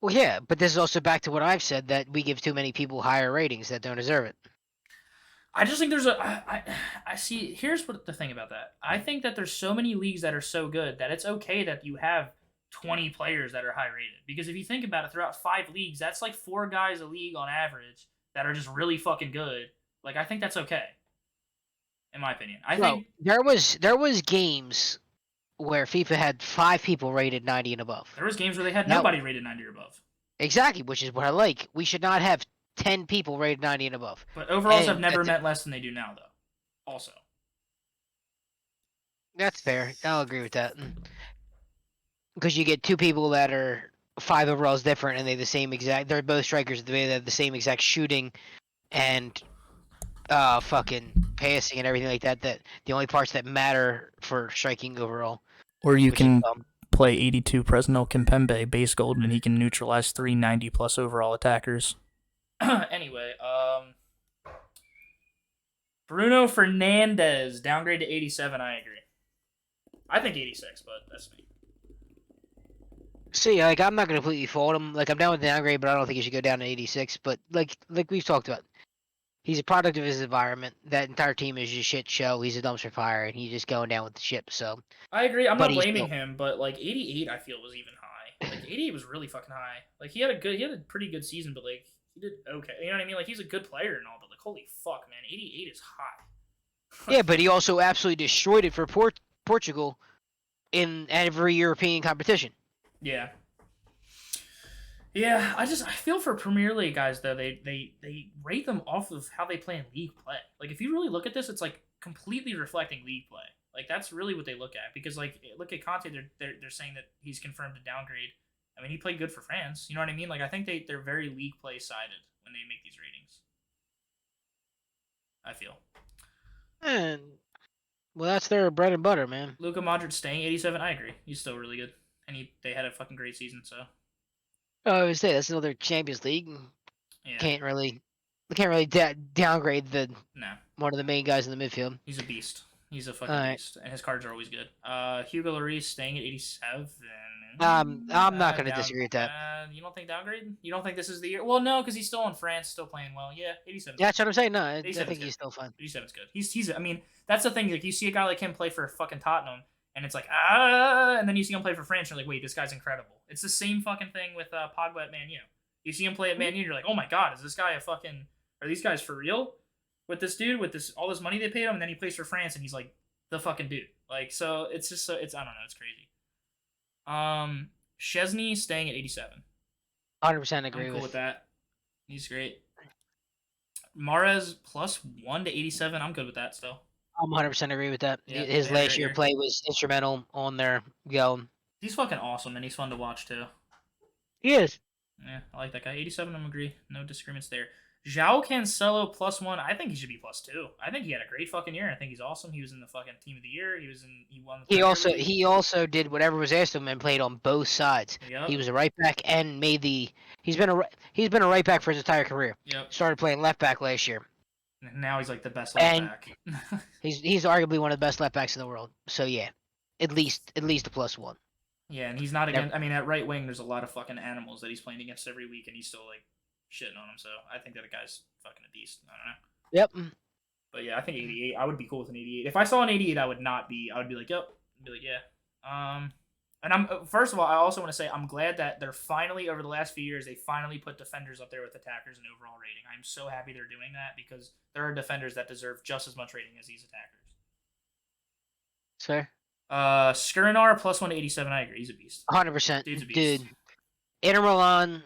Well, yeah, but this is also back to what I've said, that we give too many people higher ratings that don't deserve it. I just think I see. Here's what the thing about that. I think that there's so many leagues that are so good that it's okay that you have 20 players that are high rated. Because if you think about it, throughout 5 leagues, that's like 4 guys a league on average that are just really fucking good. Like I think that's okay. In my opinion, I think there was games where FIFA had 5 people rated 90 and above. There was games where they had nobody rated 90 or above. Exactly, which is what I like. We should not have 10 people rated 90 and above. But overalls have never meant less than they do now, though. Also. That's fair. I'll agree with that. Because you get 2 people that are 5 overalls different, and they're both strikers. They have the same exact shooting and fucking passing and everything like that. That the only parts that matter for striking overall. Or you can play 82 Presnel Kimpembe base gold, and he can neutralize 390 plus overall attackers. Anyway, Bruno Fernandes downgrade to 87. I agree. I think 86, but that's me. See, like I'm not gonna completely fault him. Like I'm down with the downgrade, but I don't think he should go down to 86. But like we've talked about, he's a product of his environment. That entire team is just shit show. He's a dumpster fire, and he's just going down with the ship. So I agree. I'm not blaming him, but like 88, I feel was even high. Like 88 was really fucking high. Like he had a pretty good season, but like he did okay. You know what I mean? Like he's a good player and all, but like holy fuck, man, 88 is high. Yeah, but he also absolutely destroyed it for Portugal in every European competition. Yeah. Yeah, I feel for Premier League guys though. They rate them off of how they play in league play. Like if you really look at this, it's like completely reflecting league play. Like that's really what they look at, because like look at Conte, they're saying that he's confirmed to downgrade. I mean, he played good for France. You know what I mean? Like I think they're very league play sided when they make these ratings. I feel. And well, that's their bread and butter, man. Luka Modric staying 87. I agree. He's still really good, and they had a fucking great season. So. Oh, I would say that's another Champions League. Yeah. Can't really downgrade one of the main guys in the midfield. He's a beast. He's a fucking beast, and his cards are always good. Hugo Lloris staying at 87. I'm not going to disagree with that. You don't think downgrade? You don't think this is the year? Well, no, because he's still in France, still playing well. Yeah, 87. Yeah, that's what I'm saying. No, I think he's still fine. 87's good. He's. I mean, that's the thing. Like you see a guy like him play for fucking Tottenham, and it's like and then you see him play for France, and you're like, wait, this guy's incredible. It's the same fucking thing with Pogba at Man U. You see him play at Man U, you're like, oh my god, is this guy are these guys for real? With this dude, with all this money they paid him, and then he plays for France, and he's like the fucking dude. Like, so it's just I don't know, it's crazy. Szczesny staying at 87. 100% agree. I'm cool with that. He's great. Mahrez +1 to 87. I'm good with that still. I'm 100% agree with that. Yeah, his last year play was instrumental on their go. He's fucking awesome, and he's fun to watch too. He is. Yeah, I like that guy. 87, I'm agree. No disagreements there. João Cancelo +1. I think he should be +2. I think he had a great fucking year. I think he's awesome. He was in the fucking team of the year. He won the Premier League. He also did whatever was asked of him and played on both sides. Yep. He was a right back and he's been a right back for his entire career. Yep. Started playing left back last year. And now he's like the best left back. He's arguably one of the best left backs in the world. So yeah, at least a +1. Yeah, and he's not against. I mean, at right wing, there's a lot of fucking animals that he's playing against every week, and he's still like shitting on him. So I think that guy's fucking a beast. I don't know. Yep. But yeah, I think 88. I would be cool with an 88. If I saw an 88, I would not be. I would be like, yep. I'd be like, yeah. And I'm first of all, I also want to say I'm glad that they're finally over the last few years they finally put defenders up there with attackers in overall rating. I'm so happy they're doing that because there are defenders that deserve just as much rating as these attackers. Sir. Skriniar +187. I agree. He's a beast. 100%. Dude's a beast. Dude, Inter Milan,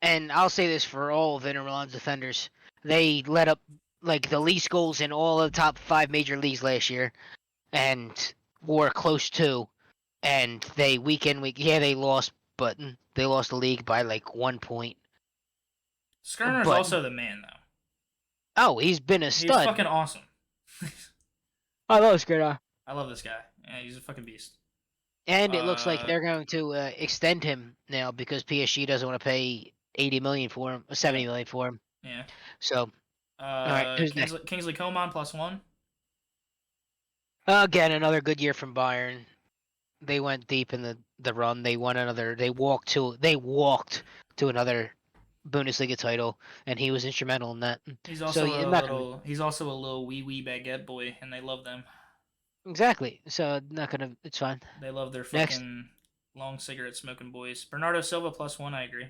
and I'll say this for all of Inter Milan's defenders, they let up like the least goals in all of the top 5 major leagues last year, and were close to. And they they lost, but they lost the league by like 1 point. Skriniar's also the man though. Oh, he's been a stud. He's fucking awesome. I love Skriniar. I love this guy. Yeah, he's a fucking beast. And it looks like they're going to extend him now because PSG doesn't want to pay 80 million for him, 70 million for him. Yeah. So, all right, who's next? Kingsley Coman +1. Again, another good year from Bayern. They went deep in the run. They won another. They walked to another Bundesliga title, and he was instrumental in that. He's also a little wee baguette boy, and they love them. Exactly. So it's fine. They love their fucking long cigarette smoking boys. Bernardo Silva +1. I agree.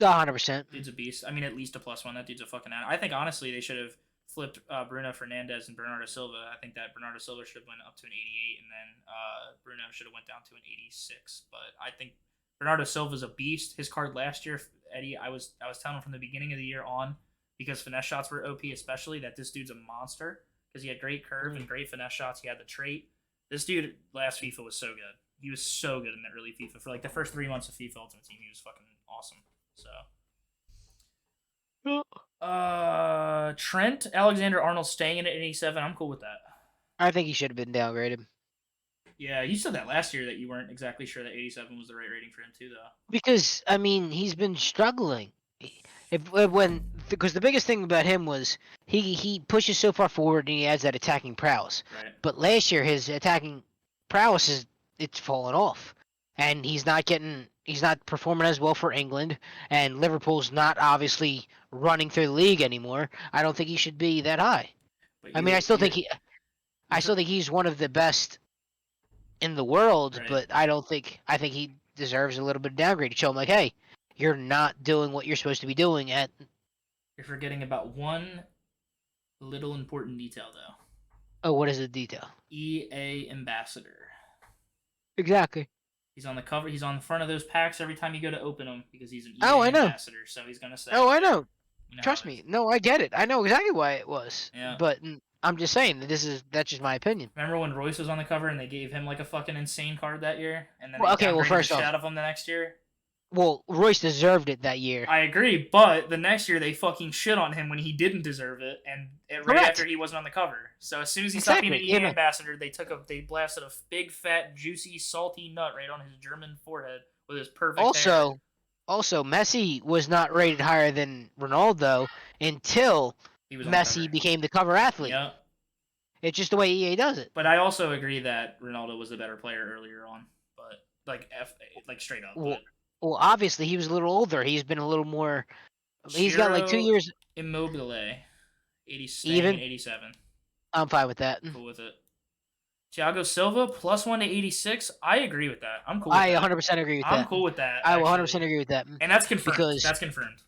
100%. Dude's a beast. I mean, at least a +1. That dude's a fucking animal. I think honestly they should have flipped Bruno Fernandes and Bernardo Silva. I think that Bernardo Silva should have went up to an 88, and then Bruno should have went down to an 86. But I think Bernardo Silva's a beast. His card last year, Eddie, I was telling him from the beginning of the year on, because finesse shots were OP especially, that this dude's a monster because he had great curve and great finesse shots. He had the trait. This dude last FIFA was so good. He was so good in that early FIFA. For like the first 3 months of FIFA Ultimate Team, he was fucking awesome. So, Trent Alexander-Arnold staying in at 87. I'm cool with that. I think he should have been downgraded. Yeah, you said that last year that you weren't exactly sure that 87 was the right rating for him too, though. Because I mean, he's been struggling. Because the biggest thing about him was he pushes so far forward and he adds that attacking prowess. Right. But last year his attacking prowess it's fallen off, and he's not performing as well for England, and Liverpool's not obviously running through the league anymore. I don't think he should be that high. I still think he's one of the best in the world, right. But I think he deserves a little bit of downgrade to show him like, hey, you're not doing what you're supposed to be doing at. You're forgetting about one little important detail though. Oh, what is the detail? EA ambassador. Exactly. He's on the cover. He's on the front of those packs every time you go to open them because he's an EA ambassador. So he's gonna say. Oh, I know. You know Trust me. No, I get it. I know exactly why it was. Yeah. But I'm just saying that that's just my opinion. Remember when Royce was on the cover and they gave him like a fucking insane card that year, and then first the off, shit out of him the next year. Well, Royce deserved it that year. I agree, but the next year they fucking shit on him when he didn't deserve it, and right after he wasn't on the cover. So as soon as he stopped being an EA ambassador, they blasted a big, fat, juicy, salty nut right on his German forehead with his perfect hair. Also, Messi was not rated higher than Ronaldo until Messi became the cover athlete. Yeah. It's just the way EA does it. But I also agree that Ronaldo was the better player earlier on, but like straight up. Well, obviously he was a little older. He's been a little more. He's got like 2 years. Immobile, 87. I'm fine with that. Cool with it. Thiago Silva +1 to 86. I agree with that. I'm cool. I 100% agree with that. I'm cool with that. I will 100% agree with that. And that's confirmed. That's confirmed.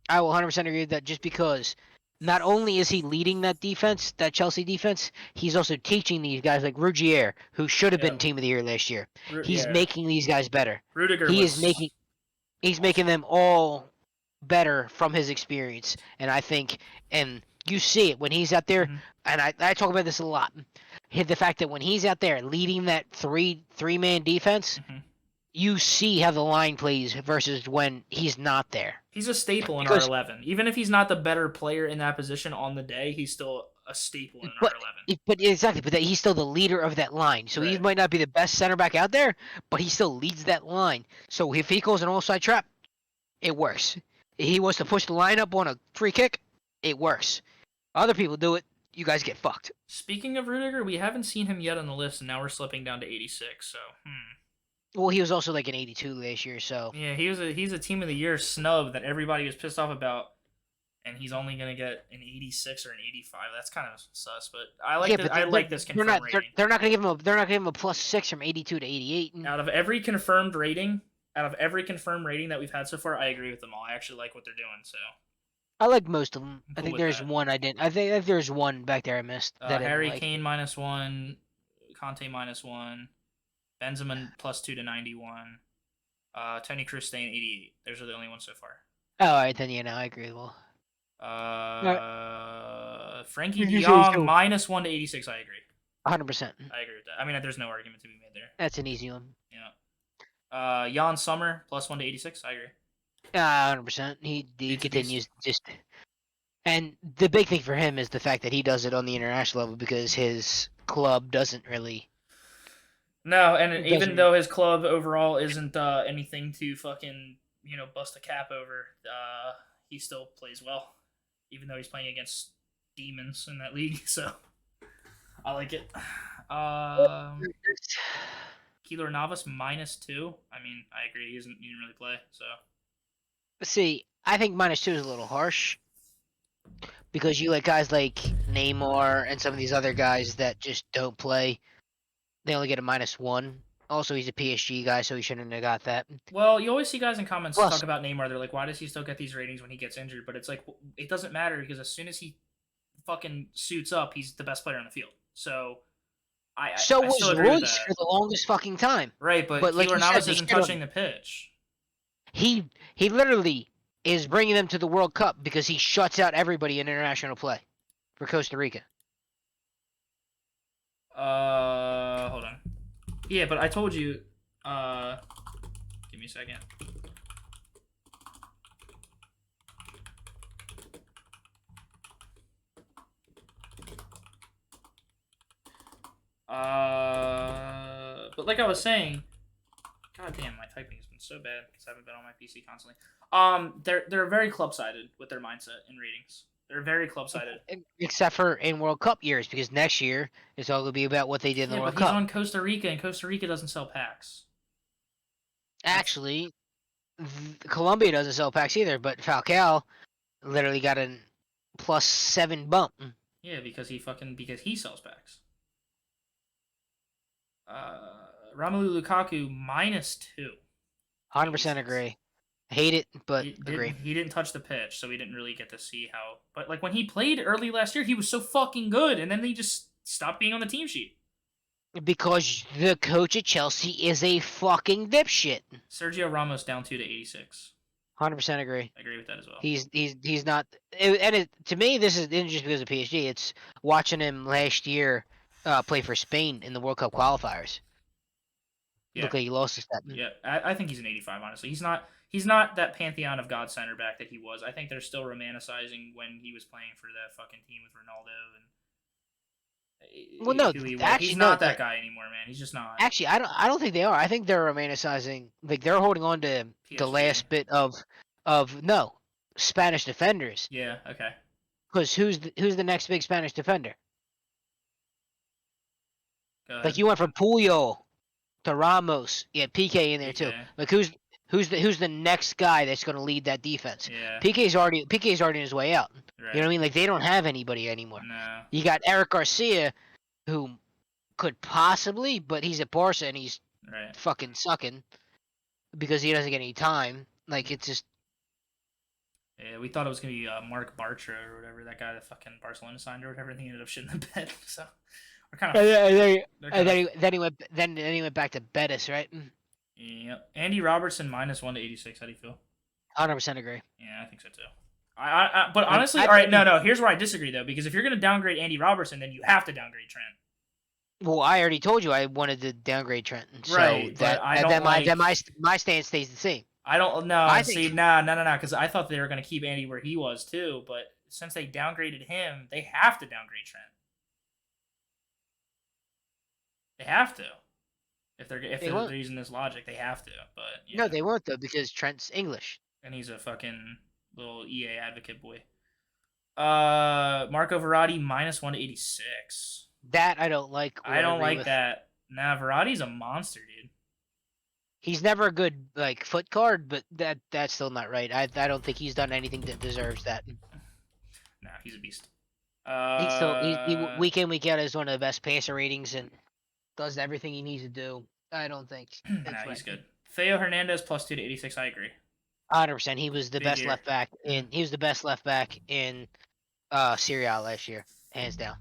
I will 100% agree with that just because not only is he leading that defense, that Chelsea defense, he's also teaching these guys like Rugier, who should have been Team of the Year last year. He's making these guys better. He's making them all better from his experience. And I think, and you see it when he's out there, and I talk about this a lot. The fact that when he's out there leading that three-man defense, you see how the line plays versus when he's not there. He's a staple in Because- our 11. Even if he's not the better player in that position on the day, he's still a staple in our 11. But exactly, but he's still the leader of that line. So he Right. might not be the best center back out there, but he still leads that line. So if he calls an offside trap, it works. If he wants to push the line up on a free kick, it works. Other people do it, you guys get fucked. Speaking of Rudiger, we haven't seen him yet on the list, and now we're slipping down to 86. So, Well, he was also like an 82 last year, so yeah, he's a team of the year snub that everybody was pissed off about, and he's only gonna get an 86 or an 85. That's kind of sus, but I like this confirmed rating. They're not gonna give him a +6 from 82 to 88. Out of every confirmed rating that we've had so far, I agree with them all. I actually like what they're doing. So I like most of them. I'm I cool think with there's that. one I didn't. I think there's one back there I missed. That I didn't Harry like. Kane -1, Conte -1, Benzema +2 to 91, Tony Kroos staying 88. Those are the only ones so far. Oh, all right, then I agree. Well, Frankie de You say Jong so. -1 to 86. I agree. 100%. I agree with that. I mean, there's no argument to be made there. That's an easy one. Yeah. Jan Sommer +1 to 86. I agree. 100%. He Beats the continues just, and the big thing for him is the fact that he does it on the international level because his club doesn't really. No, and It even doesn't- though his club overall isn't anything to fucking bust a cap over, he still plays well, even though he's playing against demons in that league. So I like it. Keylor Navas -2. I mean, I agree. He didn't really play. So See, I think -2 is a little harsh because you like guys like Neymar and some of these other guys that just don't play. They only get a -1. Also, he's a PSG guy, so he shouldn't have got that. well, you always see guys in comments Plus- talk about Neymar. They're like, why does he still get these ratings when he gets injured? But it's like, it doesn't matter because as soon as he fucking suits up, he's the best player on the field. So I So I was still agree with Royce that. for the longest fucking time. Right, but But like Keylor you said, Navas they isn't should've- touching the pitch. He literally is bringing them to the World Cup because he shuts out everybody in international play for Costa Rica. Hold on. Yeah, but I told you. Give me a second. But like I was saying, god damn, my typing has been so bad because I haven't been on my PC constantly. They're very club-sided with their mindset and ratings. They're very club-sided. Except for in World Cup years, because next year it's all going to be about what they did in the Yeah, World but he's Cup. on Costa Rica, and Costa Rica doesn't sell packs. Actually, Colombia doesn't sell packs either, but Falcao literally got a +7 bump. Yeah, because he sells packs. Romelu Lukaku -2. 100% agree. Hate it, but He agree. didn't touch the pitch, so we didn't really get to see how. But like when he played early last year, he was so fucking good, and then they just stopped being on the team sheet. Because the coach at Chelsea is a fucking dipshit. Sergio Ramos down 2 to 86. 100% agree. I agree with that as well. He's not. To me, this isn't just because of PSG. It's watching him last year play for Spain in the World Cup qualifiers. Yeah. Look like he lost a step. Yeah, I think he's an 85. Honestly, he's not that pantheon of God center back that he was. I think they're still romanticizing when he was playing for that fucking team with Ronaldo and. Well, no, who he was. actually, He's no, not that guy anymore, man. He's just not. Actually, I don't think they are. I think they're romanticizing. Like they're holding on to the PSG. last bit of no Spanish defenders. Yeah. Okay. Because who's the next big Spanish defender? Go ahead. Like you went from Puyol to Ramos. Yeah, PK in there too. PK. Like who's the next guy that's going to lead that defense? Yeah. PK's already on his way out. Right. You know what I mean? Like they don't have anybody anymore. No. You got Eric Garcia, who could possibly, but he's at Barca and he's Right. fucking sucking because he doesn't get any time. Like it's just Yeah, we thought it was gonna be Mark Bartra or whatever, that guy that fucking Barcelona signed or whatever, and he ended up shitting the bed. So we're kind of. then he went back to Betis, right? Yeah. Andy Robertson -1 to 86. How do you feel? 100% agree. Yeah, I think so too. But honestly, I all right, think- no. Here's where I disagree though, because if you're gonna downgrade Andy Robertson, then you have to downgrade Trent. Well, I already told you I wanted to downgrade Trenton, so Right, but I don't my stance stays the same. I don't know. I See, think no, because I thought they were gonna keep Andy where he was too. But since they downgraded him, they have to downgrade Trent. They have to. If they're using this logic, they have to. But yeah. No, they won't though because Trent's English. And he's a fucking little EA advocate boy. Marco Verratti -1 to 86. That I don't like. I don't like that. Nah, Verratti's a monster, dude. He's never a good like foot card, but that's still not right. I don't think he's done anything that deserves that. Nah, he's a beast. He week in week out is one of the best passer ratings and does everything he needs to do. I don't think. Nah, he's good. Theo Hernandez +2 to 86. I agree. 100%. He was the best year. left back in. He was the best left back in Serie A last year, hands down.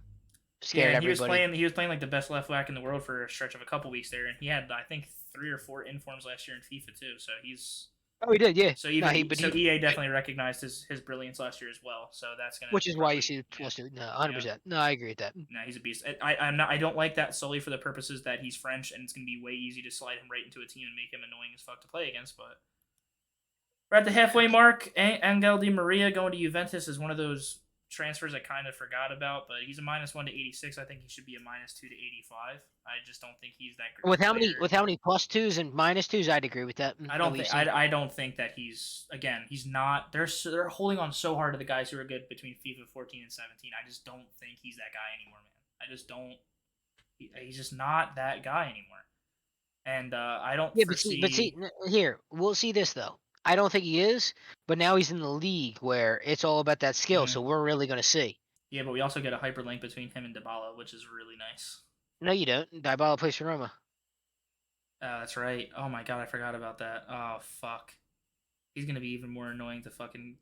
Scared everybody. He was playing like the best left back in the world for a stretch of a couple weeks there, and he had I think 3 or 4 informs last year in FIFA too. So he's. Oh, he did, yeah. So EA definitely recognized his brilliance last year as well. So that's gonna. Which is why you see +2. No, 100%. Yeah. No, I agree with that. No, he's a beast. I don't like that solely for the purposes that he's French and it's gonna be way easy to slide him right into a team and make him annoying as fuck to play against. But we're at the halfway mark. Angel Di Maria going to Juventus is one of those transfers I kind of forgot about, but he's a -1 to 86. I think he should be a -2 to 85. I just don't think he's that great. With how many +2s and -2s, I'd agree with that. I don't think that he's not. They're holding on so hard to the guys who are good between FIFA 14 and 17. I just don't think he's that guy anymore, man. I just don't. He's just not that guy anymore. And I don't. Yeah, but see, here we'll see this though. I don't think he is, but now he's in the league where it's all about that skill, so we're really going to see. Yeah, but we also get a hyperlink between him and Dybala, which is really nice. No, you don't. Dybala plays for Roma. That's right. Oh my god, I forgot about that. Oh, fuck. He's going to be even more annoying to fucking...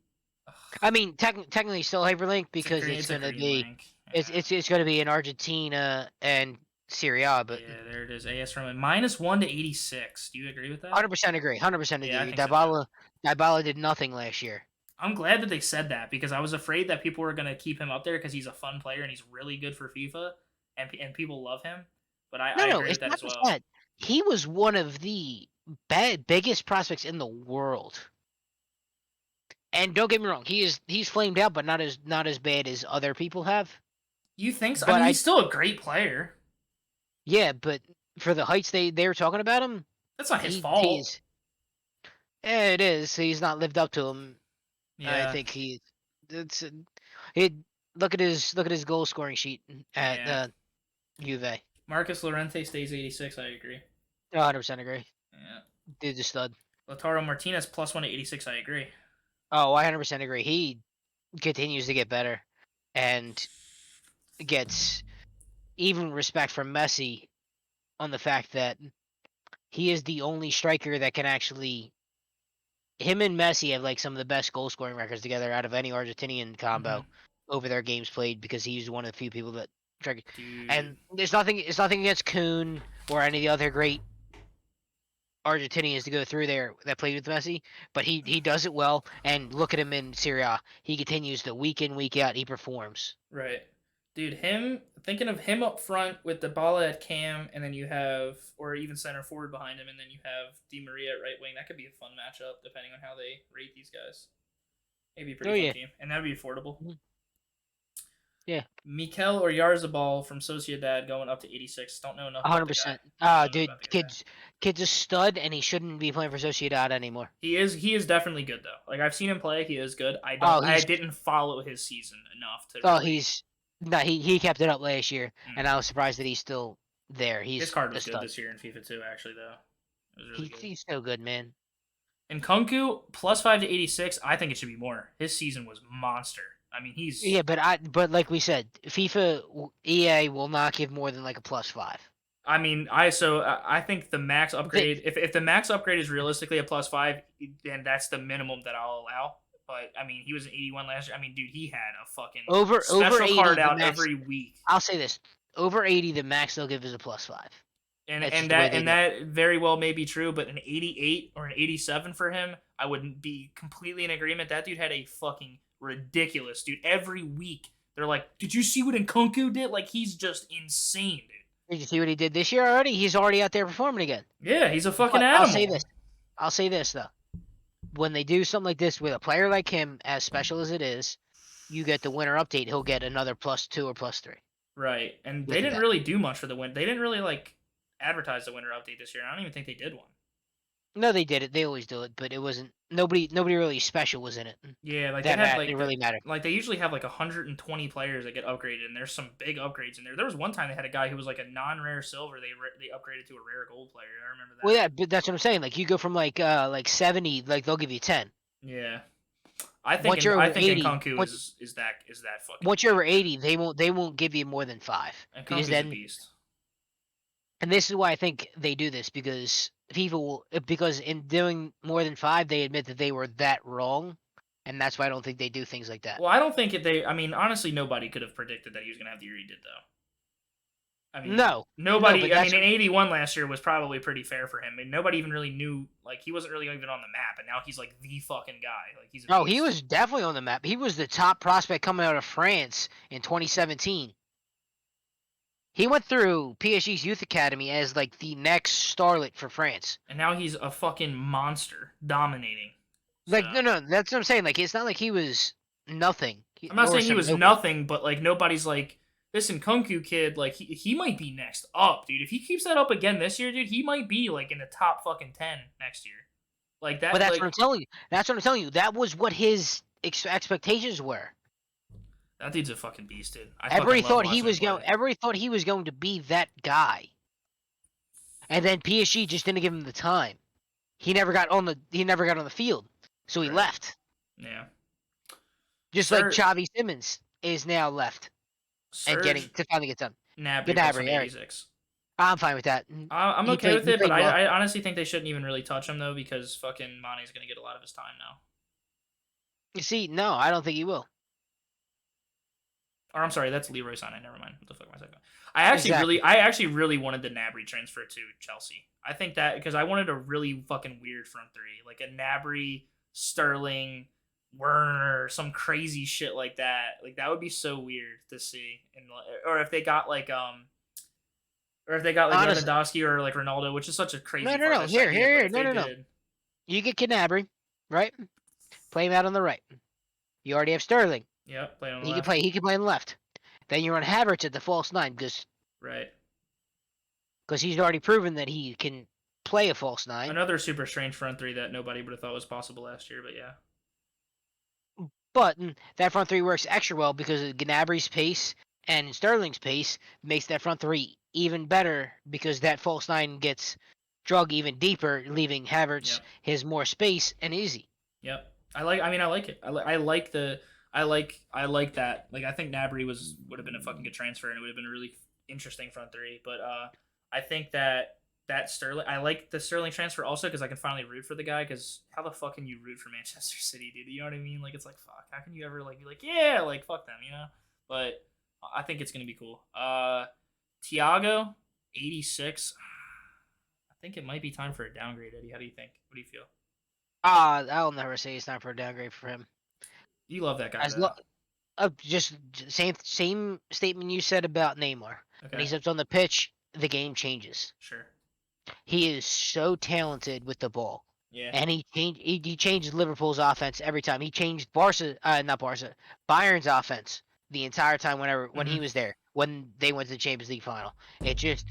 Ugh. I mean, technically still hyperlink because it's going to be... Yeah. It's going to be in Argentina and Serie A, but yeah, there it is. AS Roma -1 to 86. Do you agree with that? 100% agree. 100% agree. Yeah, Dybala did nothing last year. I'm glad that they said that because I was afraid that people were gonna keep him up there because he's a fun player and he's really good for FIFA and people love him. But I agree with that as well. That. He was one of the biggest prospects in the world. And don't get me wrong, he's flamed out, but not as bad as other people have. You think so? I mean, he's still a great player. Yeah, but for the heights they were talking about him, that's not his fault. Yeah, it is. He's not lived up to him. Yeah. I think look at his goal scoring sheet at Juve. Marcus Llorente stays 86. I agree. 100% agree. Yeah, dude's a stud. Lautaro Martinez +1 to 86. I agree. Oh, I 100% agree. He continues to get better and gets even respect from Messi on the fact that he is the only striker that can actually. Him and Messi have like some of the best goal scoring records together out of any Argentinian combo over their games played because he's one of the few people that. And it's nothing against Kuhn or any of the other great Argentinians to go through there that played with Messi, but he does it well. And look at him in Serie A; he continues to week in week out. He performs. Right, dude. Thinking of him up front with Dybala at cam, and then you have or even center forward behind him, and then you have Di Maria at right wing. That could be a fun matchup depending on how they rate these guys. Maybe a pretty fun team, and that'd be affordable. Mm-hmm. Yeah. Mikel or Yarzabal from Sociedad going up to 86. Don't know enough. 100%. Dude, kid's a stud, and he shouldn't be playing for Sociedad anymore. He is definitely good though. Like I've seen him play, he is good. I didn't follow his season enough to. He kept it up last year, and I was surprised that he's still there. His card was good this year in FIFA 2, actually though. It was really good. He's so good, man. And Kunku +5 to 86. I think it should be more. His season was monster. I mean, he's but like we said, FIFA EA will not give more than like a +5. I mean, I think the max upgrade. If the max upgrade is realistically a +5, then that's the minimum that I'll allow. But I mean, he was an 81 last year. I mean, dude, he had a fucking special 80, card out every week. I'll say this: over 80, the max they'll give is a +5. And that very well may be true, but an 88 or an 87 for him, I wouldn't be completely in agreement. That dude had a fucking ridiculous, dude. Every week they're like, "Did you see what Nkunku did?" Like he's just insane, dude. Did you see what he did this year already? He's already out there performing again. Yeah, he's a fucking But animal. I'll say this though. When they do something like this with a player like him, as special as it is, you get the winter update. He'll get another +2 or +3. Right, and they Look at didn't that. really do much for the win. They didn't really like advertise the winter update this year. I don't even think they did one. No, they did it. They always do it, but it wasn't. Nobody really special was in it. Yeah, like That they had actually like really mattered. like they usually have like 120 players that get upgraded, and there's some big upgrades in there. There was one time they had a guy who was like a non-rare silver. They upgraded to a rare gold player. I remember that. Well, yeah, but that's what I'm saying. Like you go from like 70, like they'll give you 10. Yeah, I think Once you're I over think 80, Nkunku is that fucking. once you're over 80, they won't give you more than 5. Nkunku's a beast. And this is why I think they do this, because because in doing more than 5, they admit that they were that wrong, and that's why I don't think they do things like that. Well, I don't think I mean, honestly, nobody could have predicted that he was gonna have the year he did, though. I mean, nobody. No, but I mean, in 81 last year was probably pretty fair for him. I mean, nobody even really knew. Like, he wasn't really even on the map, and now he's like the fucking guy. Like, he's. He was definitely on the map. He was the top prospect coming out of France in 2017. He went through PSG's youth academy as like the next starlet for France. And now he's a fucking monster, dominating. Like, no, that's what I'm saying. Like, it's not like he was nothing. I'm not saying he was nothing, but like nobody's like, listen, Nkunku kid, like he might be next up, dude. If he keeps that up again this year, dude, he might be like in the top fucking 10 next year. Like that. But that's like, what I'm telling you. That's what I'm telling you. That was what his expectations were. That dude's a fucking beast, dude. Everybody thought he was going to be that guy. And then PSG just didn't give him the time. He never got on the field. So he left. Yeah. Just like Xavi Simons is now left and finally get done. Gnabry, 86. I'm fine with that. I'm okay with it, but I honestly think they shouldn't even really touch him though, because fucking Mane's gonna get a lot of his time now. You see, no, I don't think he will. Or I'm sorry, that's Leroy Sané. Never mind. What the fuck am I saying? I actually really wanted the Gnabry transfer to Chelsea. I think that because I wanted a really fucking weird front three, like a Gnabry, Sterling, Werner, some crazy shit like that. Like that would be so weird to see. And or if they got like Lewandowski or like Ronaldo, which is such a crazy. No. Here. No. You get Gnabry, right? Play him out on the right. You already have Sterling. Yep, play on the left. He can play on the left. Then you run Havertz at the false 9 because he's already proven that he can play a false 9. Another super strange front three that nobody would have thought was possible last year, but yeah. But that front three works extra well because of Gnabry's pace and Sterling's pace makes that front three even better because that false 9 gets drug even deeper, leaving Havertz his more space and easy. Yep. I like it. I like that. Like I think Gnabry would have been a fucking good transfer and it would have been a really interesting front three. But I think that Sterling, I like the Sterling transfer also because I can finally root for the guy. Because how the fuck can you root for Manchester City, dude? You know what I mean? Like it's like fuck. How can you ever like be like yeah, like fuck them, you know? But I think it's gonna be cool. Thiago, 86. I think it might be time for a downgrade, Eddie. How do you think? What do you feel? I'll never say it's time for a downgrade for him. You love that guy. Just same statement you said about Neymar. Okay. When he steps on the pitch, the game changes. Sure. He is so talented with the ball. Yeah. And he changes Liverpool's offense every time. He changed Bayern's offense the entire time when he was there, when they went to the Champions League final. It just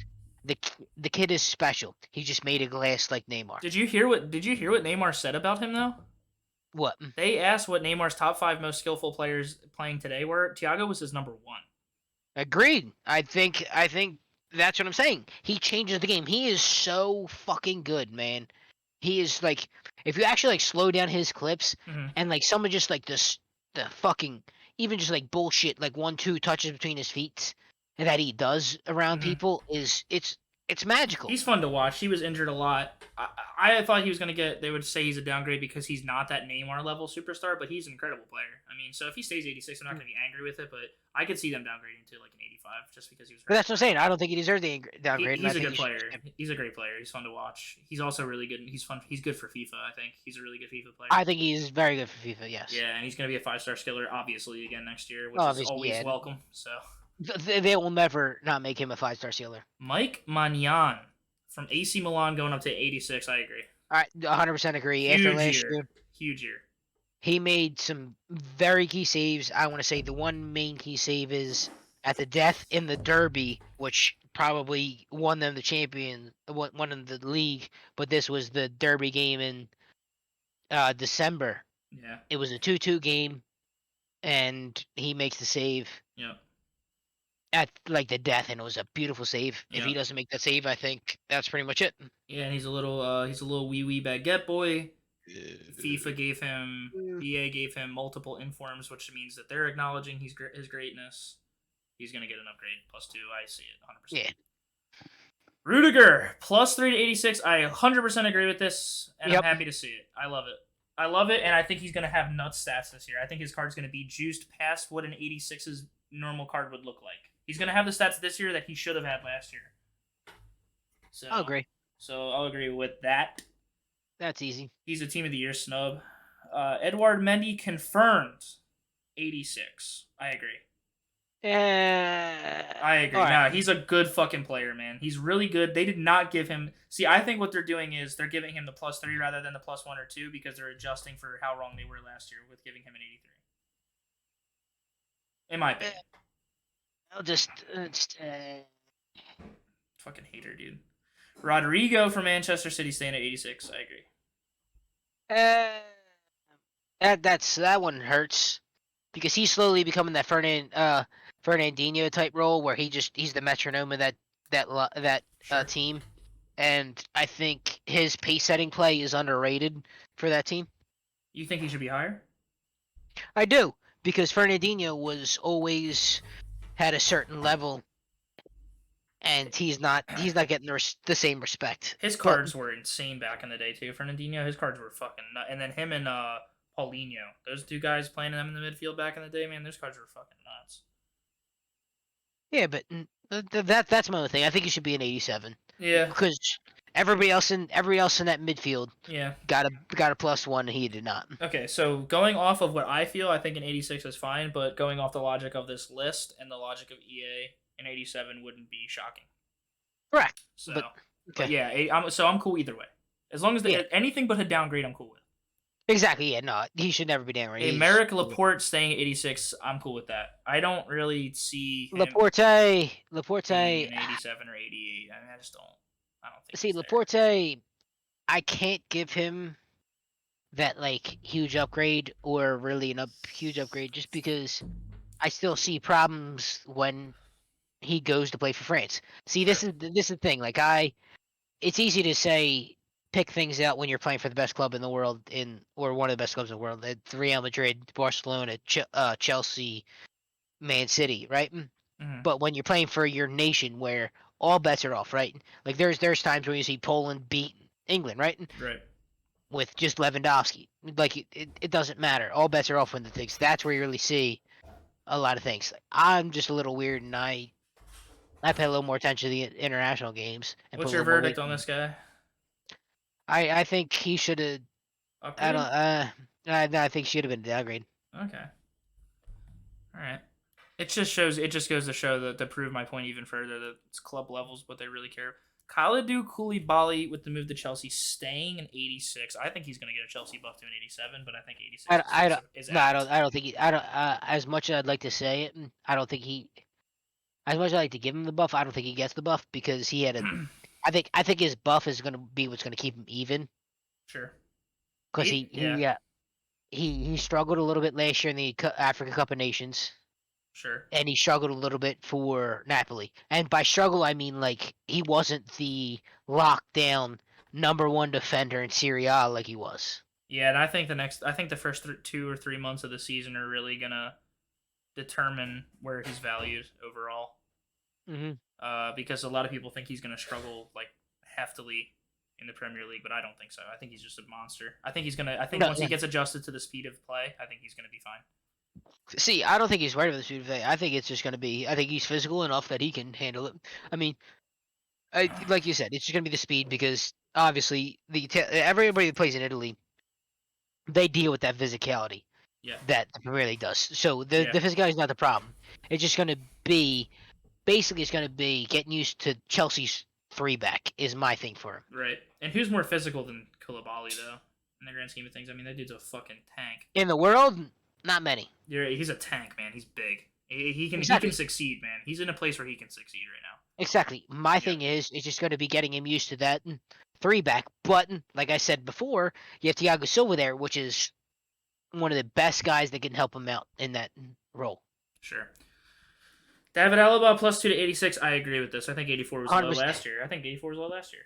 the kid is special. He just made a glass like Neymar. Did you hear what Neymar said about him though? What? They asked what Neymar's top 5 most skillful players playing today were. Thiago was his number 1. Agreed. I think that's what I'm saying. He changes the game. He is so fucking good, man. He is like, if you actually like slow down his clips and like some of just like the fucking even just like bullshit like 1-2 touches between his feet that he does around people it's magical. He's fun to watch. He was injured a lot. I thought he was going to they would say he's a downgrade because he's not that Neymar level superstar, but he's an incredible player. I mean, so if he stays 86, I'm not going to be angry with it, but I could see them downgrading to like an 85 just because he was. But that's what I'm saying. I don't think he deserves the downgrade. He's a good player. He's a great player. He's fun to watch. He's also really good. He's fun. He's good for FIFA, I think. He's a really good FIFA player. I think he's very good for FIFA, yes. Yeah, and he's going to be a 5-star skiller, obviously, again next year, which is always welcome. So. They will never not make him a 5-star sealer. Mike Magnan from AC Milan going up to 86. I agree. All right, 100% agree. After Huge last year. year, Huge year. he made some very key saves. I want to say the one main key save is at the death in the Derby, which probably won them won them the league. But this was the Derby game in December. Yeah. It was a 2-2 game, and he makes the save Yeah. at like the death, and it was a beautiful save. If he Yeah. doesn't make that save, I think that's pretty much it. Yeah, and he's a little wee baguette boy. FIFA gave him, EA gave him multiple informs, which means that they're acknowledging his greatness. He's gonna get an upgrade +2. I see it 100%. Yeah. Rudiger +3 to 86. I 100% agree with this, and Yep. I'm happy to see it. I love it. I love it, and I think he's gonna have nuts stats this year. I think his card's gonna be juiced past what an 86's normal card would look like. He's gonna have the stats this year that he should have had last year. So I'll agree. So I'll agree with that. That's easy. He's a Team of the Year snub. Edouard Mendy confirmed 86. I agree. I agree. All right. Nah, he's a good fucking player, man. He's really good. They did not give him. See, I think what they're doing is they're giving him the +3 rather than the +1 or 2 because they're adjusting for how wrong they were last year with giving him an 83. In my opinion. I'll just Fucking hater, dude. Rodrigo from Manchester City staying at 86. I agree. that one hurts because he's slowly becoming that Fernandinho type role where he's the metronome of that team, and I think his pace setting play is underrated for that team. You think he should be higher? I do, because Fernandinho was always had a certain level, and he's not getting the same respect. His cards were insane back in the day too. Fernandinho, his cards were fucking nuts. And then him and Paulinho, those two guys playing them in the midfield back in the day, man, those cards were fucking nuts. Yeah, but that's my other thing. I think he should be an 87. Yeah. Because everybody else in that midfield got a +1, and he did not. Okay, so going off of what I feel, I think an 86 is fine, but going off the logic of this list and the logic of EA, an 87 wouldn't be shocking. Correct. So, okay. But yeah, I'm cool either way. As long as anything but a downgrade, I'm cool with. Exactly. Yeah. No, he should never be downgraded. Merrick Laporte staying at 86, I'm cool with that. I don't really see him Laporte being an 87 or 88. I mean, I don't think. See, Laporte, I can't give him that like huge upgrade or really huge upgrade just because I still see problems when he goes to play for France. See, this is the thing. Like it's easy to say pick things out when you're playing for the best club in the world or one of the best clubs in the world. At Real Madrid, Barcelona, Chelsea, Man City, right? Mm-hmm. But when you're playing for your nation, where all bets are off, right? Like there's times when you see Poland beat England, right? Right. With just Lewandowski, like it doesn't matter. All bets are off when the things. That's where you really see a lot of things. I'm just a little weird, and I pay a little more attention to the international games. What's your verdict on this guy? I think he should have. I think he should have been a downgrade. Okay. All right. It just goes to show that to prove my point even further that it's club levels what they really care. Kalidou Koulibaly with the move to Chelsea staying in 86. I think he's going to get a Chelsea buff to an 87, but I think 86 I don't think as much as I'd like to say it, I don't think he as much as I like to give him the buff, I don't think he gets the buff because he had a I think his buff is going to be what's going to keep him even. Sure. Cuz he struggled a little bit last year in the Africa Cup of Nations. Sure. And he struggled a little bit for Napoli. And by struggle, I mean, like, he wasn't the lockdown #1 defender in Serie A like he was. Yeah, and I think the first 2 or 3 months of the season are really going to determine where he's valued overall. Mm-hmm. Because a lot of people think he's going to struggle, like, heftily in the Premier League, but I don't think so. I think he's just a monster. I think once he gets adjusted to the speed of play, I think he's going to be fine. See, I don't think he's worried about the speed of play. I think it's just going to be. I think he's physical enough that he can handle it. I mean, like you said, it's just going to be the speed because obviously everybody that plays in Italy, they deal with that physicality. Yeah. that the Premier League does. So the Yeah. physicality is not the problem. It's just going to be basically getting used to Chelsea's 3-back is my thing for him. Right. And who's more physical than Koulibaly though? In the grand scheme of things, I mean that dude's a fucking tank. In the world, not many. He's a tank, man. He's big. He can Exactly. succeed, man. He's in a place where he can succeed right now. Exactly. My thing is, it's just going to be getting him used to that 3-back. But like I said before, you have Thiago Silva there, which is one of the best guys that can help him out in that role. Sure. David Alaba +2 to 86. I agree with this. I think 84 was low 100%. last year. I think 84 was low last year.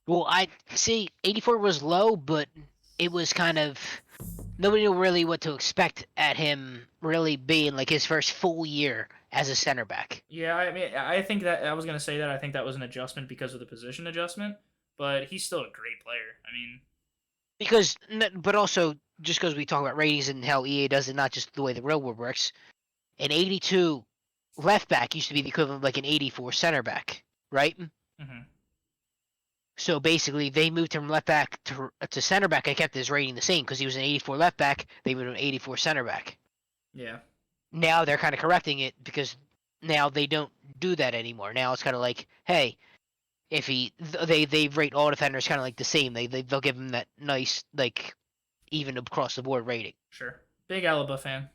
Well, I see 84 was low, but it was kind of nobody knew really what to expect at him really being like his first full year as a center back. Yeah, I mean, I think that I was gonna say that. I think that was an adjustment because of the position adjustment, but he's still a great player. I mean, Because, but also just because we talk about ratings and how EA does it, not just the way the real world works. An 82 left back used to be the equivalent of like an 84 center back, right? mm-hmm. So basically, they moved him left back to center back. I kept his rating the same because he was an 84 left back. They moved him 84 center back. Yeah. Now they're kind of correcting it because now they don't do that anymore. Now it's kind of like, hey, if they rate all defenders kind of like the same. They'll give him that nice like even across the board rating. Sure. Big Alaba fan.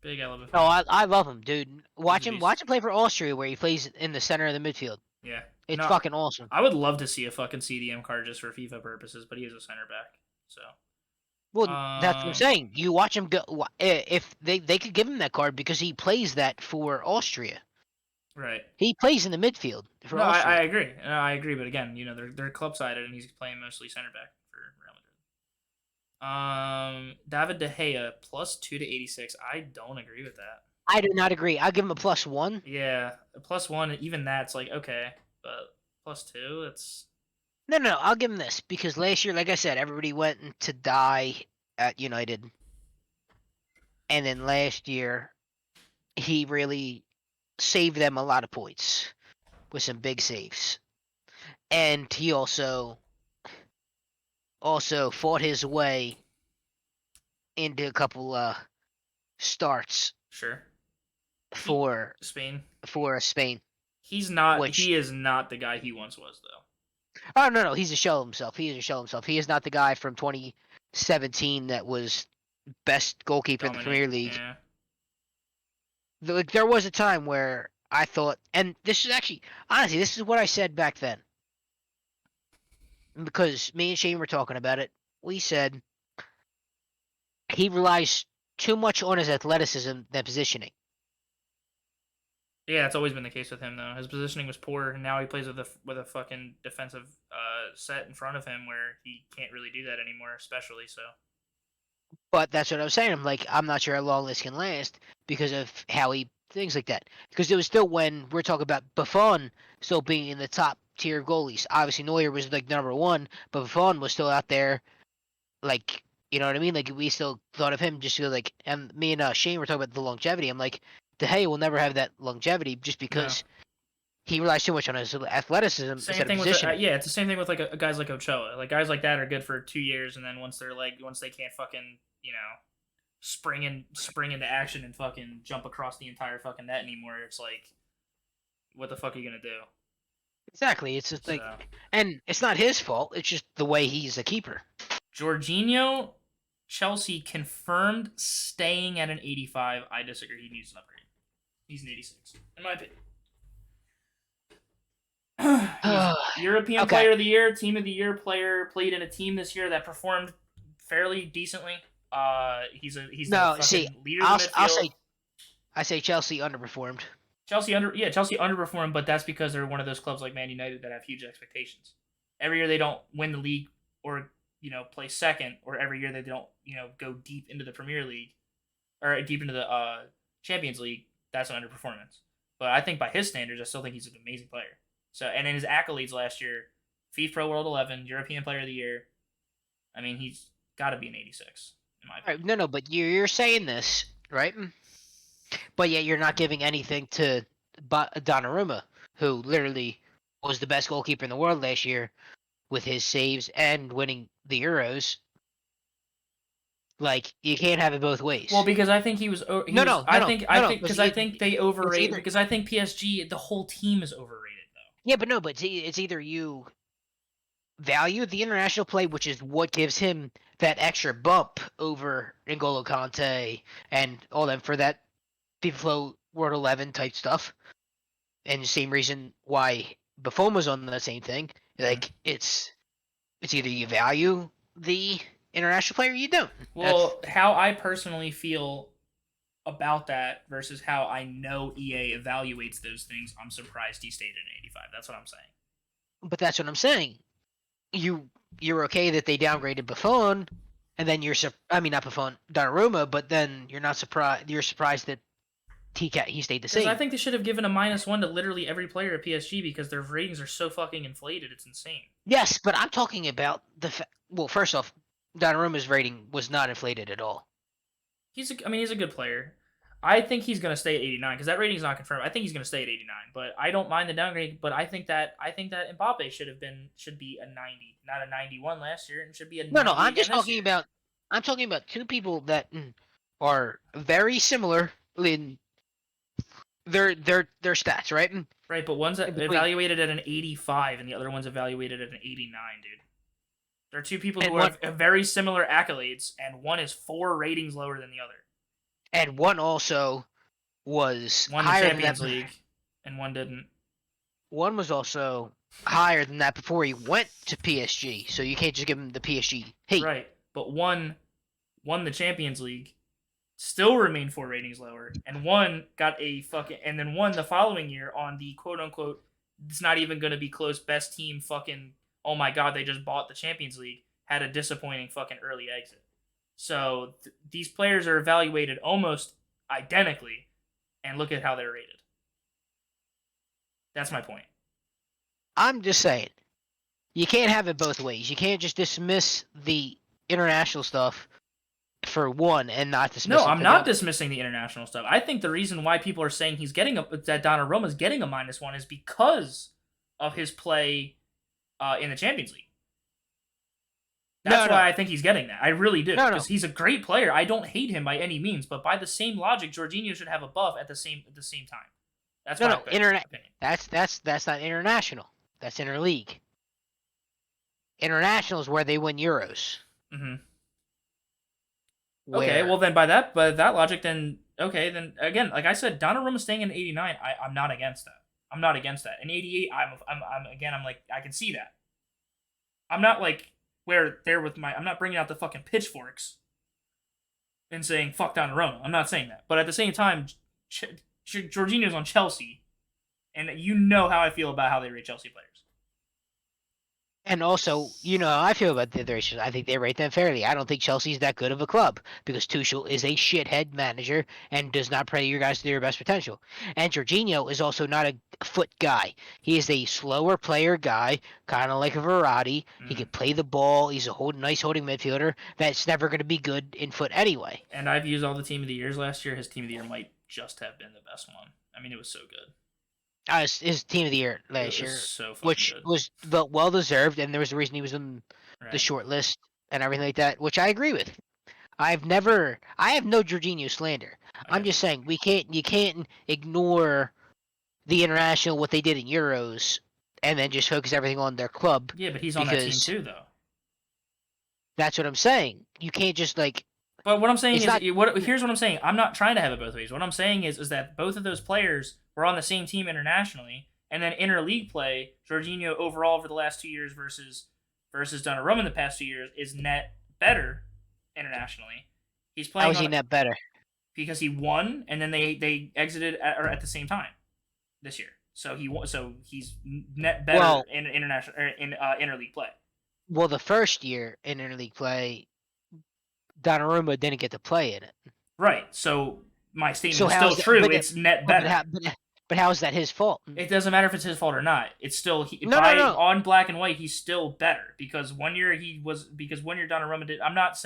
Big Alaba fan. Oh, I love him, dude. Watch He's a him beast. play for Austria where he plays in the center of the midfield. Yeah. It's No, fucking awesome. I would love to see a fucking CDM card just for FIFA purposes, but he is a center back. So. Well, that's what I'm saying. You watch him go. If they could give him that card because he plays that for Austria. Right. He plays in the midfield for No, Austria. I agree. I agree, but again, they're club sided and he's playing mostly center back for Real Madrid. David De Gea +2 to 86. I don't agree with that. I do not agree. I'll give him a +1. Yeah, a +1, even that's like okay, but +2, it's No. I'll give him this because last year, like I said, everybody went to die at United, and then last year, he really saved them a lot of points with some big saves, and he also fought his way into a couple starts sure. for Spain. Spain. He's not. Which- He is not the guy he once was, though. Oh no, he's a shell of himself. He is not the guy from 2017 that was best goalkeeper in the Premier League. Yeah. Like there was a time where I thought, and this is actually honestly, this is what I said back then. Because me and Shane were talking about it. We said he relies too much on his athleticism than positioning. Yeah, it's always been the case with him, though. His positioning was poor, and now he plays with a fucking defensive set in front of him where he can't really do that anymore, especially so. But that's what I was saying. I'm like, I'm not sure how long this can last because of how he things like that. Because it was still when we're talking about Buffon still being in the top tier of goalies. Obviously Neuer was like number one, but Buffon was still out there. Like, you know what I mean? Like we still thought of him just to like. And me and Shane were talking about the longevity. I'm like, De Gea will never have that longevity just because he relies too much on his athleticism Same instead thing of with position. yeah, it's the same thing with like guys like Ochoa. Like guys like that are good for 2 years, and then once they can't fucking spring into action and fucking jump across the entire fucking net anymore, it's like, what the fuck are you gonna do? Exactly. It's just like, So. and it's not his fault. It's just the way he's a keeper. Jorginho, Chelsea confirmed staying at an 85. I disagree. He needs an upgrade. He's an 86, in my opinion. He's European Okay. Player of the Year, Team of the Year player, played in a team this year that performed fairly decently. He's the leader of the midfield. I say Chelsea underperformed. Chelsea underperformed, but that's because they're one of those clubs like Man United that have huge expectations. Every year they don't win the league or play second, or every year they don't go deep into the Premier League or deep into the Champions League. That's an underperformance. But I think by his standards, I still think he's an amazing player. So, and in his accolades last year, FIFA Pro World 11, European Player of the Year. I mean, he's got to be an 86 in my opinion. Right, no, but you're saying this, right? But yet you're not giving anything to Donnarumma, who literally was the best goalkeeper in the world last year with his saves and winning the Euros. Like, you can't have it both ways. Well, because I think he was. I think they overrate. Because I think PSG, the whole team is overrated though. Yeah, but no, but it's either you value the international play, which is what gives him that extra bump over N'Golo Kante and all that for that FIFA Flow World 11 type stuff, and the same reason why Buffon was on the same thing. Like, it's either you value the international player or you don't. Well, how I personally feel about that versus how I know EA evaluates those things, I'm surprised he stayed in 85. That's what I'm saying. But that's what I'm saying. You're okay that they downgraded Buffon, and then not Buffon, Donnarumma, but then you're not surprised. You're surprised that he stayed the same. I think they should have given a -1 to literally every player at PSG because their ratings are so fucking inflated. It's insane. Yes, but I'm talking about well, first off, Donnarumma's rating was not inflated at all. He's a good player. I think he's going to stay at 89 because that rating's not confirmed. I think he's going to stay at 89, but I don't mind the downgrade. But I think that Mbappe should be a 90, not a 91 last year, and should be a 90. No. I'm talking about two people that are very similar in their stats, right? Right, but one's evaluated at an 85, and the other one's evaluated at an 89, dude. There are two people who have very similar accolades, and one is 4 ratings lower than the other. And one also was won the Champions League, and one didn't. One was also higher than that before he went to PSG, so you can't just give him the PSG hate. Right, but one won the Champions League, still remained 4 ratings lower, and one got and then won the following year on the quote-unquote, it's not even going to be close, best team fucking, oh my god, they just bought the Champions League, had a disappointing fucking early exit. So these players are evaluated almost identically, and look at how they're rated. That's my point. I'm just saying, you can't have it both ways. You can't just dismiss the international stuff for one and not dismiss. No, I'm not dismissing the international stuff. I think the reason why people are saying that Donnarumma's getting a -1 is because of his play in the Champions League. That's why I think he's getting that. I really do. Because he's a great player. I don't hate him by any means, but by the same logic, Jorginho should have a buff at the same time. That's my opinion. That's not international. That's interleague. International is where they win Euros. Mm-hmm. Okay, well then by that logic, then again, like I said, Donnarumma staying in 89, I'm not against that. I'm not against that. In 88, I'm like, I can see that. I'm not like I'm not bringing out the fucking pitchforks and saying fuck Donnarumma. I'm not saying that. But at the same time, Jorginho's on Chelsea, and you know how I feel about how they rate Chelsea players. And also, you know how I feel about the other issues. I think they rate them fairly. I don't think Chelsea's that good of a club because Tuchel is a shithead manager and does not play your guys to their best potential. And Jorginho is also not a foot guy. He is a slower player guy, kind of like a Verratti. Mm. He can play the ball. He's a nice holding midfielder that's never going to be good in foot anyway. And I've used all the team of the years last year. His team of the year might just have been the best one. I mean, it was so good. His team of the year last year, so which good. Was well deserved, and there was a reason he was in the short list and everything like that, which I agree with. I have no Jorginho slander. I'm just saying you can't ignore the international, what they did in Euros, and then just focus everything on their club. Yeah, but he's on that team too, though. That's what I'm saying. You can't just like. But what I'm saying here's what I'm saying. I'm not trying to have it both ways. What I'm saying is that both of those players were on the same team internationally, and then interleague play, Jorginho overall over the last 2 years versus Donnarumma in the past 2 years is net better internationally. He's playing. How is he net better? Because he won, and then they exited at the same time this year. So he's net better in international interleague play. Well, the first year in interleague play, Donnarumma didn't get to play in it. Right. So my statement is still true. It's net better. But how is that his fault? It doesn't matter if it's his fault or not. It's still on black and white. He's still better because one year Donnarumma did. I'm not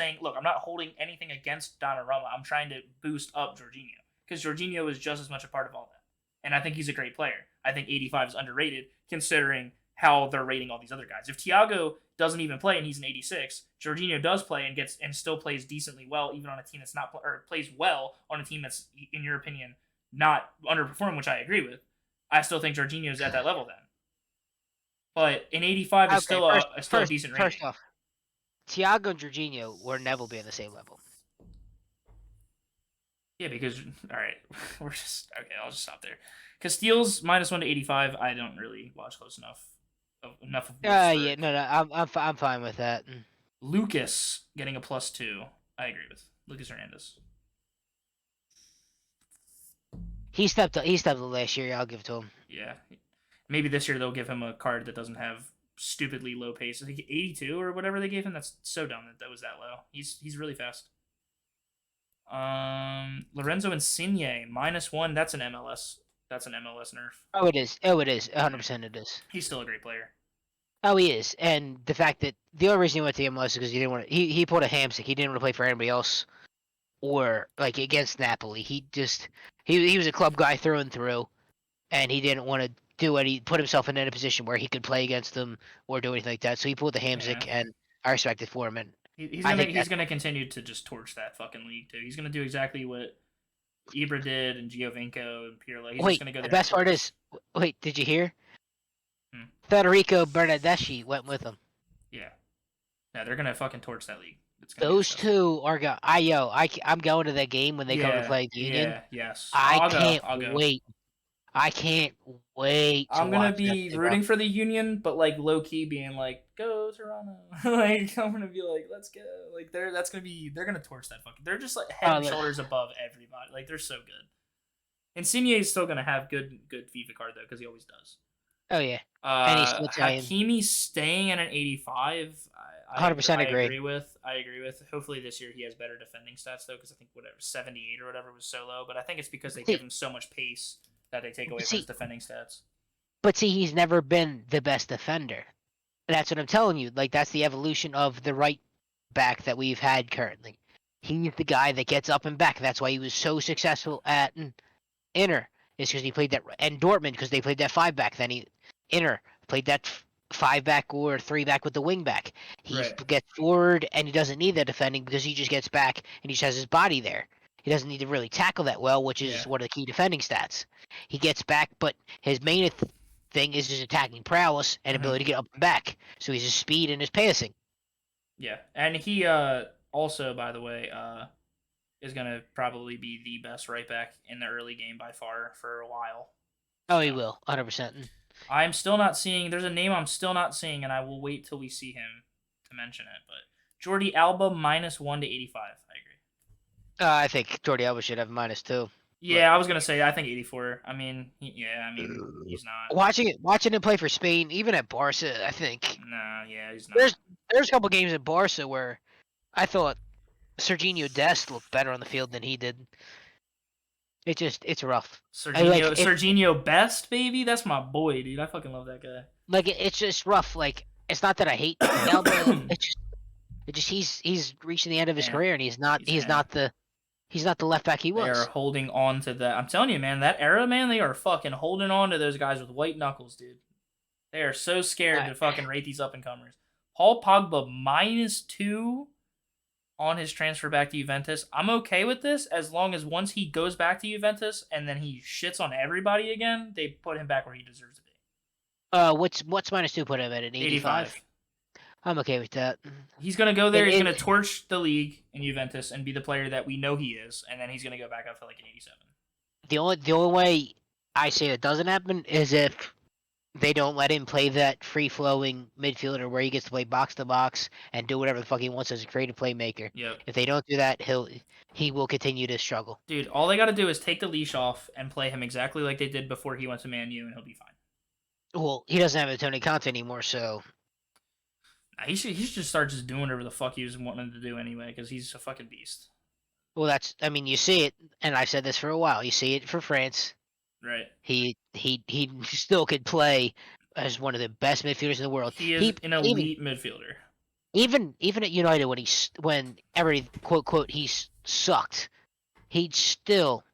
holding anything against Donnarumma. I'm trying to boost up Jorginho because Jorginho is just as much a part of all that, and I think he's a great player. I think 85 is underrated considering how they're rating all these other guys. If Thiago doesn't even play and he's an 86, Jorginho does play and still plays decently well, even on a team that's not or plays well on a team that's, in your opinion, not underperforming, which I agree with. I still think Jorginho's at that level then. But an 85 is still a decent rating. First off, Thiago and Jorginho will never be on the same level. Yeah, because all right, we're just okay. I'll just stop there. Casteels -1 to 85. I don't really watch close enough. Enough of. Yeah, no, I'm fine with that. Lucas getting a +2. I agree with Lucas Hernandez. He stepped up last year. I'll give it to him. Yeah, maybe this year they'll give him a card that doesn't have stupidly low pace. I think 82 or whatever they gave him. That's so dumb that was that low. He's really fast. Lorenzo Insigne -1. That's an MLS. That's an MLS nerf. Oh, it is. 100% it is. He's still a great player. Oh, he is. And the fact that the only reason he went to MLS is because he didn't want to. He pulled a hamstring. He didn't want to play for anybody else, or like against Napoli. He was a club guy through and through, and he didn't want to put himself in a position where he could play against them or do anything like that. So he pulled the hamstring, and I respect it for him. And he's gonna continue to just torch that fucking league too. He's gonna do exactly what Ibra did and Giovinco and Pirlo. He's just gonna go there. The best part is, did you hear? Federico Bernardeschi went with him. Yeah. Yeah, they're gonna fucking torch that league. Those two are I'm going to that game when they come to play the Union. Yeah, yes. I can't wait. I can't wait. I'm gonna be rooting for the Union, but like low key being like, go Toronto. Like I'm gonna be like, let's go. Like they're gonna torch that fucking. They're just like head and shoulders above everybody. Like they're so good. Insigne is still gonna have good FIFA card though, because he always does. Oh yeah. And he's still Italian. Hakimi staying at an 85. 100% agree. I agree with. Hopefully this year he has better defending stats though, because I think 78 or whatever was so low. But I think it's because they give him so much pace that they take away from his defending stats. But see, he's never been the best defender. That's what I'm telling you. Like that's the evolution of the right back that we've had currently. He's the guy that gets up and back. That's why he was so successful at Inter. Is because he played that, and Dortmund because they played that 5-back. Then Inter played that 5-back or 3-back with the wing back. He gets forward and he doesn't need that defending because he just gets back and he just has his body there. He doesn't need to really tackle that well, which is one of the key defending stats. He gets back, but his main thing is his attacking prowess and ability to get up and back. So he's his speed and his passing. Yeah, and he also, by the way, is going to probably be the best right back in the early game by far for a while. Oh, he will, 100%. I'm still not seeing. There's a name I'm still not seeing, and I will wait till we see him to mention it. But Jordi Alba -1 to 85. I agree. I think Jordi Alba should have -2. Yeah, I was gonna say I think 84. I mean, he's not. Watching him play for Spain, even at Barca, I think. No, yeah, he's not. There's a couple games at Barca where I thought Serginho Dest looked better on the field than he did. It's rough. Serginho Best, baby, that's my boy, dude. I fucking love that guy. Like it's just rough. Like it's not that I hate Alba. He's reaching the end of his career and he's not the left back he was. They are holding on to that. I'm telling you, man, that era, man, they are fucking holding on to those guys with white knuckles, dude. They are so scared to fucking rate these up and comers. Paul Pogba -2 on his transfer back to Juventus. I'm okay with this as long as once he goes back to Juventus and then he shits on everybody again, they put him back where he deserves to be. What's -2 put him at an 85? I'm okay with that. He's gonna go there. He's gonna torch the league in Juventus and be the player that we know he is, and then he's gonna go back up to like an 87. The only way I say that doesn't happen is if they don't let him play that free-flowing midfielder where he gets to play box-to-box and do whatever the fuck he wants as a creative playmaker. Yep. If they don't do that, he will continue to struggle. Dude, all they got to do is take the leash off and play him exactly like they did before he went to Man U, and he'll be fine. Well, he doesn't have a Tony Conte anymore, so... He should just start just doing whatever the fuck he was wanting to do anyway, because he's a fucking beast. Well, you see it, and I've said this for a while. You see it for France. Right. He still could play as one of the best midfielders in the world. He is an elite midfielder. Even at United, when every quote he sucked, he'd still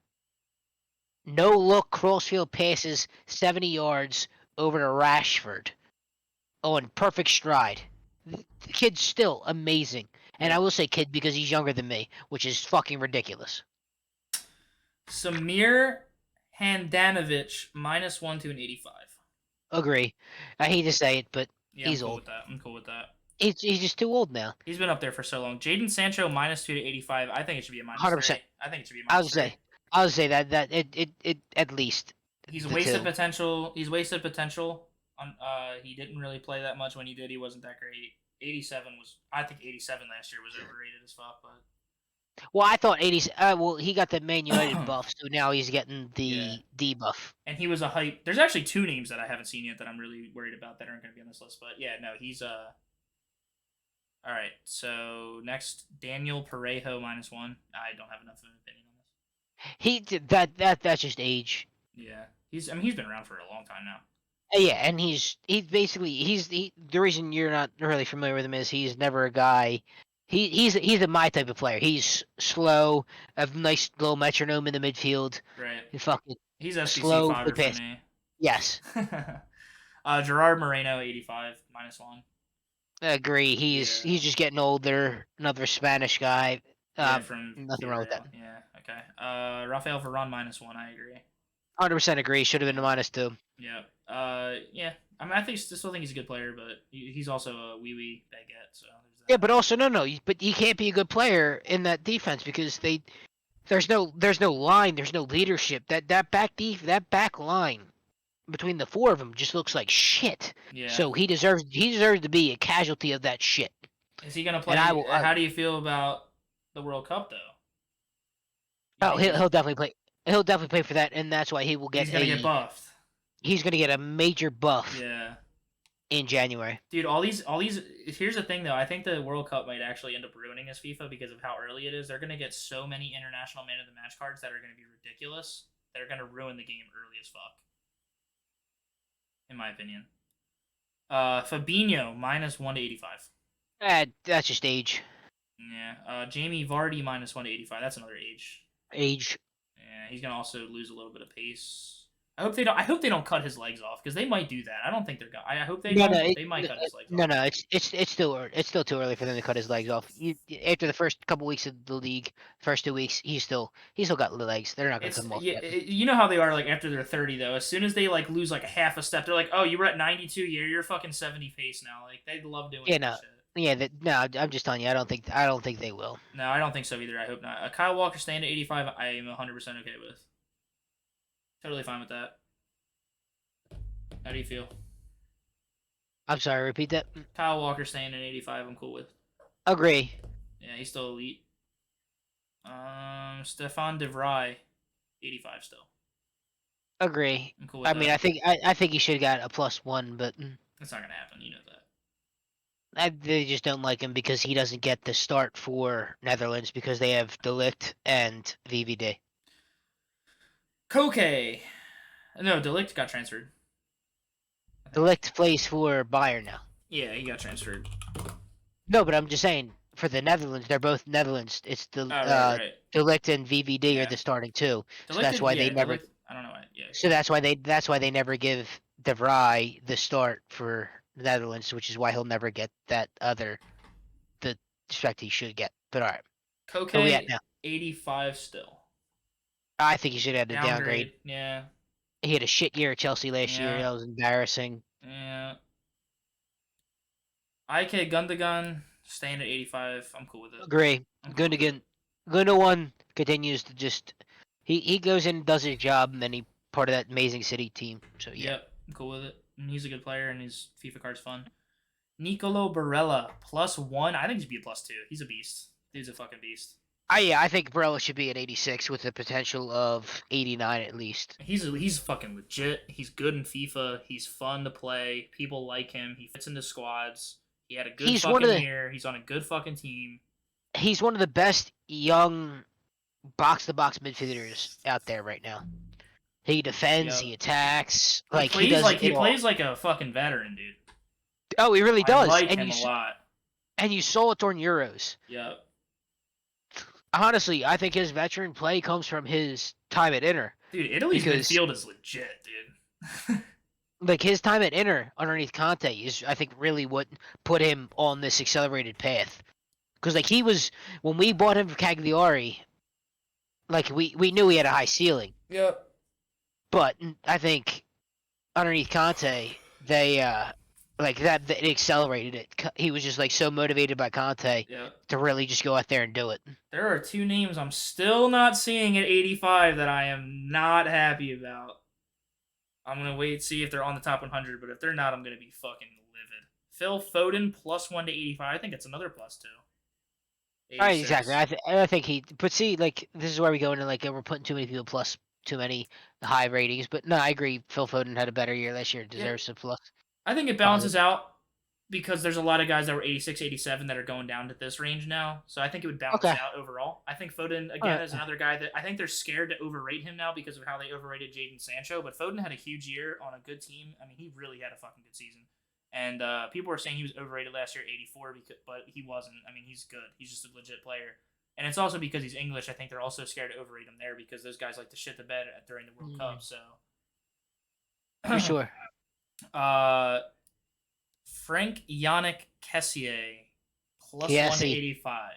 no look crossfield passes 70 yards over to Rashford on perfect stride. The kid's still amazing. And Yeah. I will say kid because he's younger than me, which is fucking ridiculous. Samir Handanovic -1 to an 85. Agree. I hate to say it, but Yeah, I'm he's cool old. with that. I'm cool with that. He's just too old now. He's been up there for so long. Jaden Sancho -2 to 85. I think it should be a -3. 100%. I think it should be a I would -3. say. I would say that it at least. He's the wasted two. potential. He's wasted potential. On he didn't really play that much when he did. He wasn't that great. 87 was. I think 87 last year was overrated as fuck. But Well, I thought 80s. Well, he got the Man United buff, so now he's getting the Yeah. debuff. and he was a hype. There's actually two names that I haven't seen yet that I'm really worried about that aren't going to be on this list. But yeah, no, he's All right, so next Daniel Parejo -1. I don't have enough of an opinion on this. He did that's just age. Yeah, he's been around for a long time now. Yeah, and he's basically the reason you're not really familiar with him is he's never a guy. He's a my type of player. He's slow, a nice little metronome in the midfield. Right. He fucking He's SBC slow fodder with pace. for me. Yes, Gerard Moreno 85 -1. I agree. He's just getting older. Another Spanish guy. From nothing wrong with that. Villarreal. Yeah. Okay. Rafael Varane -1. I agree. 100% agree. Should have been a -2. Yeah. Yeah. I mean, still think he's a good player, but he's also a wee baguette. So there's that. Yeah, but also no. But he can't be a good player in that defense because there's no line, there's no leadership. That back line between the four of them just looks like shit. Yeah. So he deserves to be a casualty of that shit. Is he gonna play? And how do you feel about the World Cup though? Oh, he'll definitely play. He'll definitely play for that, and that's why he will get. He's gonna get buffed. He's gonna get a major buff. Yeah. In January. Dude, all these. Here's the thing, though. I think the World Cup might actually end up ruining his FIFA because of how early it is. They're gonna get so many international man of the match cards that are gonna be ridiculous. That are gonna ruin the game early as fuck. In my opinion. Fabinho -1 to 85. That's just age. Yeah. Jamie Vardy -1 to 85. That's another age. Age. Yeah, he's gonna also lose a little bit of pace. I hope they don't cut his legs off because they might do that. I don't think they're gonna. I hope they don't. They might cut his legs off. No. It's still too early for them to cut his legs off. After the first couple weeks of the league, first 2 weeks, he's still got the legs. They're not gonna cut him off. Yeah, you know how they are like after they're 30 though. As soon as they like lose like a half a step, they're like, oh, you were at 92. You're fucking 70 pace now. Like they love doing that shit. Yeah, no, I'm just telling you, I don't think they will. No, I don't think so either. I hope not. Kyle Walker staying at 85, I am 100% okay with. Totally fine with that. How do you feel? I'm sorry, repeat that. Kyle Walker staying at 85, I'm cool with. Agree. Yeah, he's still elite. Stefan De Vrij, 85 still. Agree. I'm cool with I that. mean, I think he should have got a +1, but That's not gonna happen. You know that. they just don't like him because he doesn't get the start for Netherlands because they have De Ligt and VVD. Koke. No, De Ligt got transferred. De Ligt plays for Bayern now. Yeah, he got transferred. No, but I'm just saying for the Netherlands, they're both Netherlands. It's the Right. De Ligt and VVD Yeah. are the starting two. De So Ligt that's why they De never. Ligt- I don't know why. Yeah. So that's why they never give De Vrij the start for the Netherlands, which is why he'll never get the respect he should get. But all right, Koke, where we at now? 85 still. I think he should have had a downgrade. Yeah. He had a shit year at Chelsea last year. Yeah. That was embarrassing. Yeah. IK Gundogan staying at 85. I'm cool with it. Agree. I'm cool with it. Gundogan continues to just he goes in and does his job, and then he part of that amazing City team. So yeah. Yep, I'm cool with it. And he's a good player, and his FIFA card's fun. Nicolo Barella +1. I think he should be a +2. He's a beast. Dude's a fucking beast. I think Barella should be at 86 with the potential of 89 at least. He's fucking legit. He's good in FIFA. He's fun to play. People like him. He fits into squads. He had a good year. He's on a good fucking team. He's one of the best young box-to-box midfielders out there right now. He defends. He attacks. He plays like a fucking veteran, dude. Oh, he really does. I like him a lot. And you saw it during Euros. Yep. Honestly, I think his veteran play comes from his time at Inter. Dude, Italy's midfield is legit, dude. like his time at Inter underneath Conte is, I think, really what put him on this accelerated path. Because like he was when we bought him for Cagliari, like we knew he had a high ceiling, Yep. but I think underneath Conte, they like that it accelerated it. He was just like so motivated by Conte Yep. to really just go out there and do it. There are two names I'm still not seeing at 85 that I am not happy about. I'm going to wait and see if they're on the top 100, but if they're not, I'm going to be fucking livid. Phil Foden +1 to 85. I think it's another +2. Right, 86. exactly. I think he. But see, like this is where we go into like we're putting too many people plus too many high ratings. But no, I agree. Phil Foden had a better year last year. Deserves a plus. I think it balances out because there's a lot of guys that were 86, 87 that are going down to this range now. So I think it would balance Okay. out overall. I think Foden, again, is another guy that I think they're scared to overrate him now because of how they overrated Jadon Sancho. But Foden had a huge year on a good team. I mean, he really had a fucking good season. And people were saying he was overrated last year, 84, but he wasn't. I mean, he's good. He's just a legit player. And it's also because he's English. I think they're also scared to overrate him there because those guys like to shit the bed during the World Cup. So For sure. Frank Yannick Kessier +1 to Kessie. 85.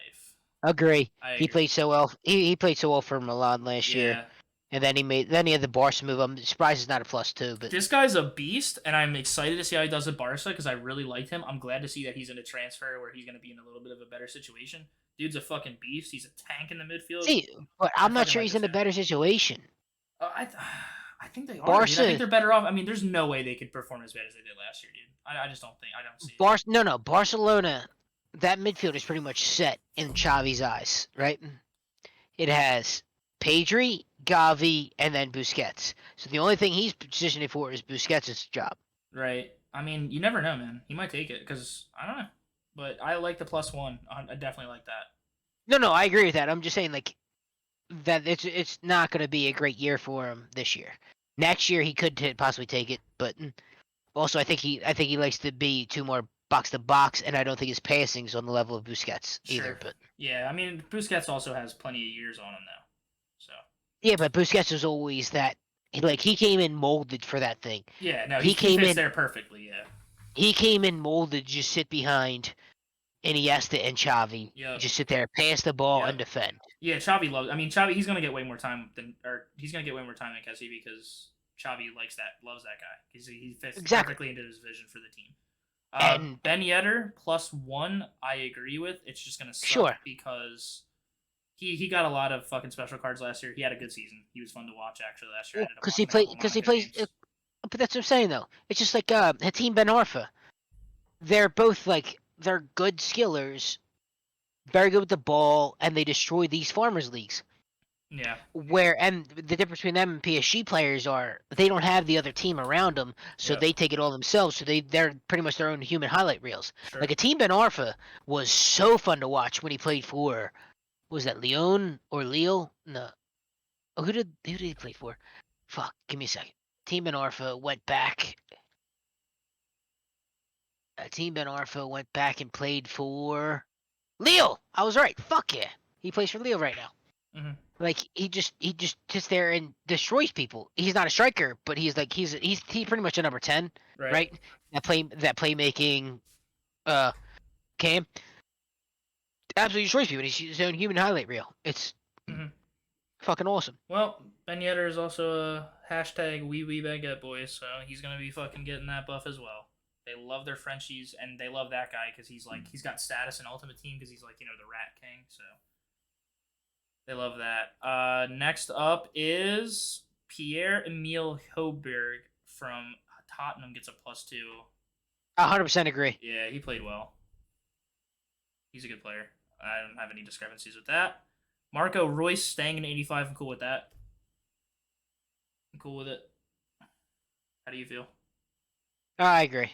Agree. I He agree. played so well. He played so well for Milan last year, and then he had the Barca move. I'm surprised it's not a +2, but This guy's a beast, and I'm excited to see how he does at Barca because I really liked him. I'm glad to see that he's in a transfer where he's going to be in a little bit of a better situation. Dude's a fucking beast. He's a tank in the midfield. see, but I'm not fucking sure like he's this in a guy. better situation. I think they are. Barca- Dude. I think they're better off. I mean, there's no way they could perform as bad as they did last year, dude. I just don't think. I don't see it. No, Barcelona. That midfield is pretty much set in Xavi's eyes, right? It has Pedri, Gavi, and then Busquets. So the only thing he's positioning for is Busquets' job. Right. I mean, you never know, man. He might take it because I don't know. But I like the +1. I definitely like that. No, I agree with that. I'm just saying, like, that it's not going to be a great year for him this year. Next year he could possibly take it, but also I think he likes to be two more box to box, and I don't think his passing's on the level of Busquets either. Sure. But Yeah, I mean, Busquets also has plenty of years on him though. So yeah, but Busquets was always that. Like he came in molded for that thing. yeah, no, He he came fits in- there perfectly. Yeah. He came in molded to just sit behind Iniesta and Xavi. Yep. Just sit there, pass the ball, Yep. and defend. Yeah, Xavi loves. I mean, Xavi. He's gonna get way more time than Kessie because Xavi loves that guy. He fits Exactly. perfectly into his vision for the team. And- Ben Yedder +1, I agree with. It's just gonna suck Sure. because he got a lot of fucking special cards last year. He had a good season. He was fun to watch actually last year. I ended up Because he watching a couple plays. Monaco games. But that's what I'm saying though. It's just like Hatim Ben Arfa. They're both like they're good skillers, very good with the ball, and they destroy these farmers leagues. Yeah. And the difference between them and PSG players are they don't have the other team around them, so Yep. they take it all themselves. So they're pretty much their own human highlight reels. Sure. Like Hatim Ben Arfa was so fun to watch when he played for. Was that Lyon or Lille? No. Oh, who did he play for? Fuck, give me a second. Team Ben Arfa went back. Team Ben Arfa went back and played for Lille. I was right. Fuck yeah, he plays for Lille right now. Mhm. Like he just sits there and destroys people. He's not a striker, but he's pretty much a number 10, right? That playmaking, cam absolutely destroys people. He's his own human highlight reel. It's Mhm. fucking awesome. Well, Ben Yedder is also a hashtag wee baguette boys, so he's gonna be fucking getting that buff as well. They love their Frenchies, and they love that guy because he's like he's got status in Ultimate Team because he's like the Rat King. So they love that. Next up is Pierre-Emile Højbjerg from Tottenham gets a +2. 100% agree. Yeah, he played well. He's a good player. I don't have any discrepancies with that. Marco Royce staying in 85. I'm cool with that. I'm cool with it. How do you feel? I agree.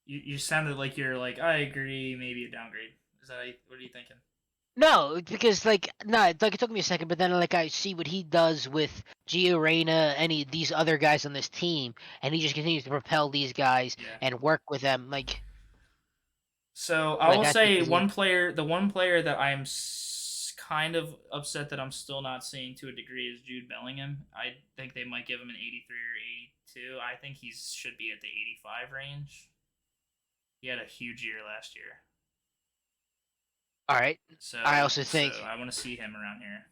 You sounded like you're like, I agree, maybe a downgrade. Is that what are you thinking? No, because like it took me a second, but then like I see what he does with Gio Reyna, these other guys on this team, and he just continues to propel these guys Yeah. and work with them. Like, So I Like, will I say think the one player that I'm kind of upset that I'm still not seeing to a degree is Jude Bellingham. I think they might give him an 83 or 82. I think he should be at the 85 range. He had a huge year last year. All right. So I also think I want to see him around here.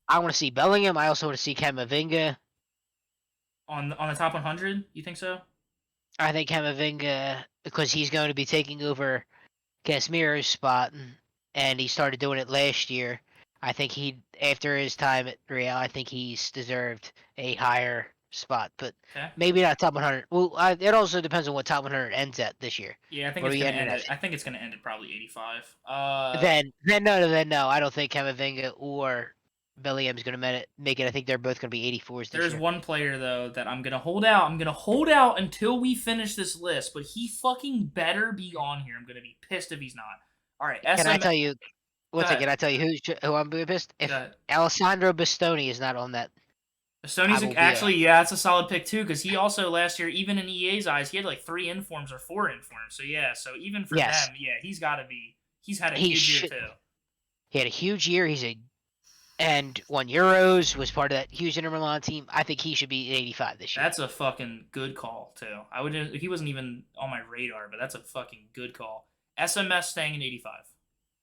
I want to see Bellingham. I also want to see Camavinga. On the top 100, you think so? I think Camavinga, because he's going to be taking over Casemiro's spot, and he started doing it last year. I think after his time at Real, I think he's deserved a higher spot, but maybe not top 100. Well, it also depends on what top 100 ends at this year. Yeah, I think it's going to end. I think it's going to end at probably 85. Then no. I don't think Camavinga or Bellingham's going to make it. I think they're both going to be 84s this year. There's one player though that I'm going to hold out. I'm going to hold out until we finish this list, but he fucking better be on here. I'm going to be pissed if he's not. All right, Can I tell you? One second, can I tell you who I'm being pissed? If Alessandro Bastoni is not on that. Bastoni's actually, that's a solid pick too, because he also last year, even in EA's eyes, he had like 3 informs or 4 informs. So yeah, so even for them, yeah, he's got to be. He's had a huge year too. He had a huge year. And won Euros, was part of that huge Inter Milan team. I think he should be 85 this year. That's a fucking good call too. He wasn't even on my radar, but that's a fucking good call. SMS staying in 85.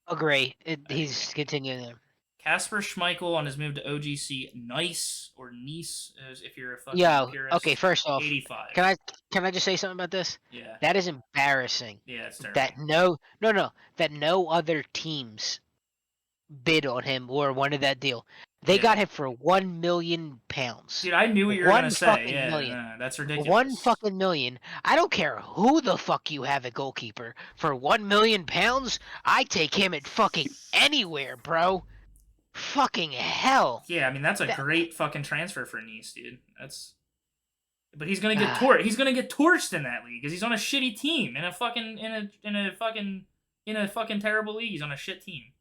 Agree. He's continuing there. Kasper Schmeichel on his move to OGC Nice or Nice, if you're a fucking purist. Okay, first off, 85. Can I just say something about this? Yeah. That is embarrassing. Yeah, it's terrible. That no other teams bid on him or wanted that deal. They got him for £1 million. Dude, I knew what you were gonna say. Yeah, million. That's ridiculous. £1 fucking million. I don't care who the fuck you have at goalkeeper for £1 million. I take him at fucking anywhere, bro. Fucking hell. Yeah, I mean that's a great fucking transfer for Nice, dude. But he's gonna get torched. He's gonna get torched in that league because he's on a shitty team in a fucking terrible league. He's on a shit team.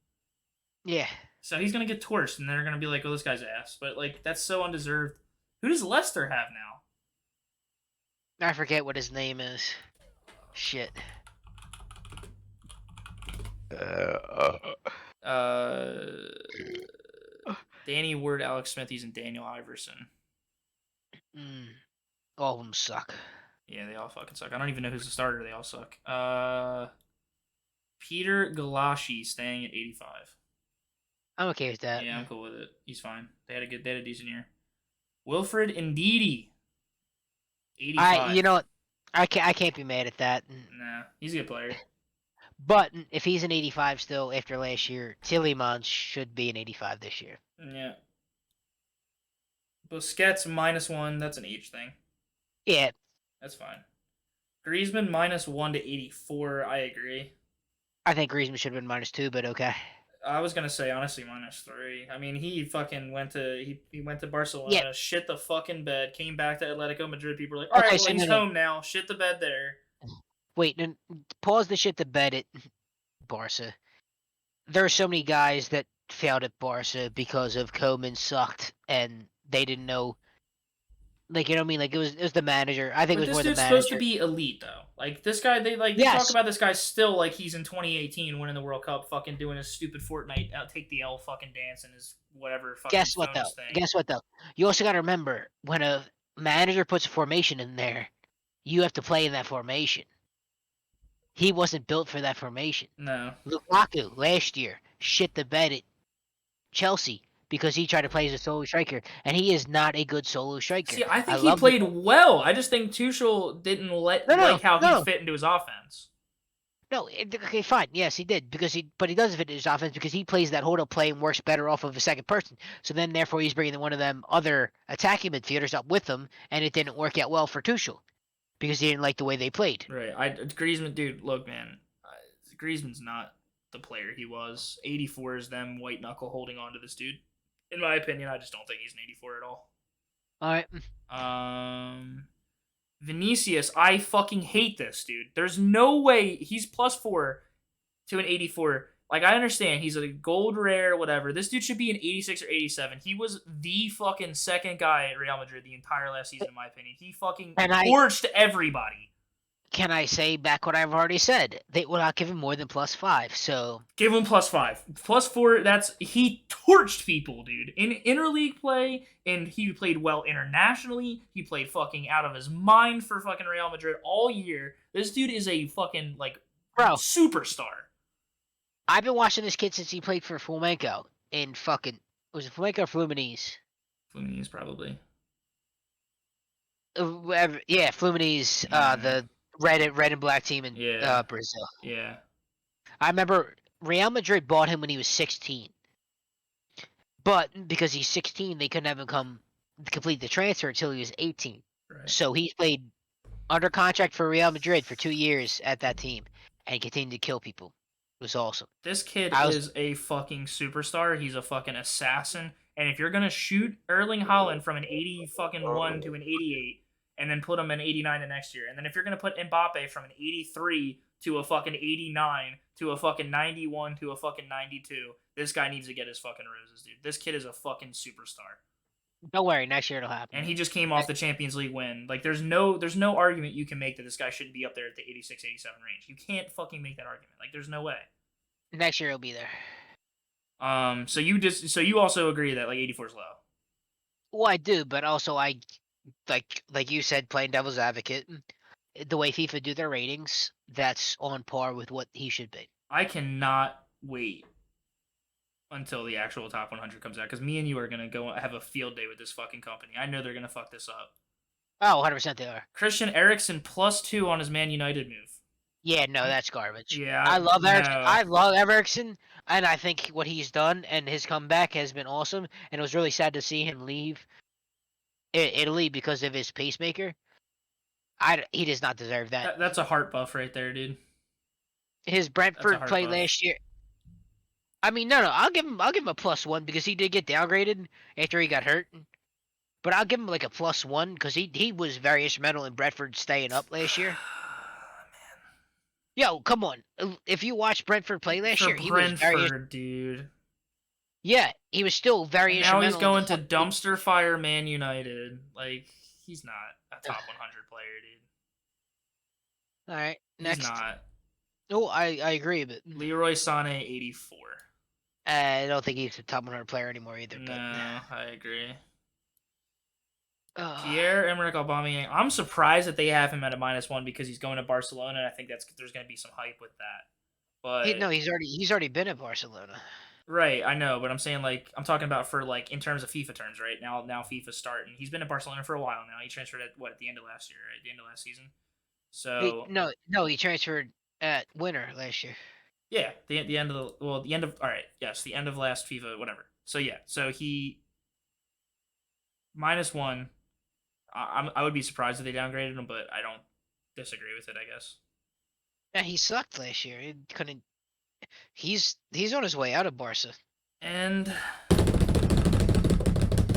Yeah. So he's gonna get torched, and they're gonna be like, "Oh, this guy's ass." But like, that's so undeserved. Who does Leicester have now? I forget what his name is. Shit. Danny Ward, Alex Smithies, and Daniel Iverson. All of them suck. Yeah, they all fucking suck. I don't even know who's the starter. They all suck. Peter Galashi staying at 85. I'm okay with that. Yeah, I'm cool with it. He's fine. They had a decent year. Wilfred Ndidi, 85. You know what? I can't be mad at that. Nah, he's a good player. But if he's an 85 still after last year, Tielemans should be an 85 this year. Yeah. Busquets -1. That's an age thing. Yeah. That's fine. Griezmann -1 to 84. I agree. I think Griezmann should have been -2, but okay. I was gonna say honestly -3. I mean, he fucking went to Barcelona, shit the fucking bed, came back to Atletico Madrid. People were like, all right, well, he's home now. Shit the bed there. Wait, then pause the shit the bed at Barca. There are so many guys that failed at Barca because of Koeman sucked and they didn't know. Like, you know what I mean? Like, it was the manager. I think it was more the manager. This dude's supposed to be elite, though. Like, this guy, they talk about this guy still like he's in 2018 winning the World Cup, fucking doing his stupid Fortnite take the L fucking dance and his whatever fucking Guess what, though? You also got to remember, when a manager puts a formation in there, you have to play in that formation. He wasn't built for that formation. No. Lukaku, last year, shit the bed at Chelsea. Because he tried to play as a solo striker, and he is not a good solo striker. See, I think he played well. I just think Tuchel didn't like how he fit into his offense. No, okay, fine. Yes, he did but he doesn't fit into his offense because he plays that hold-up play and works better off of a second person. So then, therefore, he's bringing one of them other attacking midfielders up with him, and it didn't work out well for Tuchel because he didn't like the way they played. Right. Griezmann, dude, look, man, Griezmann's not the player he was. 84 is them white knuckle holding on to this dude. In my opinion, I just don't think he's an 84 at all. All right. Vinicius, I fucking hate this, dude. There's no way he's +4 to an 84. Like, I understand he's a gold rare, whatever. This dude should be an 86 or 87. He was the fucking second guy at Real Madrid the entire last season, in my opinion. He fucking torched everybody. can I say back what I've already said? They will not give him more than +5. So Give him +5. +4, he torched people, dude. In interleague play, and he played well internationally. He played fucking out of his mind for fucking Real Madrid all year. This dude is a fucking, like, bro, superstar. I've been watching this kid since he played for Flamengo in fucking was it Flamengo or Fluminense? Fluminense, probably. Yeah, Fluminense, the red and black team in Brazil. Yeah. I remember Real Madrid bought him when he was 16. But because he's 16, they couldn't have him complete the transfer until he was 18. Right. So he played under contract for Real Madrid for 2 years at that team and continued to kill people. It was awesome. This kid is a fucking superstar. He's a fucking assassin. And if you're gonna shoot Erling Haaland from an 81 to an 88, and then put him in 89 the next year, and then if you're gonna put Mbappe from an 83 to a fucking 89 to a fucking 91 to a fucking 92, this guy needs to get his fucking roses, dude. This kid is a fucking superstar. Don't worry, next year it'll happen. And he just came off the Champions League win. Like, there's no argument you can make that this guy shouldn't be up there at the 86, 87 range. You can't fucking make that argument. Like, there's no way. Next year he'll be there. So you also agree that like 84 is low. Well, I do, but also I like you said, playing devil's advocate. The way FIFA do their ratings, that's on par with what he should be. I cannot wait until the actual top 100 comes out, because me and you are gonna go have a field day with this fucking company. I know they're gonna fuck this up. Oh, 100% they are. Christian Eriksen +2 on his Man United move. Yeah, no, that's garbage. Yeah, I love Eriksen. no. I love Eriksen, and I think what he's done and his comeback has been awesome. And it was really sad to see him leave Italy because of his pacemaker. He does not deserve that. That's a heart buff right there, dude. His Brentford play buff. last year. I mean, no, I'll give him a +1 because he did get downgraded after he got hurt. But I'll give him like a +1 because he was very instrumental in Brentford staying up last year. Yo, come on! If you watched Brentford play last year, he was very dude. Yeah, he was still very And now instrumental. he's going to dumpster fire Man United. Like, he's not a top 100 player, dude. All right, next. He's not. Oh, I agree, but Leroy Sané 84. I don't think he's a top 100 player anymore either. No, But I agree. Pierre-Emerick Aubameyang. I'm surprised that they have him at a -1 because he's going to Barcelona, and I think there's going to be some hype with that. But he's already been at Barcelona. Right, I know, but I'm saying, like, I'm talking about for, like, in terms of FIFA terms, right? Now FIFA's starting. He's been at Barcelona for a while now. He transferred at the end of last year, right? The end of last season. So He transferred at winter last year. Yeah, the end of the end of last FIFA, whatever. So yeah, so he -1. I would be surprised if they downgraded him, but I don't disagree with it, I guess. Yeah, he sucked last year. He couldn't. He's on his way out of Barca. And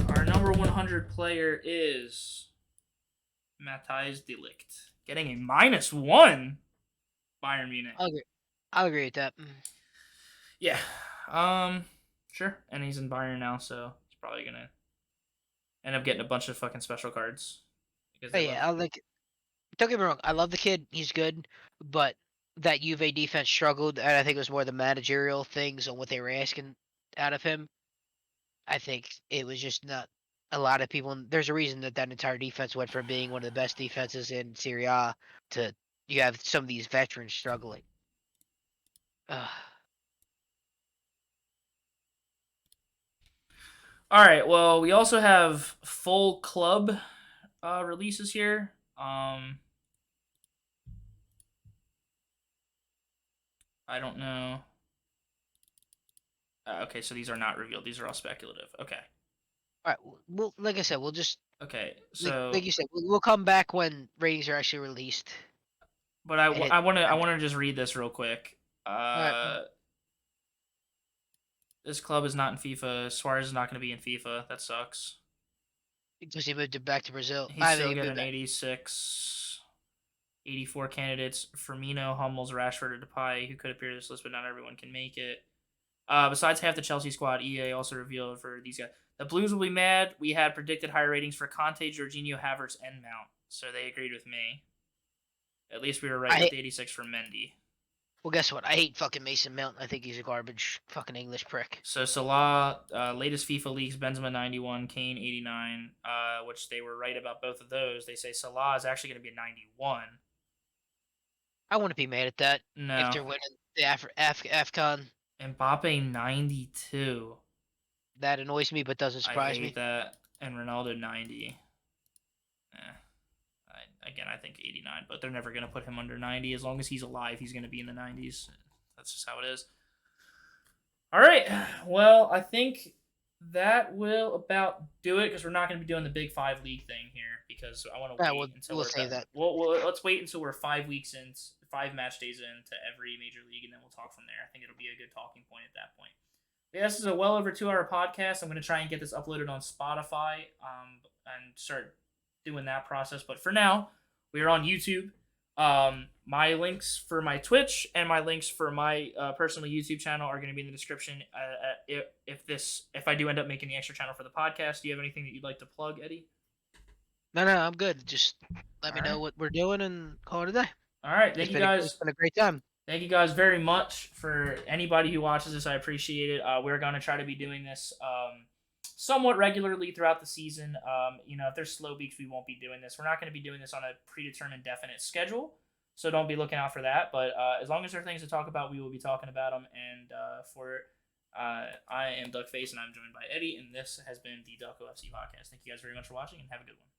our number 100 player is Matthijs de Ligt, getting a -1. Bayern Munich. I'll agree with that. Yeah. Sure. And he's in Bayern now, so he's probably gonna end up getting a bunch of fucking special cards. But yeah, don't get me wrong. I love the kid. He's good, but that Juve defense struggled, and I think it was more the managerial things on what they were asking out of him. I think it was just not a lot of people. There's a reason that entire defense went from being one of the best defenses in Serie A to you have some of these veterans struggling. All right. Well, we also have full club releases here. I don't know. Okay, so these are not revealed. These are all speculative. Okay. All right. Well, like I said, we'll just Okay. So like you said, we'll come back when ratings are actually released. But I want to just read this real quick. Right. This club is not in FIFA. Suarez is not going to be in FIFA. That sucks. Because he moved back to Brazil. He's still got an 86, 84 candidates. Firmino, Hummels, Rashford, or Depay, who could appear in this list, but not everyone can make it. Besides half the Chelsea squad, EA also revealed for these guys. The Blues will be mad. We had predicted higher ratings for Conte, Jorginho, Havertz, and Mount. So they agreed with me. At least we were right with the 86 for Mendy. Well, guess what? I hate fucking Mason Mount. I think he's a garbage fucking English prick. So Salah, latest FIFA leaks, Benzema 91, Kane 89, which they were right about both of those. They say Salah is actually going to be a 91. I wouldn't be mad at that No. if they're winning the AFCON. Mbappe 92. That annoys me, but doesn't surprise I hate me. that. And Ronaldo 90. I think 89, but they're never going to put him under 90. As long as he's alive, he's going to be in the 90s. That's just how it is. All right. Well, I think that will about do it because we're not going to be doing the Big 5 league thing here because I want to wait until we'll say that. Let's wait until we're 5 weeks in, 5 match days into every major league, and then we'll talk from there. I think it'll be a good talking point at that point. Yeah, this is a well over 2-hour podcast. I'm going to try and get this uploaded on Spotify and start doing that process. But for now, we are on YouTube. My links for my Twitch and my links for my personal YouTube channel are going to be in the description. If I do end up making the extra channel for the podcast, do you have anything that you'd like to plug, Eddie? No, I'm good. Just let me know what we're doing and call it a day. All right, thank you guys. It's been a great time. Thank you guys very much for anybody who watches this. I appreciate it. We're going to try to be doing this somewhat regularly throughout the season. If there's slow weeks, we won't be doing this. We're not going to be doing this on a predetermined, definite schedule, so don't be looking out for that. But as long as there are things to talk about, we will be talking about them. And I am Duckface, and I'm joined by Eddie, and this has been the Delco FC Podcast. Thank you guys very much for watching, and have a good one.